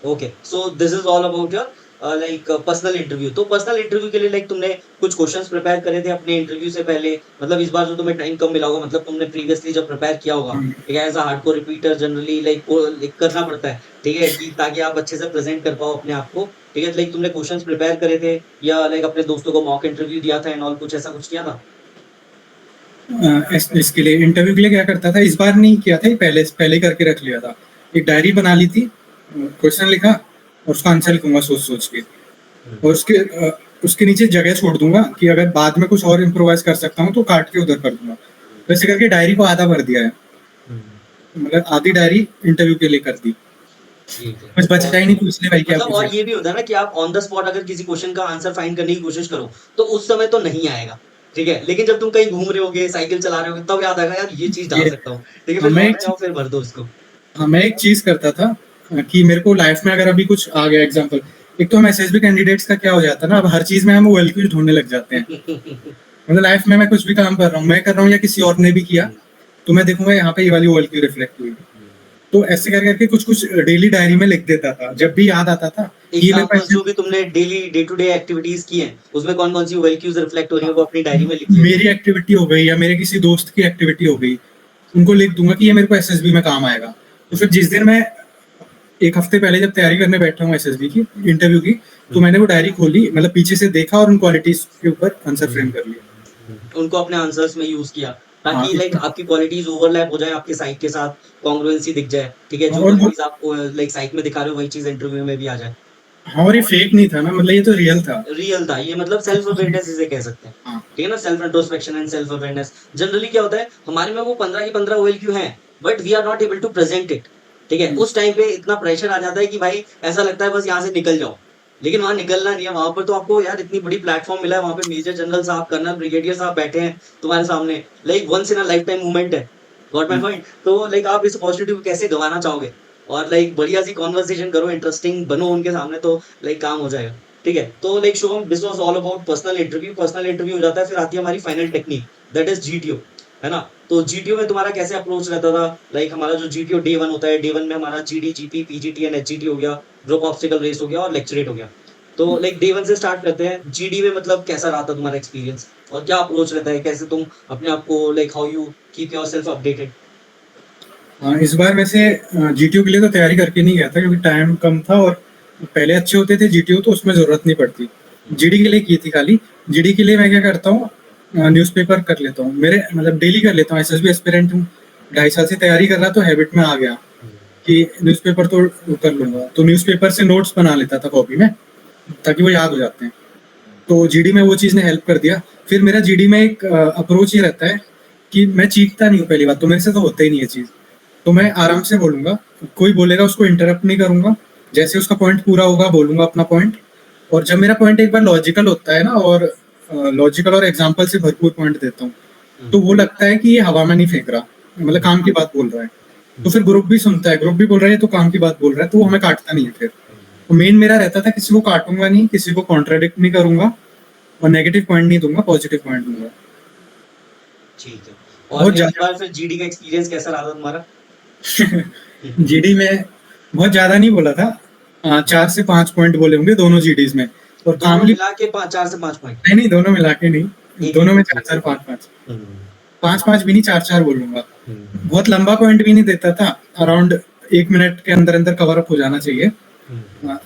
S3: okay, so this is all about your like personal interview. तो पर्सनल इंटरव्यू के लिए लाइक तुमने कुछ क्वेश्चंस प्रिपेयर करे थे अपने इंटरव्यू से पहले, मतलब इस बार जो तुम्हें टाइम कम मिला होगा, मतलब तुमने प्रीवियसली जब प्रिपेयर किया होगा, ठीक है, as a hardcore repeater generally like करना पड़ता है, ठीक है, कि ताकि आप अच्छे से प्रेजेंट कर पाओ अपने आप को, ठीक है, लाइक तुमने क्वेश्चंस प्रिपेयर करे थे या लाइक अपने दोस्तों को मॉक इंटरव्यू दिया था एंड ऑल, कुछ ऐसा कुछ किया था?
S2: इसके लिए इंटरव्यू के लिए क्या करता था, इस बार नहीं किया था, पहले पहले करके रख लिया था। एक डायरी बना ली थी, क्वेश्चन लिखा और उसका आंसर लिखूंगा सोच सोच के, और उसके नीचे जगह छोड़ दूंगा कि अगर बाद में कुछ और इम्प्रोवाइज कर सकता हूँ तो काट के उधर कर दूंगा। वैसे करके डायरी को आधा भर दिया है, मतलब आधी डायरी इंटरव्यू के लिए कर दी, कुछ बचा ही नहीं पूछने भाई क्या
S3: मतलब, और ये भी होता है ना कि आप ऑन द स्पॉट अगर किसी क्वेश्चन का आंसर फाइंड करने की कोशिश करो तो उस समय तो नहीं आएगा, ठीक है, लेकिन जब तुम कहीं घूम रहे होगे, साइकिल चला रहे होगे, तब याद आएगा यार ये चीज डाल सकता हूँ, ठीक है, फिर
S2: मैं
S3: लौट जाओ, फिर भर दो उसको।
S2: हाँ, मैं एक चीज करता था कि मेरे को लाइफ में अगर अभी कुछ आ गया एग्जांपल, एक तो हम एसएसबी कैंडिडेट्स का क्या हो जाता है ना, अब हर चीज में हम ओएलक्यू ढूंढने लग जाते हैं। मतलब लाइफ में मैं कुछ भी काम कर रहा हूँ, मैं कर रहा हूँ या किसी और ने भी किया, तो मैं देखूंगा यहाँ पे ये वाली ओएलक्यू रिफ्लेक्ट हुई, तो ऐसे कर करके कुछ कुछ डेली डायरी में लिख देता था, जब भी याद आता था कि मेरे
S3: एग्जांपल जो भी तुमने daily day to day activities की हैं, उसमें कौन कौन सी ओएलक्यूज रिफ्लेक्ट हो रही है वो अपनी डायरी में लिख लो।
S2: मेरी एक्टिविटी हो गई या मेरे किसी दोस्त की एक्टिविटी हो गई, उनको लिख दूंगा कि ये मेरे को एसएसबी में काम आएगा। तो फिर जिस दिन मैं एक हफ्ते पहले जब तैयारी करने बैठा हूँ एसएसबी की इंटरव्यू की, तो मैंने वो डायरी खोली, मतलब पीछे से देखा और उन क्वालिटीज के ऊपर आंसर फ्रेम कर लिया,
S3: उनको अपने आंसर्स में यूज किया ताकि
S2: हाँ।
S3: लाइक आपकी क्वालिटीज ओवरलैप हो जाए आपके साइट के साथ, कॉन्ग्रुएंसी दिख जाए, ठीक है, जो
S2: और वो-
S3: क्वालिटीज आप लाइक साइट में दिखा रहे हो वही चीज इंटरव्यू में भी आ जाए।
S2: हाँ, और ये फेक नहीं था ना, मतलब ये तो रियल था।
S3: रियल था ये, मतलब सेल्फ अवेयरनेस इसे कह सकते हैं,
S2: हाँ।
S3: ठीक है ना, self introspection and self awareness. Generally क्या होता है हमारे में वो 15 की 15 ओएलक्यू हैं, but we are not able to present it, ठीक है, उस टाइम पे इतना प्रेशर आ जाता है कि भाई ऐसा लगता है बस यहाँ से निकल जाओ, लेकिन वहां निकलना नहीं है, वहां पर तो आपको यार इतनी बड़ी प्लेटफॉर्म मिला है, वहां पे मेजर जनरल साहब, कर्नल, ब्रिगेडियर साहब बैठे हैं तुम्हारे सामने, like once in a life time movement है, गॉट माय पॉइंट। तो लाइक आप इस अपॉर्चुनिटी को कैसे गंवाना चाहोगे, और लाइक बढ़िया सी कॉन्वर्सेशन करो, इंटरेस्टिंग बनो उनके सामने, तो लाइक काम हो जाएगा, ठीक है। तो like Shubham, this was all about personal interview. Personal interview हो जाता है, फिर आती है हमारी final technique, that is GTO, है ना। तो जीटीओ में तुम्हारा कैसे अप्रोच रहता था, लाइक हमारा जो जीटीओ डे 1 होता है, डे 1 में हमारा GD, GP, PGT and HGT हो गया, ग्रुप ऑब्स्टिकल रेस हो गया और लेक्चरेट हो गया। तो लाइक डे 1 से स्टार्ट करते हैं, जीडी में मतलब कैसा रहा था तुम्हारा एक्सपीरियंस और क्या अप्रोच रहता है, कैसे तुम अपने आप को like how you keep yourself updated?
S2: हाँ, इस बार वैसे जीटीओ के लिए तो तैयारी करके नहीं गया था क्योंकि टाइम कम था, और पहले अच्छे होते थे जीटीओ तो उसमें जरूरत नहीं पड़ती, जीडी के लिए की थी खाली। जीडी के लिए मैं क्या करता हूँ, न्यूज़पेपर कर लेता हूँ, मेरे मतलब डेली कर लेता हूँ। एसएसबी एस्पिरेंट हूँ, 2.5 साल से तैयारी कर रहा, तो हैबिट में आ गया कि न्यूज़पेपर तो कर लूंगा। तो न्यूज़पेपर से नोट्स बना लेता था कॉपी में, ताकि वो याद हो जाते हैं। तो जीडी में वो चीज़ ने हेल्प कर दिया। फिर मेरा जीडी में एक अप्रोच ये रहता है कि मैं चीखता नहीं हूँ, पहली बात तो मेरे से तो होता ही नहीं है चीज़। तो मैं आराम से बोलूंगा, कोई बोलेगा उसको इंटरप्ट नहीं करूंगा, जैसे उसका पॉइंट पूरा होगा बोलूंगा अपना पॉइंट। और जब मेरा पॉइंट एक बार लॉजिकल होता है ना, और लॉजिकल और एग्जाम्पल से भरपूर पॉइंट देता हूँ, तो वो लगता है कि ये हवा में नहीं फेंक रहा, मतलब काम की बात बोल रहा है। तो फिर ग्रुप भी सुनता है, ग्रुप भी बोल रहा है ये तो काम की बात बोल रहा है, तो वो हमें काटता नहीं है। फिर तो मेन मेरा रहता था किसी को काटूंगा नहीं, किसी को कॉन्ट्राडिक्ट नहीं करूंगा, और नेगेटिव पॉइंट नहीं दूंगा, पॉजिटिव पॉइंट दूंगा।
S3: ठीक है।
S2: बहुत
S3: और इस
S2: ज्यादा
S3: बार फिर जीडी का एक्सपीरियंस कैसा रहा था तुम्हारा?
S2: जीडी में बहुत ज्यादा नहीं बोला था, 4 से 5 पॉइंट बोले होंगे दोनों जीडीज में। और
S3: दोनों
S2: कामली
S3: मिला के 4 से 5 पॉइंट।
S2: नहीं, दोनों मिला के नहीं,
S3: एक
S2: दोनों में
S3: एक
S2: 4 4 5 5,
S3: हम्म,
S2: 5 5 भी नहीं, 4 4 बोलूंगा।
S3: हम्म,
S2: बहुत लंबा पॉइंट भी नहीं देता था, अराउंड 1 मिनट के अंदर अंदर कवर अप हो जाना चाहिए।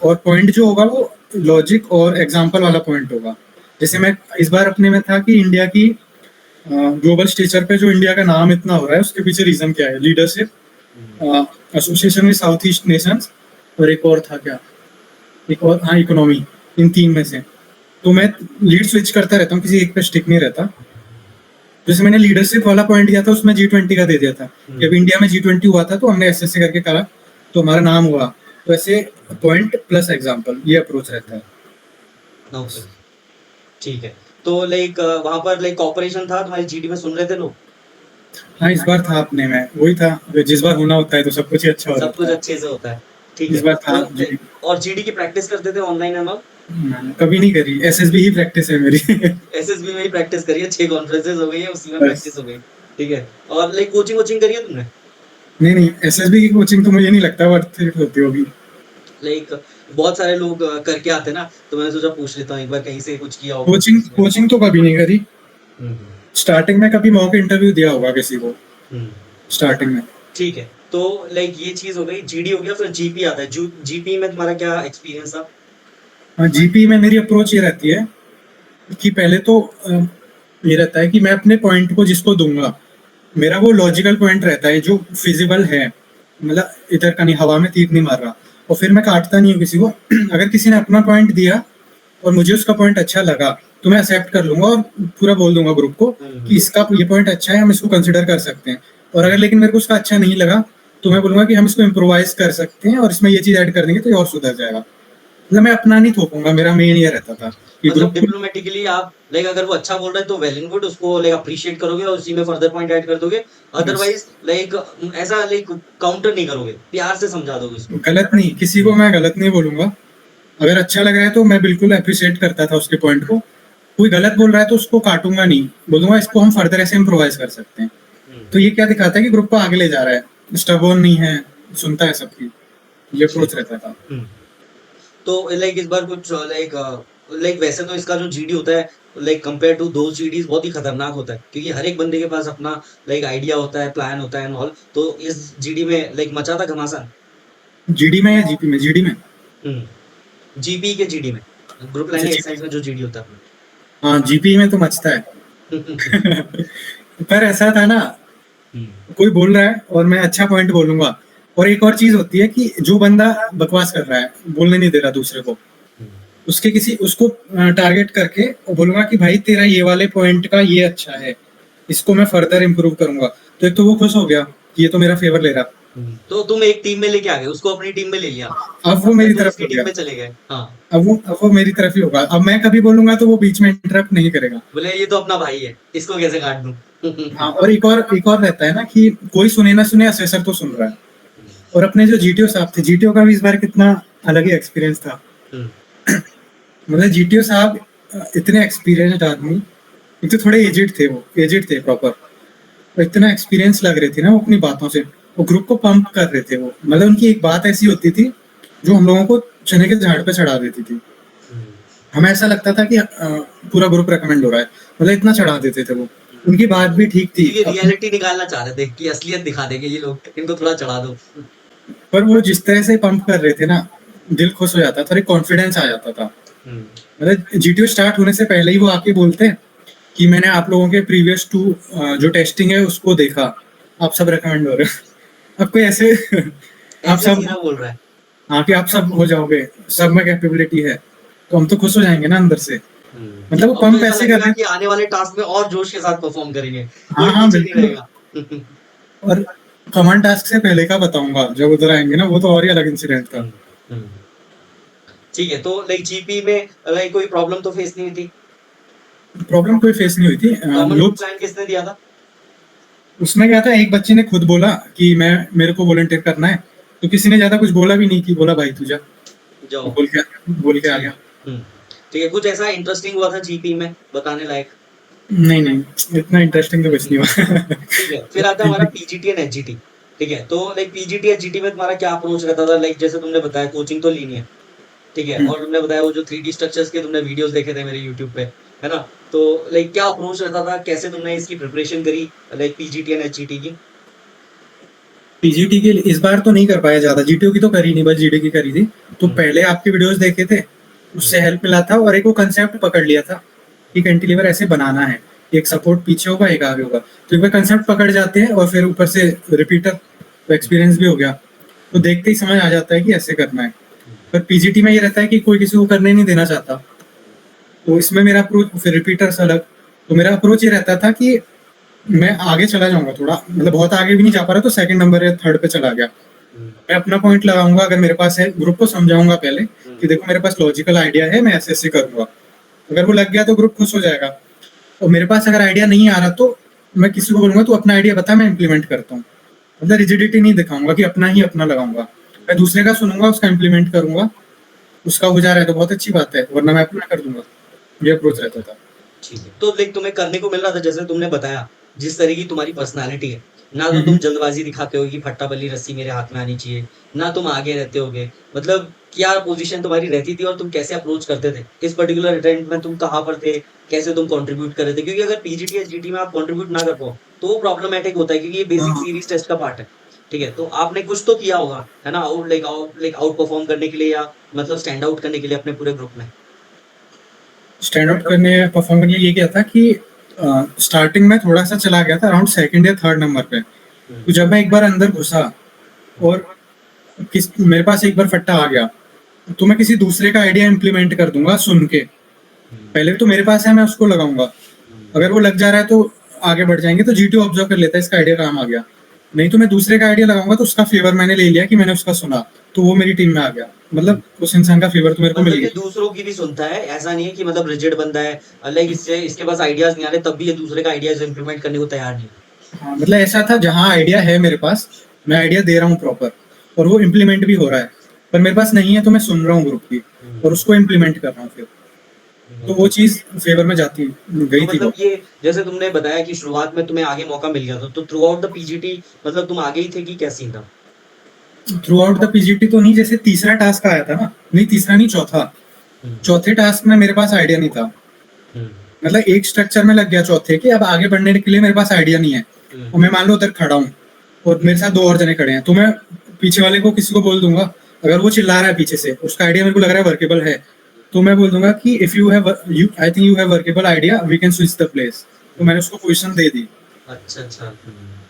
S2: और पॉइंट जो होगा वो लॉजिक और एग्जाम्पल वाला पॉइंट होगा। जैसे मैं इस बार अपने में था कि इंडिया की ग्लोबल स्टेचर पे जो इंडिया का नाम इतना हो रहा है, उसके पीछे रीजन क्या है? Leadership, association with south east Nations, और एक और था क्या, एक और, हाँ, इकोनॉमी। इन 3 में से तो मैं लीड स्विच करता रहता हूँ, किसी एक पे स्टिक नहीं रहता। जैसे मैंने लीडरशिप वाला पॉइंट दिया था, उसमें G20 का दे दिया था। जब इंडिया में G20 हुआ था तो हमने ऐसे करके करा, तो हमारा नाम हुआ। तो ऐसे पॉइंट प्लस एग्जाम्पल, ये अप्रोच रहता है।
S3: ओके, ठीक है। तो लाइक वहां पर लाइक कॉपरेशन था, तुम्हारी जीडी में सुन रहे थे लोग?
S2: हाँ, इस बार था अपने में, वही था जिस बार होना होता है तो सब कुछ ही अच्छा हो
S3: सब कुछ
S2: जाता है।
S3: अच्छे से होता है। ठीक
S2: इस
S3: है।
S2: बार था
S3: तो
S2: जी।
S3: और जीडी की प्रैक्टिस करते थे ऑनलाइन एंड ऑल?
S2: कभी नहीं करी, एसएसबी ही प्रैक्टिस है मेरी।
S3: एसएसबी में ही प्रैक्टिस करी है, 6 कॉन्फ्रेंसेस हो गई है, उसी में
S2: बस।
S3: प्रैक्टिस हो गई। ठीक है। और लाइक कोचिंग वोचिंग करी है तुमने?
S2: नहीं नहीं, एसएसबी की कोचिंग तो मुझे नहीं लगता वर्थ इट होती होगी।
S3: लाइक बहुत सारे लोग करके आते हैं ना, तो मैंने सोचा पूछ लेता हूँ एक बार कहीं से कुछ किया हो
S2: कोचिंग
S3: उसमें।
S2: कोचिंग तो कभी नहीं करी।
S3: हम्म,
S2: स्टार्टिंग में कभी मॉक इंटरव्यू दिया होगा किसी को,
S3: हम्म,
S2: स्टार्टिंग में।
S3: ठीक है। तो लाइक ये चीज हो गई, जीडी हो गया, फिर जीपी आता है। जीपी में तुम्हारा क्या एक्सपीरियंस था?
S2: हाँ, जीपी में मेरी अप्रोच ये रहती है कि पहले तो ये रहता है कि मैं अपने पॉइंट को जिसको दूंगा, मेरा वो लॉजिकल पॉइंट रहता है जो फिजिबल है, मतलब इधर का नहीं, हवा में तीर नहीं मार रहा। और फिर मैं काटता नहीं हूँ किसी को। अगर किसी ने अपना पॉइंट दिया और मुझे उसका पॉइंट अच्छा लगा, तो मैं एक्सेप्ट कर लूंगा और पूरा बोल दूंगा ग्रुप को कि इसका ये पॉइंट अच्छा है, हम इसको कंसिडर कर सकते हैं। और अगर लेकिन मेरे को उसका अच्छा नहीं लगा, तो मैं बोलूंगा कि हम इसको इम्प्रोवाइज कर सकते हैं और इसमें ये चीज ऐड कर देंगे तो ये और सुधर जाएगा। मतलब मैं अपना नहीं थोपूंगा, मेरा मेन ये रहता था कि
S3: मतलब
S2: ग्रुप को।
S3: डिप्लोमेटिकली आप लाइक अगर वो अच्छा बोल रहा है तो वेल एंड गुड, उसको लाइक अप्रिशिएट करोगे और उसी में फर्दर पॉइंट ऐड कर दोगे। अदरवाइज लाइक ऐसा लाइक काउंटर नहीं करोगे, प्यार से समझा दोगे उसको।
S2: गलत नहीं, किसी को मैं गलत नहीं बोलूंगा। अगर अच्छा लग रहा है तो मैं बिल्कुल अप्रिशिएट करता था उसके पॉइंट को। कोई गलत बोल रहा है तो उसको काटूंगा नहीं, बोलूंगा इसको हम फर्दर ऐसे इम्प्रोवाइज कर सकते हैं। तो ये क्या दिखाता है कि ग्रुप को आगे ले जा रहा है, स्टबर्न नहीं है, सुनता है सबकी। ये अप्रोच रहता था।
S3: तो लाइक इस बार कुछ लाइक वैसे तो इसका जो जीडी होता है लाइक कंपेयर टू दो जीडीज बहुत ही खतरनाक होता है, क्योंकि हर एक बंदे के पास अपना लाइक आइडिया होता है, प्लान होता है एंड ऑल। तो इस जीडी में लाइक मचा था घमासान?
S2: जीडी में या जीपी में? जीडी में।
S3: जीपी के जीडी में, ग्रुप
S2: अच्छा,
S3: लाइन
S2: जीपी।
S3: एक्सरसाइज में जो जीडी होता है
S2: हाँ, जीपी में तो मचता है।
S3: अपना।
S2: पर ऐसा था ना, कोई बोल रहा है और मैं अच्छा पॉइंट बोलूंगा। और एक और चीज होती है कि जो बंदा बकवास कर रहा है, बोलने नहीं दे रहा दूसरे को, उसको टारगेट करके और बोलूंगा कि भाई तेरा ये वाले पॉइंट का ये अच्छा है, इसको मैं फर्दर इम्प्रूव करूंगा। तो एक तो वो खुश हो गया कि ये तो मेरा फेवर ले रहा।
S3: तो तुम एक टीम में लेके आ गए उसको, अपनी टीम में ले लिया,
S2: अब वो मेरी
S3: तुम
S2: तरफ
S3: उसकी
S2: हो
S3: टीम
S2: गया।
S3: में चले गए। हाँ,
S2: अब वो मेरी तरफ ही होगा। अब मैं कभी बोलूंगा तो वो बीच में इंटरप्ट नहीं करेगा।
S3: बोले ये तो अपना भाई है, इसको कैसे काट दूं।
S2: हाँ, और एक और रहता है ना कि कोई सुने ना सुने, असेसर तो सुन रहा है। और अपने जो जीटीओ साहब थे, जीटीओ का भी इस बार कितना अलग ही एक्सपीरियंस था। मतलब जीटीओ साहब इतने एक्सपीरियंस्ड आदमी, एक तो थोड़े एजिड थे प्रॉपर, और इतना एक्सपीरियंस लग रहे थे ना वो अपनी बातों से। वो ग्रुप को पंप कर रहे थे। वो मतलब उनकी एक बात ऐसी होती थी जो हम लोगों को चने के झाड़ पे चढ़ा देती थी। हमें ऐसा लगता था कि पूरा ग्रुप रेकमेंड हो रहा है, मतलब इतना चढ़ा देते थे वो। उनकी बात भी ठीक थी,
S3: ये रियलिटी निकालना चाह रहे थे कि असलियत दिखा देंगे ये लोग, इनको थोड़ा चढ़ा दो।
S2: पर वो जिस तरह से पंप कर रहे थे ना, दिल खुश हो जाता था और एक कॉन्फिडेंस आ जाता था। मतलब जीटीओ स्टार्ट होने से पहले ही वो आके बोलते हैं कि मैंने आप लोगों के प्रीवियस 2 जो टेस्टिंग है उसको देखा, आप सब रिकमेंड हो रहे हो। अब कोई ऐसे आप
S3: ऐसे
S2: सब
S3: सीधा बोल रहा है।
S2: हाँ कि आप सब हो जाओगे, सब में कैपेबिलिटी है, तो हम तो खुश हो जाएंगे ना अंदर से। मतलब वो
S3: अब
S2: कम
S3: तो ऐसा
S2: पैसे कर
S3: लगेगा
S2: रहे
S3: कि आने वाले टास्क में और जोश के साथ परफॉर्म करेंगे,
S2: हैं। हाँ
S3: कोई
S2: हाँ
S3: पीछे नहीं
S2: बिल्कुल।
S3: रहेगा।
S2: और कमांड टास्क से पहले का बताऊंगा, जब उधर आएंगे ना वो तो और ही अलग इंसिडेंट था।
S3: ठीक है, तो लाइक जीपी में लाइक कोई प्रॉब्लम तो फेस नहीं हुई थी?
S2: प्रॉब्लम कोई फेस नहीं हुई थी।
S3: कॉमन
S2: लोग
S3: प्लान किसने दिया था?
S2: उसमें क्या था, एक बच्चे ने खुद बोला कि मेरे को वॉलंटियर करना है, तो किसी ने ज्यादा कुछ बोला भी नहीं, कि बोला भाई तू जा,
S3: जाओ।
S2: बोल के आ
S3: ठीक
S2: गया।
S3: हम्म, ठीक है, कुछ ऐसा इंटरेस्टिंग हुआ था जीपी में बताने लायक?
S2: नहीं नहीं, इतना इंटरेस्टिंग तो कुछ नहीं हुआ।
S3: ठीक है, फिर आता है हमारा पीजीटी एंड एचजीटी। ठीक है, तो लाइक पीजीटी एचजीटी में तुम्हारा क्या अप्रोच रहता था? लाइक जैसे तुमने बताया कोचिंग तो ली नहीं है, ठीक है, और तुमने बताया वो जो 3D स्ट्रक्चर्स के तुमने वीडियोस देखे थे मेरे यूट्यूब पे, है ना? तो लाइक क्या अप्रोच रहता था, कैसे तुमने इसकी प्रिपरेशन करी लाइक पीजीटी एंड एचजीटी की?
S2: पीजीटी की इस बार तो नहीं कर पाया ज्यादा, जीटीओ की तो करी नहीं, बस जीडी की करी थी। तो पहले आपके वीडियोस देखे थे, उससे हेल्प मिला था, और एक वो कंसेप्ट पकड़ लिया था कि कैंटिलीवर ऐसे बनाना है, एक सपोर्ट पीछे होगा एक आगे होगा, तो एक बार कंसेप्ट पकड़ जाते हैं और फिर ऊपर से रिपीटर, तो एक्सपीरियंस भी हो गया, तो देखते ही समझ आ जाता है कि ऐसे करना है। पर पीजीटी में ये रहता है कि कोई किसी को करने नहीं देना चाहता, तो इसमें मेरा अप्रोच, फिर रिपीटर्स अलग, तो मेरा अप्रोच ये रहता था कि मैं आगे चला जाऊंगा थोड़ा, मतलब बहुत आगे भी नहीं जा पा रहा, तो सेकंड नंबर या थर्ड पे चला गया। मैं अपना पॉइंट लगाऊंगा, अगर मेरे पास है, ग्रुप को समझाऊंगा पहले कि देखो मेरे पास लॉजिकल आइडिया है, मैं ऐसे ऐसे करूंगा, अगर वो लग गया तो ग्रुप खुश हो जाएगा। और मेरे पास अगर आइडिया नहीं आ रहा, तो मैं किसी को बोलूंगा तू अपना आइडिया बता, मैं इम्प्लीमेंट करता हूँ। मतलब रिजिडिटी नहीं दिखाऊंगा कि अपना ही अपना लगाऊंगा, मैं दूसरे का सुनूंगा, उसका इम्प्लीमेंट करूंगा, उसका हो जा रहा है तो बहुत अच्छी बात है, वरना मैं अपना कर दूंगा। ये अप्रोच रहता था।
S3: ठीक है, तो लाइक तुम्हें करने को मिल रहा था, जैसे तुमने बताया जिस तरह की तुम्हारी पर्सनालिटी है, ना तो तुम
S2: हम्म।
S3: जल्दबाजी दिखाते हो कि फट्टा बल्ली रस्सी मेरे हाथ में आनी चाहिए, ना तुम आगे रहते होगे, मतलब क्या पोजीशन तुम्हारी रहती थी और तुम कैसे अप्रोच करते थे इस पर्टिकुलर अटेम्प्ट में, तुम कहाँ पर थे, कैसे तुम कंट्रीब्यूट कर रहे थे? क्योंकि अगर पीजीटी या जीटी में आप कंट्रीब्यूट ना कर पाओ तो वो प्रॉब्लमेटिक होता है, क्योंकि ये बेसिक
S2: हाँ,
S3: सीरीज टेस्ट का पार्ट है। ठीक है, तो आपने कुछ तो किया होगा, है ना, आउट परफॉर्म करने के लिए, या मतलब स्टैंड आउट करने के लिए अपने पूरे ग्रुप में?
S2: स्टैंड आउट करने, परफॉर्म करने ये किया था कि स्टार्टिंग में थोड़ा सा चला गया था, अराउंड सेकंड या थर्ड नंबर पे। तो जब मैं एक बार अंदर घुसा और मेरे पास एक बार फट्टा आ गया, तो मैं किसी दूसरे का आइडिया इम्प्लीमेंट कर दूंगा सुन के। पहले तो मेरे पास है, मैं उसको लगाऊंगा, अगर वो लग जा रहा है तो आगे बढ़ जाएंगे, तो जीटीओ ऑब्जर्व कर लेता है इसका आइडिया काम आ गया, नहीं तो मैं दूसरे का आइडिया लगाऊंगा, तो उसका फेवर मैंने ले लिया कि मैंने उसका सुना, तो वो मेरी टीम में आ गया, मतलब उस इंसान का फेवर तो मेरे को मिल
S3: मतलब ये
S2: गया।
S3: दूसरों की भी सुनता है, ऐसा नहीं है कि मतलब रिजिड बंदा है, लाइक इससे इसके पास आइडियाज नहीं आ रहे तब भी ये दूसरे का आइडियाज इंप्लीमेंट करने को तैयार नहीं है।
S2: हाँ, मतलब ऐसा था जहाँ आइडिया है मेरे पास, मैं आइडिया दे रहा हूँ प्रॉपर, और वो इम्प्लीमेंट भी हो रहा है, पर मेरे पास नहीं है तो मैं सुन रहा हूँ ग्रुप की, और उसको इम्प्लीमेंट कर रहा हूँ फिर, तो वो चीज फेवर में जाती
S3: तो
S2: गई थी वो।
S3: मतलब ये जैसे तुमने बताया कि शुरुआत में तुम्हें आगे मौका मिल गया था, तो थ्रू आउट द पीजीटी मतलब तुम आगे ही थे कि क्या सीन था?
S2: थ्रू आउट द पीजीटी तो नहीं, जैसे तीसरा टास्क आया था ना, नहीं तीसरा नहीं, चौथा,
S3: हम्म,
S2: चौथे टास्क में मेरे पास आइडिया नहीं था,
S3: हम्म,
S2: मतलब एक स्ट्रक्चर में लग गया चौथे के, अब आगे बढ़ने के लिए मेरे पास आइडिया नहीं है, और मैं मान लो उधर खड़ा हूँ और मेरे साथ 2 और जने खड़े हैं, तो मैं पीछे वाले को किसी को बोल दूंगा, अगर वो चिल्ला रहा है पीछे से, उसका आइडिया मेरे को लग रहा है वर्केबल है, तो मैं बोल दूंगा कि if you have I think you have workable idea, we can switch the place, तो मैंने उसको पोजीशन दे दी।
S3: अच्छा अच्छा।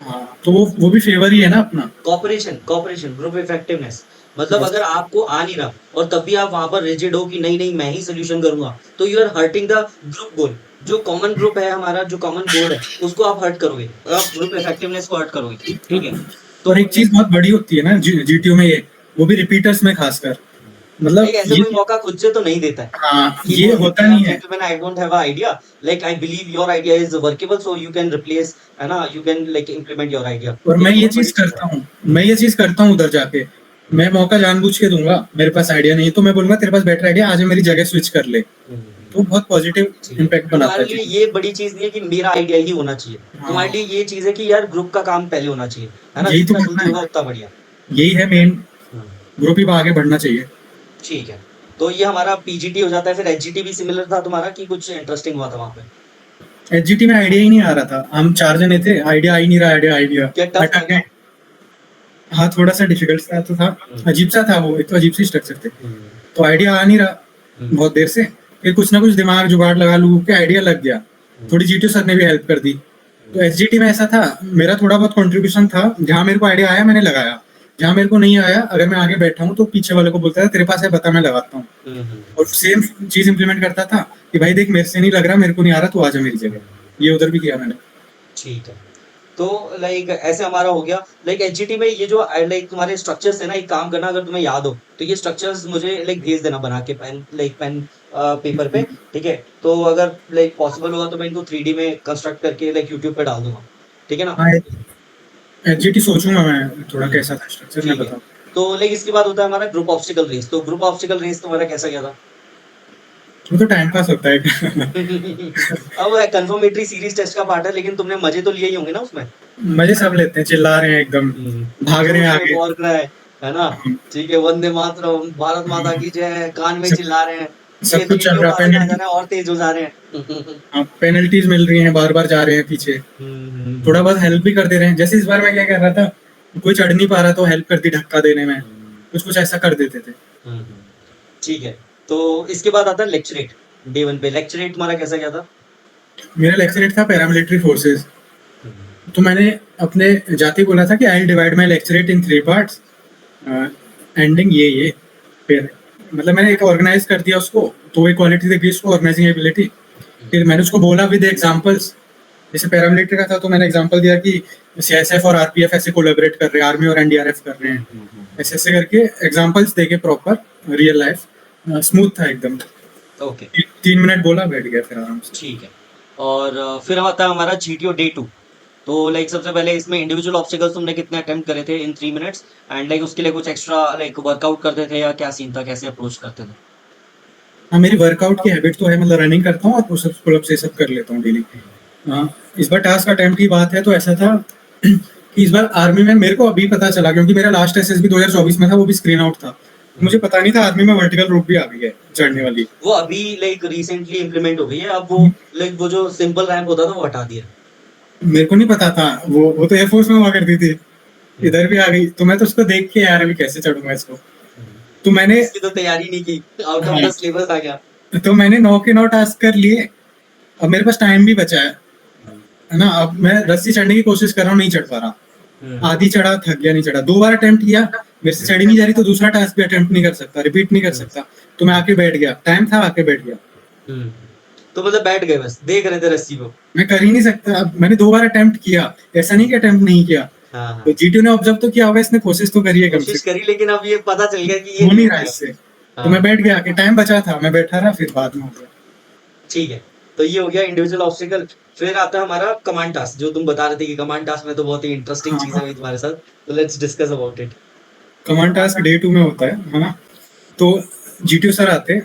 S2: हाँ, तो वो भी फेवर ही है ना अपना।
S3: कॉपरेशन कॉपरेशन ग्रुप इफेक्टिवनेस, मतलब अगर आपको आ नहीं रहा और तब भी आप वहां पर रिजिड हो कि नहीं नहीं मैं ही सोल्यूशन करूंगा, तो you are hurting the group goal. जो कॉमन ग्रुप है हमारा, जो कॉमन गोल है, उसको आप हर्ट करोगे, आप ग्रुप इफेक्टिवनेस को हर्ट करोगे। ठीक है, तो
S2: और एक चीज बहुत बड़ी होती है ना जीटीओ में, ये वो भी रिपीटर्स में खासकर, मतलब
S3: लाइक ऐसे
S2: ये,
S3: कोई मौका खुद से तो नहीं देता है
S2: हाँ
S3: कि
S2: ये
S3: बोले
S2: होता
S3: कि यार
S2: नहीं है।
S3: Gentleman I don't have a idea, like I believe your idea is workable so you can replace, है ना, you can like implement your idea.
S2: और
S3: ये
S2: मैं
S3: तो
S2: ये
S3: बहुत
S2: चीज
S3: बड़ी चीज है।
S2: करता हूँ, मैं ये चीज करता हूँ उधर जाके, मैं मौका जानबूझ के दूंगा, मेरे पास आइडिया नहीं है तो मैं बोलूंगा तेरे पास बेटर आइडिया, आज मेरी जगह स्विच कर ले, तो बहुत पॉजिटिव
S3: ठीक है,
S2: इम्पैक्ट बनाता
S3: तुम्हारे
S2: है
S3: लिए
S2: चीज़ों
S3: ये बड़ी चीज नहीं है कि मेरा आइडिया ही होना चाहिए,
S2: का।
S3: तुम्हारे लिए
S2: हाँ,
S3: ये चीज है कि यार ग्रुप का काम पहले होना चाहिए, है ना,
S2: यही तो
S3: जितना
S2: करना
S3: जल्दी
S2: है,
S3: होगा उतना बढ़िया।
S2: यही है मेन,
S3: हम्म,
S2: ग्रुप ही आगे बढ़ना चाहिए।
S3: ठीक है, तो ये हमारा पीजीटी हो जाता है, फिर एचजीटी भी सिमिलर था तुम्हारा कि कुछ इंटरेस्टिंग हुआ था वहां पे?
S2: एचजीटी में आइडिया ही नहीं आ रहा था, हम 4 जने थे, आइडिया आ ही नहीं रहा, आइडिया आइडिया
S3: क्या टफ था
S2: अटक
S3: क्या?
S2: गए। हाँ, थोड़ा सा डिफिकल्ट सा तो था,
S3: हम्म,
S2: अजीब सा था वो, एक तो अजीब सी स्ट्रक्चर थे,
S3: हम्म,
S2: तो आइडिया आ नहीं रहा, बहुत देर से, फिर कुछ ना कुछ दिमाग जुगाड़ लगा लूँ के आइडिया लग गया। थोड़ी जीटीओ सर ने भी हेल्प कर दी। तो एसजीटी में ऐसा था, मेरा थोड़ा बहुत कंट्रीब्यूशन था, जहाँ मेरे को आइडिया आया मैंने लगाया, जहाँ मेरे को नहीं आया अगर मैं आगे बैठा हूँ तो पीछे वाले को बोलता था तेरे पास है बता मैं लगाता हूँ। और सेम चीज इंप्लीमेंट करता था कि भाई देख मेरे से नहीं लग रहा, मेरे को नहीं आ रहा, तू आजा मेरी जगह। ये उधर भी किया मैंने।
S3: ठीक है। तो लाइक ऐसे हमारा हो गया। लाइक एचजीटी में ये जो लाइक तुम्हारे स्ट्रक्चर्स है ना, एक काम करना, अगर तुम्हें याद हो तो ये स्ट्रक्चर्स मुझे लाइक भेज देना बना के पेन पेपर पे, ठीक है। तो अगर लाइक पॉसिबल होगा तो मैं इनको 3D में कंस्ट्रक्ट करके लाइक यूट्यूब पे डाल दूंगा, ठीक है ना।
S2: हाँ, एचजीटी सोचूंगा मैं थोड़ा कैसा था स्ट्रक्चर मैं
S3: ठीक है।
S2: बताऊँ।
S3: तो लाइक इसके बाद होता है हमारा ग्रुप ऑब्स्टिकल रेस। तो ग्रुप ऑब्स्टिकल रेस तुम्हारा कैसा गया था?
S2: वो तो टाइम पास होता है।
S3: अब कंफर्मेटरी सीरीज टेस्ट का पार्ट है, लेकिन तुमने मजे तो लिए ही होंगे ना उसमें।
S2: मजे सब लेते हैं, चिल्ला रहे हैं एकदम, भाग रहे हैं
S3: जोर से
S2: आगे।
S3: वॉर क्राई, है ना। ठीक है, वंदे मातरम, भारत माता की जय, कान में
S2: सब
S3: चिल्ला रहे हैं। ठीक है,
S2: सब कुछ चल
S3: वीडियो
S2: रहा,
S3: वायरल आ जाना है और तेज हो जा रहे हैं।
S2: पेनल्टीज मिल रही हैं, बार बार जा रहे हैं पीछे। थोड़ा बहुत हेल्प भी कर दे रहे हैं, जैसे इस बार मैं क्या कर रहा था, कोई चढ़ नहीं पा रहा तो हेल्प कर दी धक्का देने में, कुछ कुछ ऐसा कर देते थे।
S3: ठीक है। तो इसके बाद आता है लेक्चरेट। डे 1 पे लेक्चरेट तुम्हारा कैसा गया था?
S2: मेरा लेक्चरेट था पैरामिलिट्री फोर्सेस। तो मैंने अपने जाति बोला था कि I will divide my lecturette in 3 parts, ending ये फिर मतलब मैंने एक ऑर्गेनाइज कर दिया उसको, तो एक क्वालिटी देखी उसको, ऑर्गेनाइजिंग एबिलिटी। फिर मैंने उसको बोला विद एग्जांपल्स, जैसे पैरामिलिट्री का था तो मैंने एग्जांपल दिया कि सीएसएफ और आरपीएफ ऐसे कोलैबोरेट कर रहे हैं, आर्मी और एनडीआरएफ कर रहे हैं, ऐसे ऐसे करके एग्जांपल्स देके प्रॉपर रियल लाइफ, स्मूथ था एकदम।
S3: ओके,
S2: 3 मिनट बोला, बैठ गया फिर आराम से।
S3: ठीक है। और फिर आता है हमारा जीटीओ डे 2। तो लाइक सबसे पहले इसमें इंडिविजुअल ऑब्स्टिकल्स तुमने कितने अटेम्प्ट करे थे इन 3 मिनट्स, एंड लाइक उसके लिए कुछ एक्स्ट्रा लाइक वर्कआउट करते थे या क्या सीन था, कैसे अप्रोच करते थे?
S2: हाँ, मेरी वर्कआउट की हैबिट तो है, मतलब रनिंग करता हूँ और पुशअप्स पुलअप्स ये सब कर लेता हूँ डेली। हाँ, इस बार टास्क अटेम्प्ट की बात है तो ऐसा था कि इस बार आर्मी में मेरे को अभी पता चला, क्योंकि मेरा लास्ट एसएसबी 2024 में था, वो भी स्क्रीन आउट था। मुझे पता नहीं था आर्मी में वर्टिकल रोप भी आ गई है चढ़ने वाली।
S3: वो अभी लाइक रिसेंटली इम्प्लीमेंट हो गई है। अब वो लाइक वो जो सिंपल रैंप होता था वो हटा दिया।
S2: मेरे को नहीं पता था, वो तो एयरफोर्स में हुआ करती थी, इधर भी आ गई। तो मैं तो उसको देख के यार अभी कैसे चढ़ूंगा इसको, तो मैंने
S3: इसकी तो तैयारी नहीं की, आउट ऑफ
S2: हाँ,
S3: द सिलेबस आ गया।
S2: तो मैंने 9 के 9 टास्क कर लिए। अब मेरे पास टाइम भी बचा है ना। अब मैं रस्सी चढ़ने की कोशिश कर रहा हूँ, नहीं चढ़ पा रहा। आधी चढ़ा, थक गया, नहीं चढ़ा। 2 बार अटेम्प्ट किया, मेरे से चढ़ी नहीं जा रही, तो दूसरा टास्क भी अटेम्प्ट नहीं कर सकता, रिपीट नहीं कर सकता। तो मैं आके बैठ गया, टाइम था आके बैठ गया।
S3: तो मतलब बैठ गए, बस देख रहे थे रस्सी को।
S2: मैं कर ही नहीं सकता। अब मैंने 2 बार अटेम्प्ट किया, ऐसा नहीं कि अटेम्प्ट नहीं किया।
S3: हाँ,
S2: तो जीटीओ ने ऑब्जर्व तो किया होगा, इसने कोशिश तो करी है कम
S3: कोशिश
S2: से
S3: करी, लेकिन अब ये पता चल गया कि
S2: कम,
S3: ये
S2: हो नहीं रहा
S3: होगा।
S2: इससे। तो मैं बैठ गया, आके टाइम बचा था, मैं बैठा रहा, फिर बाद में हो गया।
S3: ठीक है। तो ये हो गया इंडिविजुअल ऑब्स्टिकल। फिर आता है हमारा कमांड टास्क, जो तुम बता रहे थे कि कमांड टास्क में तो बहुत ही इंटरेस्टिंग
S2: हाँ,
S3: चीज है भाई तुम्हारे साथ। तो let's discuss about it.
S2: Command task day 2 में होता है ना। तो जीटीओ सर आते,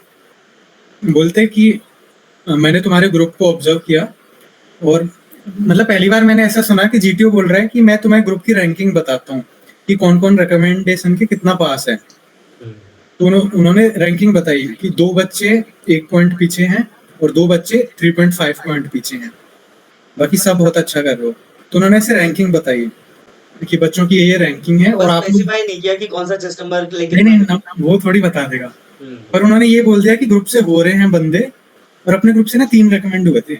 S2: बोलते कि मैंने तुम्हारे ग्रुप को ऑब्जर्व किया, और मतलब पहली बार मैंने ऐसा सुना कि जीटीओ बोल रहा है कि मैं तुम्हें ग्रुप की रैंकिंग बताता हूँ कि कौन कौन रिकमेंडेशन के कितना पास है। तो उन्होंने रैंकिंग बताई कि 2 बच्चे 1 पॉइंट पीछे हैं और 2 बच्चे 3.5 पॉइंट पीछे हैं, बाकी सब बहुत अच्छा कर रहे हो। तो उन्होंने ऐसे रैंकिंग बताई कि बच्चों की ये रैंकिंग है, और आप
S3: स्पेसिफाई नहीं किया कि कौन सा चेस्ट नंबर,
S2: नहीं
S3: लेकिन
S2: नहीं वो थोड़ी बता देगा। पर उन्होंने ये बोल दिया कि ग्रुप से हो रहे हैं बंदे, और अपने ग्रुप से ना 3 रेकमेंड हुए थे,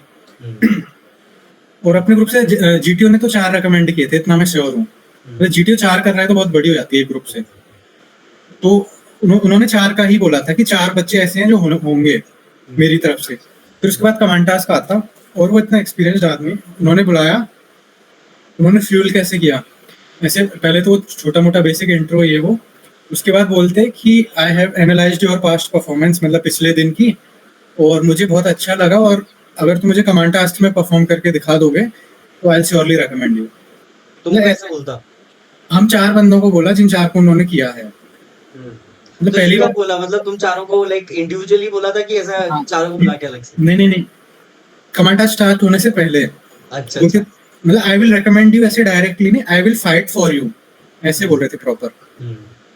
S2: और अपने ग्रुप से जीटीओ ने तो 4 रेकमेंड किए थे, इतना मैं श्योर हूँ। तो जीटीओ 4 कर रहा है तो बहुत बड़ी हो जाती है ग्रुप से। तो उन्होंने 4 का ही बोला था कि 4 बच्चे ऐसे हैं जो होंगे मेरी तरफ से। फिर उसके बाद कमांड टास्क आता, और वो इतना एक्सपीरियंस्ड आदमी उन्होंने बुलाया। उन्होंने फ्यूल कैसे किया, ऐसे पहले तो छोटा मोटा बेसिक इंट्रो ये वो, उसके बाद बोलते कि I have analysed your past performance, मतलब पिछले दिन की, और मुझे बहुत अच्छा लगा, और अगर तुम मुझे कमांड टास्क में परफॉर्म करके दिखा दोगे तो I will surely recommend you.
S3: तुम कैसे बोलता?
S2: हम 4 बंदों को बोला जिन 4 को उन्होंने किया है। मतलब
S3: तो
S2: पहली
S3: ये
S2: बार
S3: कब बोला, मतलब तुम चारों को लाइक इंडिविजुअली बोला था कि ऐसा
S2: हाँ।
S3: चारों को बुला के अलग से?
S2: नहीं, कमांड टास्क स्टार्ट होने से पहले
S3: अच्छा,
S2: बोलते, मतलब आई विल रिकमेंड यू, ऐसे डायरेक्टली नहीं, I will fight for you, ऐसे बोल रहे थे प्रॉपर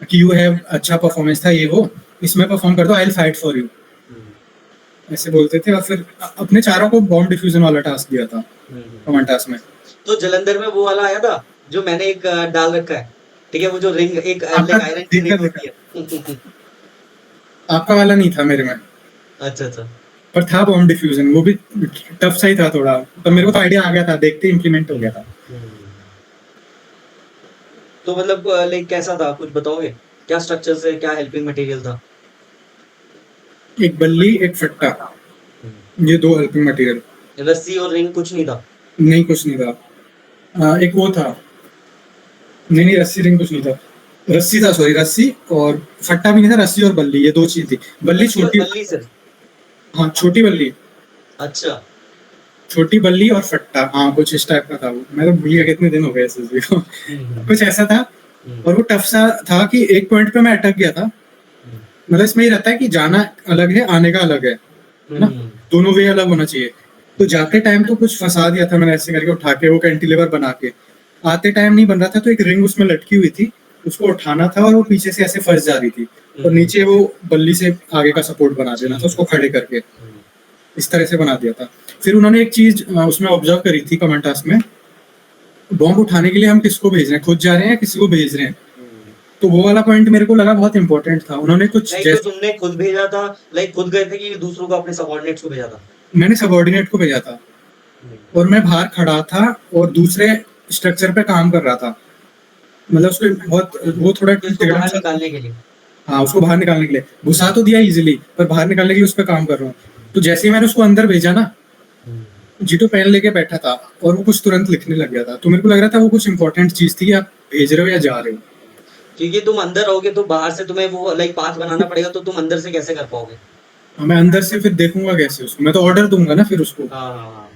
S2: कि यू हैव अच्छा परफॉर्मेंस था ये वो, इसमें परफॉर्म कर दो, I will fight for you, ऐसे बोलते थे। और फिर अपने चारों को बॉम्ब डिफ्यूजन वाला टास्क दिया था कमांड टास्क में।
S3: तो जलंधर में वो वाला आया था जो मैंने एक डाल रखा है, ठीक है, वो जो रिंग एक
S2: आपका
S3: लाइक आयरन की रिंग
S2: देखा
S3: होती है।
S2: आपका वाला नहीं था मेरे में।
S3: अच्छा अच्छा।
S2: पर था बॉम्ब डिफ्यूजन, वो भी टफ सा ही था थोड़ा, पर मेरे को तो आइडिया आ गया था, देखते इम्प्लीमेंट हो गया था।
S3: हम्म। तो मतलब लाइक कैसा था, कुछ बताओगे? क्या स्ट्रक्चर से, क्या हेल्पिंग मटेरियल था?
S2: एक बल्ली, एक फट्टा, ये दो हेल्पिंग मटेरियल।
S3: रस्सी और रिंग कुछ नहीं था?
S2: नहीं, कुछ नहीं था। एक वो था, नहीं नहीं, रस्सी रिंग कुछ नहीं था। रस्सी था, सॉरी, रस्सी और फट्टा भी नहीं था, रस्सी और बल्ली, ये दो चीज थी। बल्ली
S3: रस्सी और
S2: छोटी,
S3: बल्ली सिर्फ?
S2: हाँ छोटी बल्ली,
S3: अच्छा।
S2: छोटी बल्ली और फट्टा, हाँ कुछ इस टाइप का था वो, मैं तो भूल गया, कितने दिन हो गए एसएसबी को। कुछ ऐसा था।
S3: हम्म,
S2: और वो टफ सा था कि एक पॉइंट पे मैं अटक गया था।
S3: हम्म,
S2: मतलब इसमें ये रहता है कि जाना अलग है, आने का अलग है ना,
S3: हम्म,
S2: दोनों वे अलग होना चाहिए। तो जाते टाइम तो कुछ फंसा दिया था मैंने ऐसे करके उठा के, वो कैंटिलीवर बना के। आते टाइम नहीं बन रहा था, तो एक रिंग उसमें लटकी हुई थी, उसको उठाना था, और वो पीछे से ऐसे फंस जा रही थी, और नीचे वो बल्ली से आगे का सपोर्ट बना देना था उसको खड़े करके, इस तरह से बना दिया था। फिर उन्होंने एक चीज उसमें ऑब्जर्व करी थी कमेंट टास्क में, बॉम्ब उठाने के लिए हम किसको भेज रहे हैं, खुद जा रहे हैं या किसी को भेज रहे हैं। तो वो वाला पॉइंट मेरे को लगा बहुत इंपॉर्टेंट था। उन्होंने कुछ
S3: नहीं तो
S2: जैसे,
S3: तुमने खुद भेजा था, लाइक खुद गए थे कि दूसरों को, अपने सबऑर्डिनेट्स को भेजा था?
S2: मैंने सबॉर्डिनेट को भेजा था, और मैं बाहर खड़ा था और दूसरे स्ट्रक्चर पे काम कर रहा था। मतलब उसको बहुत, वो थोड़ा
S3: तो इसको
S2: तिगड़ा
S3: बाहर
S2: सा,
S3: निकालने के लिए?
S2: हाँ उसको बाहर निकालने के लिए घुसा तो दिया इजीली, पर बाहर निकालने के लिए उस पर काम कर रहा हूँ। तो जैसे ही मैंने उसको अंदर भेजा ना, जीटो पेन लेके बैठा था, और वो कुछ तुरंत लिखने लग गया था। तो मेरे को लग रहा था वो कुछ इंपॉर्टेंट चीज थी, आप भेज रहे हो या जा रहे हो।
S3: क्योंकि तुम अंदर रहोगे तो बाहर से तुम्हें वो लाइक पाथ बनाना पड़ेगा, तो तुम अंदर से कैसे कर पाओगे?
S2: मैं अंदर से फिर देखूंगा कैसे उसको, मैं तो ऑर्डर दूंगा ना फिर उसको।
S3: हाँ हाँ हाँ।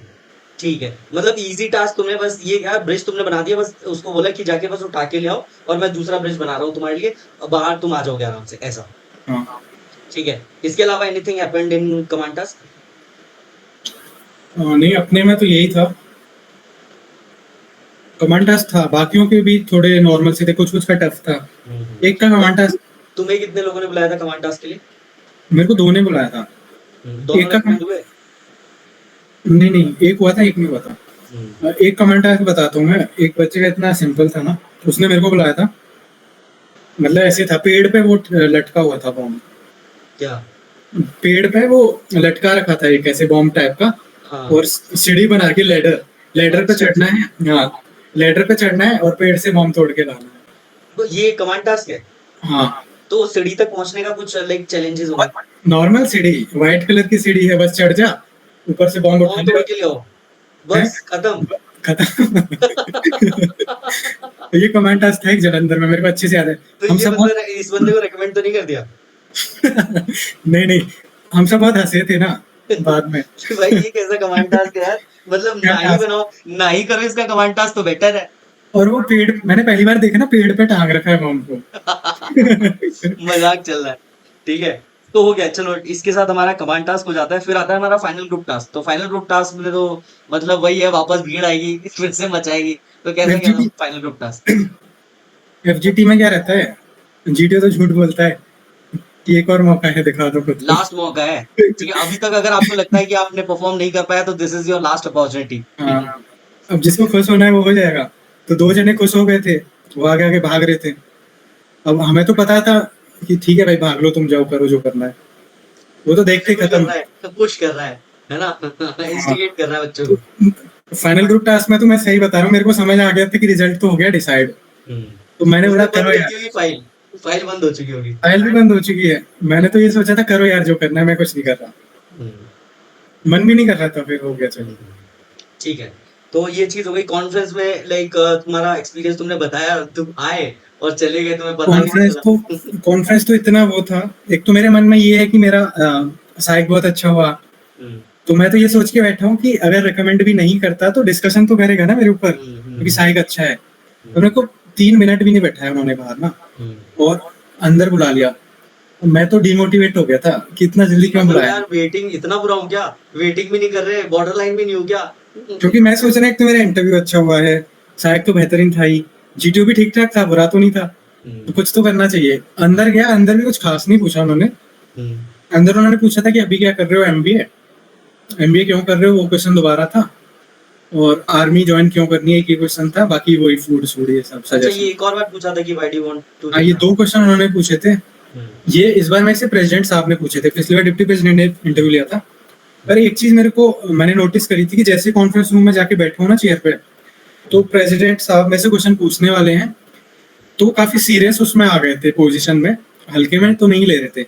S3: ठीक है, मतलब इजी टास्क तुमने बस ये क्या, ब्रिज तुमने बना दिया, बस उसको बोला कि जाके बस उठा के ले आओ, और मैं दूसरा ब्रिज बना रहा हूँ तुम्हारे लिए, और बाहर तुम आ जाओगे आराम से, ऐसा?
S2: हाँ।
S3: ठीक है। इसके अलावा anything happened in command task?
S2: नहीं, अपने में तो यही था, कमांड टास्क था, बाकियों के भी थोड़े नॉर्मल से थे, कुछ कुछ का टफ था। एक का कमांड टास्क,
S3: तुम्हें कितने लोगों ने बुलाया था कमांड टास्क के लिए?
S2: मेरे को दो ने बुलाया था।
S3: दोनों
S2: एक का
S3: रेकमेंड हुए?
S2: नहीं नहीं, एक हुआ था, एक नहीं हुआ था।
S3: हम्म,
S2: एक कमेंट आके बताता हूँ मैं। एक बच्चे का इतना सिंपल था ना, उसने मेरे को बुलाया था। मतलब ऐसे था, पेड़ पे वो लटका हुआ था बॉम्ब,
S3: क्या?
S2: पेड़ पे वो लटका रखा था एक ऐसे बॉम्ब टाइप का,
S3: हाँ।
S2: और सीढ़ी बना के लेडर, लेडर पे
S3: अच्छा
S2: चढ़ना
S3: अच्छा।
S2: है। हाँ, लेडर पे चढ़ना है और पेड़ से बॉम्ब तोड़ के लाना है।
S3: तो ये कमांड टास्क है?
S2: हाँ,
S3: तो सीढ़ी तक पहुंचने का कुछ लाइक चैलेंजेस होंगे?
S2: नॉर्मल सीढ़ी, व्हाइट कलर की सीढ़ी है, बस चढ़ जा, ऊपर से बॉम्ब उठा
S3: बॉम्ब
S2: ले,
S3: तोड़ के ले आओ,
S2: है
S3: बस खत्म।
S2: खत्म। ये कमांड टास्क था एक जलंधर में, मेरे को अच्छे से याद है।
S3: तो
S2: हम
S3: ये
S2: सब
S3: बंदा
S2: बहुत
S3: इस बंदे को रेकमेंड तो नहीं कर दिया?
S2: नहीं नहीं, हम सब बहुत हंसे थे ना बाद में।
S3: कि भाई ये कैसा कमांड टास्क है यार, मतलब
S2: क्या
S3: ना ही
S2: टास्क,
S3: बनाओ, ना ही करो इसका कमांड टास्क तो बेटर है।
S2: और वो पेड़, मैंने पहली बार देखा ना, पेड़ पे टांग रखा है बॉम्ब को।
S3: मजाक चल रहा है। ठीक है, तो हो गया, चलो इसके साथ हमारा कमांड टास्क हो जाता है। फिर आता है हमारा फाइनल ग्रुप टास्क। तो फाइनल ग्रुप टास्क में तो मतलब वही है, वापस भीड़ आएगी, फिर से मचाएगी। तो कैसा क्या
S2: एफजीटी,
S3: फाइनल ग्रुप टास्क?
S2: एफजीटी में क्या रहता है, जीटीओ तो झूठ बोलता है कि एक और मौका है, दिखा दो खुद को।
S3: लास्ट मौका है। ठीक है, अभी तक अगर आपको लगता है कि आपने परफॉर्म नहीं कर पाया, तो this is your last opportunity.
S2: हाँ, अब जिसको खुश होना है वो हो जाएगा। तो दो जने खुश हो गए थे, वो आगे आगे भाग रहे थे। अब हमें तो पता था कि ठीक है भाई, भाग लो, तुम जाओ, करो जो करना है। वो तो देखते ही
S3: पुश कर
S2: खत्म।
S3: रहा है, पुश कर रहा है ना?
S2: हाँ,
S3: इंस्टिगेट कर रहा है बच्चों
S2: तो
S3: को।
S2: फाइनल ग्रुप टास्क में तो मैं सही बता रहा हूँ, मेरे को समझ आ गया था कि रिजल्ट तो हो गया डिसाइड। तो मैंने बोला
S3: उसने बंद
S2: करो
S3: कर
S2: यार,
S3: दी होगी फाइल, फाइल बंद हो चुकी होगी।
S2: फाइल भी बंद हो चुकी है। मैंने तो ये सोचा था करो यार जो करना है, मैं कुछ नहीं कर रहा,
S3: हम्म,
S2: मन भी नहीं कर रहा था, फिर हो गया चलो।
S3: ठीक है। तो ये चीज हो गई कॉन्फ्रेंस में, लाइक तुम्हारा एक्सपीरियंस तुमने बताया, तुम आए और चले गए, तुम्हें पता भी नहीं
S2: कॉन्फ्रेंस तो,
S3: चला।
S2: कॉन्फ्रेंस तो इतना वो था। एक तो मेरे मन में ये है कि मेरा साइक बहुत अच्छा हुआ,
S3: हम्म,
S2: तो मैं तो ये सोच के बैठा हूँ कि अगर रिकमेंड भी नहीं करता तो डिस्कशन तो करेगा ना मेरे ऊपर, क्योंकि साइक अच्छा है। तो मेरे को 3 मिनट भी नहीं बैठाया उन्होंने बाहर ना,
S3: हम्म।
S2: और अंदर बुला लिया। मैं तो डिमोटिवेट हो गया था कि इतना जल्दी क्यों
S3: मतलब
S2: बुलाया।
S3: यार वेटिंग इतना बुरा हो क्या? वेटिंग भी नहीं कर रहे, बॉर्डर लाइन भी नहीं हो क्या?
S2: क्योंकि मैं सोच रहा एक तो मेरा इंटरव्यू अच्छा हुआ है, शायद तो बेहतरीन था ही, जीटीओ भी ठीक ठाक था, बुरा तो नहीं था। तो कुछ तो करना चाहिए। अंदर गया, अंदर भी कुछ खास नहीं पूछा उन्होंने। अंदर उन्होंने पूछा था कि अभी क्या कर रहे हो, एमबीए, एमबीए क्यों कर रहे हो, वो क्वेश्चन दोबारा था। और आर्मी ज्वाइन क्यों करनी है, एक ही क्वेश्चन था, बाकी वही फूड फूड ये सब
S3: अच्छा, ये
S2: सजेशन।
S3: एक और बार पूछा था कि why do you want to
S2: हाँ, ये
S3: जॉइन?
S2: 2 क्वेश्चन उन्होंने पूछे थे। ये इस बार मेरे से प्रेसिडेंट साहब ने पूछे थे, पिछली बार डिप्टी प्रेसिडेंट ने इंटरव्यू लिया था। पर एक चीज मैंने नोटिस करी थी कि जैसे कॉन्फ्रेंस रूम में जाके बैठे हो ना चेयर पे, तो प्रेसिडेंट साहब में से क्वेश्चन पूछने वाले हैं, तो काफी सीरियस उसमें आ गए थे पोजीशन में, हल्के में तो नहीं ले रहे थे,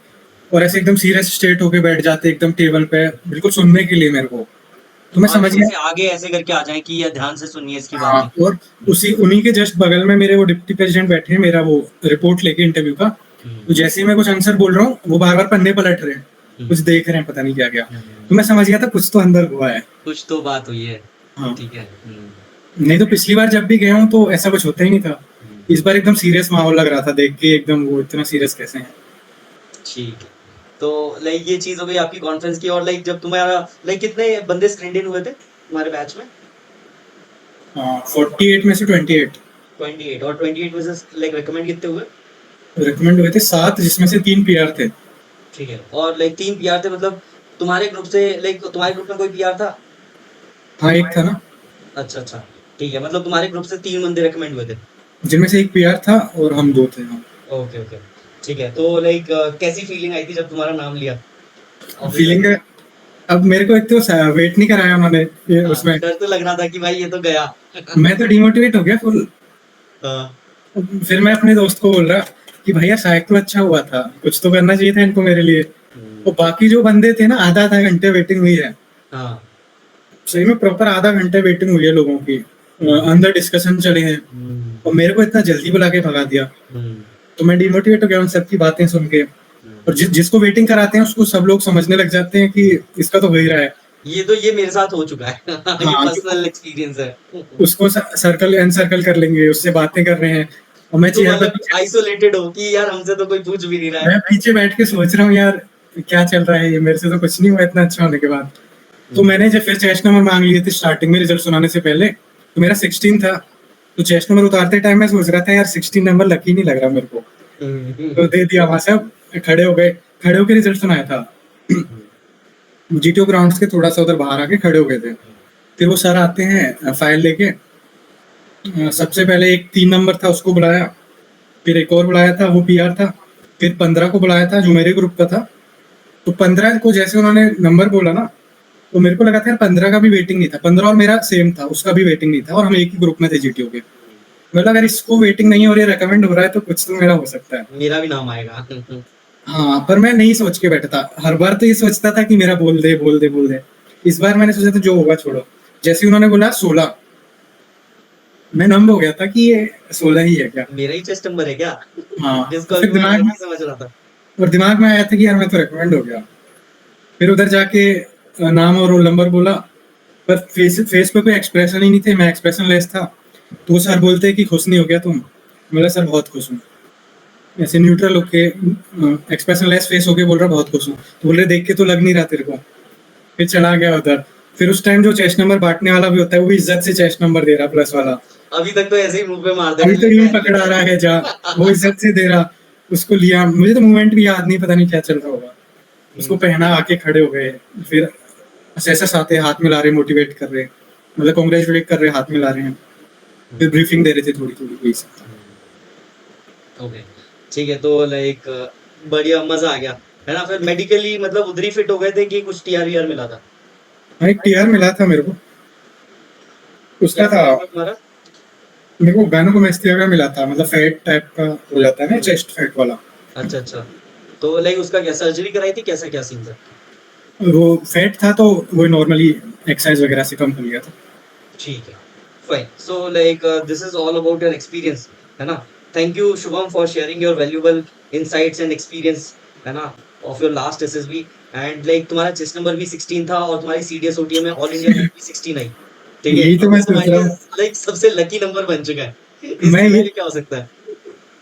S2: और ऐसे एकदम सीरियस स्टेट होके बैठ जाते एकदम टेबल पे, बिल्कुल सुनने के लिए मेरे को। तो मैं समझ गया।
S3: जैसे आगे ऐसे करके आ जाए कि ये ध्यान से सुनिए इसकी
S2: हाँ,
S3: बातें।
S2: और उसी उन्हीं के जस्ट बगल में मेरे वो डिप्टी प्रेसिडेंट बैठे हैं, मेरा वो रिपोर्ट लेके इंटरव्यू का। तो जैसे ही मैं कुछ आंसर बोल रहा हूँ, वो बार बार पन्ने पलट रहे हैं, कुछ देख रहे हैं, पता नहीं क्या क्या। तो मैं समझ गया था कुछ तो अंदर हुआ है।
S3: कुछ तो बात हुई है।
S2: हाँ,
S3: ठीक है।
S2: नहीं तो पिछली बार जब भी गया हूँ तो ऐसा कुछ होता ही नहीं था। इस बार एकदम सीरियस माहौल लग रहा था देख के, एकदम वो इतना सीरियस कैसे है।
S3: ठीक है। तो लाइक ये चीज हो गई आपकी कॉन्फ्रेंस की। और लाइक जब तुम्हारा लाइक कितने बंदे स्क्रीन इन हुए थे तुम्हारे बैच में?
S2: 48 में से 28
S3: 28। और 28 में से लाइक रिकमेंड कितने हुए?
S2: रिकमेंड हुए थे, 7, जिसमें से 3 पीआर थे।
S3: ठीक है। और लाइक 3 पीआर थे, मतलब तुम्हारे ग्रुप से, लाइक तुम्हारे ग्रुप में कोई पीआर था?
S2: हाँ, एक था ना,
S3: अच्छा अच्छा। ठीक है, मतलब तुम्हारे ग्रुप से 3 बंदे रिकमेंड हुए थे।
S2: जिनमें से एक पीआर था और हम 2 थे। हाँ।
S3: Okay okay. ठीक है। तो लाइक कैसी फीलिंग आई थी जब तुम्हारा नाम लिया ऑफिस
S2: फीलिंग,
S3: में?
S2: अब मेरे को एक तो वेट नहीं कराया उन्होंने ये
S3: हाँ,
S2: उसमें।
S3: डर तो लग रहा था कि भाई ये तो गया।
S2: मैं तो डिमोटिवेट हो गया फुल।
S3: हाँ,
S2: फिर मैं अपने दोस्त को बोल रहा कि भैया शायद तो अच्छा हुआ था, कुछ तो करना चाहिए था इनको मेरे लिए। और बाकी जो बंदे थे ना, आधा आधा घंटे वेटिंग हुई है,
S3: हाँ।
S2: सही में प्रॉपर आधा घंटे वेटिंग हुई है लोगों की। अंदर डिस्कशन चले हैं, और मेरे को इतना जल्दी बुला के भगा दिया। तो मैं डिमोटिवेट हो गया उन सबकी बातें सुन के। और जिसको वेटिंग कराते हैं उसको सब लोग समझने लग जाते हैं कि इसका तो हो ही रहा है।
S3: ये मेरे साथ हो चुका है। ये
S2: हाँ,
S3: पर्सनल एक्सपीरियंस है।
S2: उसको सर्कल अनसर्कल कर लेंगे, उससे बातें कर रहे हैं, और मैं
S3: तो
S2: चेयर पर
S3: मतलब आइसोलेटेड हो कि यार हमसे तो कोई पूछ भी नहीं रहा है।
S2: मैं पीछे बैठ के सोच रहा हूँ यार क्या चल रहा है, ये मेरे से तो कुछ नहीं हुआ इतना अच्छा होने के बाद। तो मैंने जब फिर चेस्ट नंबर मांग लिए थे स्टार्टिंग में रिजल्ट सुनाने से पहले, तो मेरा 16 था। तो चेस्ट नंबर उतारते टाइम मैं सोच रहा था यार 16 नंबर लकी नहीं लग रहा मेरे को। तो दे दिया वहां से, अब खड़े हो गए, खड़े होकर रिजल्ट सुनाया था। जीटीओ ग्राउंड्स के थोड़ा सा उधर बाहर आके खड़े हो गए थे। फिर वो सर आते हैं फाइल लेके। सबसे पहले एक 3 नंबर था उसको बुलाया, फिर एक और बुलाया था, वो पीआर था। फिर 15 को बुलाया था जो मेरे ग्रुप का था। तो 15 को जैसे उन्होंने नंबर बोला ना, तो मेरे को लगा था यार 15 का भी वेटिंग नहीं था, 15 और मेरा सेम था, उसका भी वेटिंग नहीं था, और हम एक ही ग्रुप में थे जीटीओ के। मतलब अगर इसको वेटिंग नहीं हो रही है, रिकमेंड हो रहा है, तो कुछ तो मेरा हो सकता है।
S3: मेरा भी नाम आएगा।
S2: हाँ, पर मैं नहीं सोच के बैठा था। हर बार तो ये सोचता था कि मेरा बोल दे बोल दे बोल दे। इस बार मैंने सोचा था जो होगा छोड़ो। जैसे ही उन्होंने बोला 16, मैं नंब हो गया था कि ये 16 ही है क्या।
S3: मेरा ही चेस्ट नंबर है क्या?
S2: हाँ,
S3: जिसको
S2: तो
S3: अभी
S2: फिर
S3: मैं
S2: दिमाग
S3: अलग
S2: में
S3: ही समझ रहा था।
S2: और दिमाग में आया था कि यार मैं तो रिकमेंड हो गया। फिर उधर जाके नाम और रोल नंबर बोला, पर फेस फेस पे कोई एक्सप्रेशन ही नहीं थे, मैं एक्सप्रेशन लेस था। तो वो सर बोलते हैं कि खुश नहीं हो गया तुम? बोला सर बहुत खुश हूँ। ऐसे न्यूट्रल होके एक्सप्रेशन लेस फेस होके बोल रहा बहुत खुश हूँ। तो बोल रहे देख के तो लग नहीं रहा तेरे को। फिर चला गया उधर। फिर उस टाइम जो चेस्ट नंबर बांटने वाला भी होता है, वो भी इज्जत से चेस्ट नंबर दे रहा प्लस वाला।
S3: अभी तक तो ऐसे ही मुंह पे मार दे
S2: अभी तो यूं
S3: रहे
S2: पकड़ा रहा है जा, वो इज्जत से दे रहा। उसको लिया, मुझे तो मूवमेंट भी याद नहीं, पता नहीं क्या चल रहा होगा। उसको पहना, आके खड़े हो गए। फिर असेसर्स आते हैं, हाथ मिला रहे, मोटिवेट कर रहे, मतलब कॉन्ग्रेचुलेट कर रहे, हाथ मिला रहे हैं। फिर ब्रीफिंग दे रहे थे थोड़ी थोड़ी, यही सब था।
S3: ओके। ठीक है। तो लाइक बढ़िया, मजा आ गया है ना? फिर मेडिकली मतलब उधर ही फिट हो गए थे कि कुछ टीआर वीआर मिला था?
S2: हाँ, एक टीआर मिला था मेरे को, उसका
S3: क्या
S2: था।
S3: टीआर था तुम्हारा?
S2: मेरे को गायनोकोमेस्टिया का मिला था, मतलब फैट टाइप का हो जाता है ना, चेस्ट फैट वाला।
S3: अच्छा अच्छा। तो लाइक उसका क्या सर्जरी कराई थी, कैसा क्या सीन था?
S2: वो फैट था तो वो नॉर्मली एक्सरसाइज वगैरह से कम हो गया था।
S3: ठीक है, fine. So like this is all about your experience, है ना? Thank you Shubham for sharing your valuable insights and experience, है ना, of your last SSB. And like तुम्हारा चेस्ट नंबर भी 16 था और तुम्हारी सीडीएस ओटीएम में ऑल इंडिया रैंक भी 16 आई। ठीक है,
S2: यही तो
S3: तो
S2: मैं
S3: वो
S2: सोच
S3: तुम्हारे
S2: रहा
S3: लिए
S2: हूँ।
S3: लाइक सबसे लकी नंबर बन चुका है।
S2: मैं
S3: इससे
S2: ये
S3: पहले क्या हो सकता है?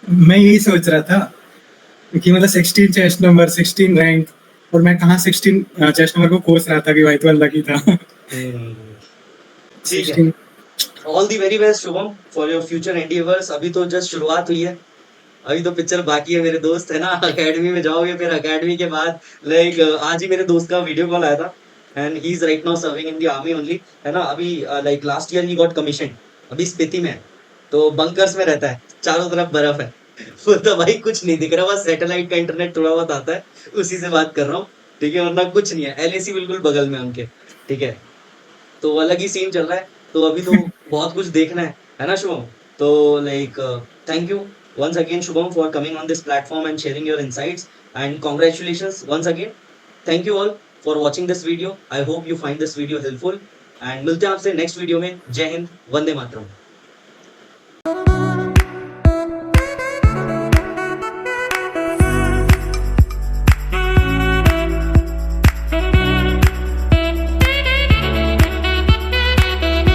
S2: मैं यही सोच रहा था कि मतलब 16 चेस्ट नंबर, 16 रैंक, और मैं कहाँ 16 चेस्ट नंबर को कोस रहा था कि भाई तो अल्लाह की था।
S3: हम्म, ठीक है।
S2: 16।
S3: All the very best Shubham for your future endeavours. अभी तो जस्ट शुरुआत हुई है, अभी तो पिक्चर बाकी है मेरे दोस्त, है ना? अकेडमी में जाओगे, फिर अकेडमी के बाद लाइक आज ही मेरे दोस्त का वीडियो कॉल आया था, and he is right now serving in the army only, है ना? अभी like last year he got commission, अभी स्पीति में है, तो बंकर्स में रहता है, चारों तरफ बर्फ है। वो तो भाई कुछ नहीं दिख रहा, बस सैटेलाइट का इंटरनेट थोड़ा बहुत आता है, उसी से बात कर रहा हूँ, ठीक है, वरना कुछ नहीं है। एलएसी बिल्कुल बगल में है उनके, ठीक है। तो अलग ही सीन चल रहा है, तो अभी तो बहुत कुछ देखना है ना शुभम? तो like thank you once again Shubham for coming on this platform and sharing your insights, and congratulations once again. Thank you all for watching this video. I hope you find this video helpful, and मिलते हैं आपसे next video में। जय हिंद, वंदे मातरम।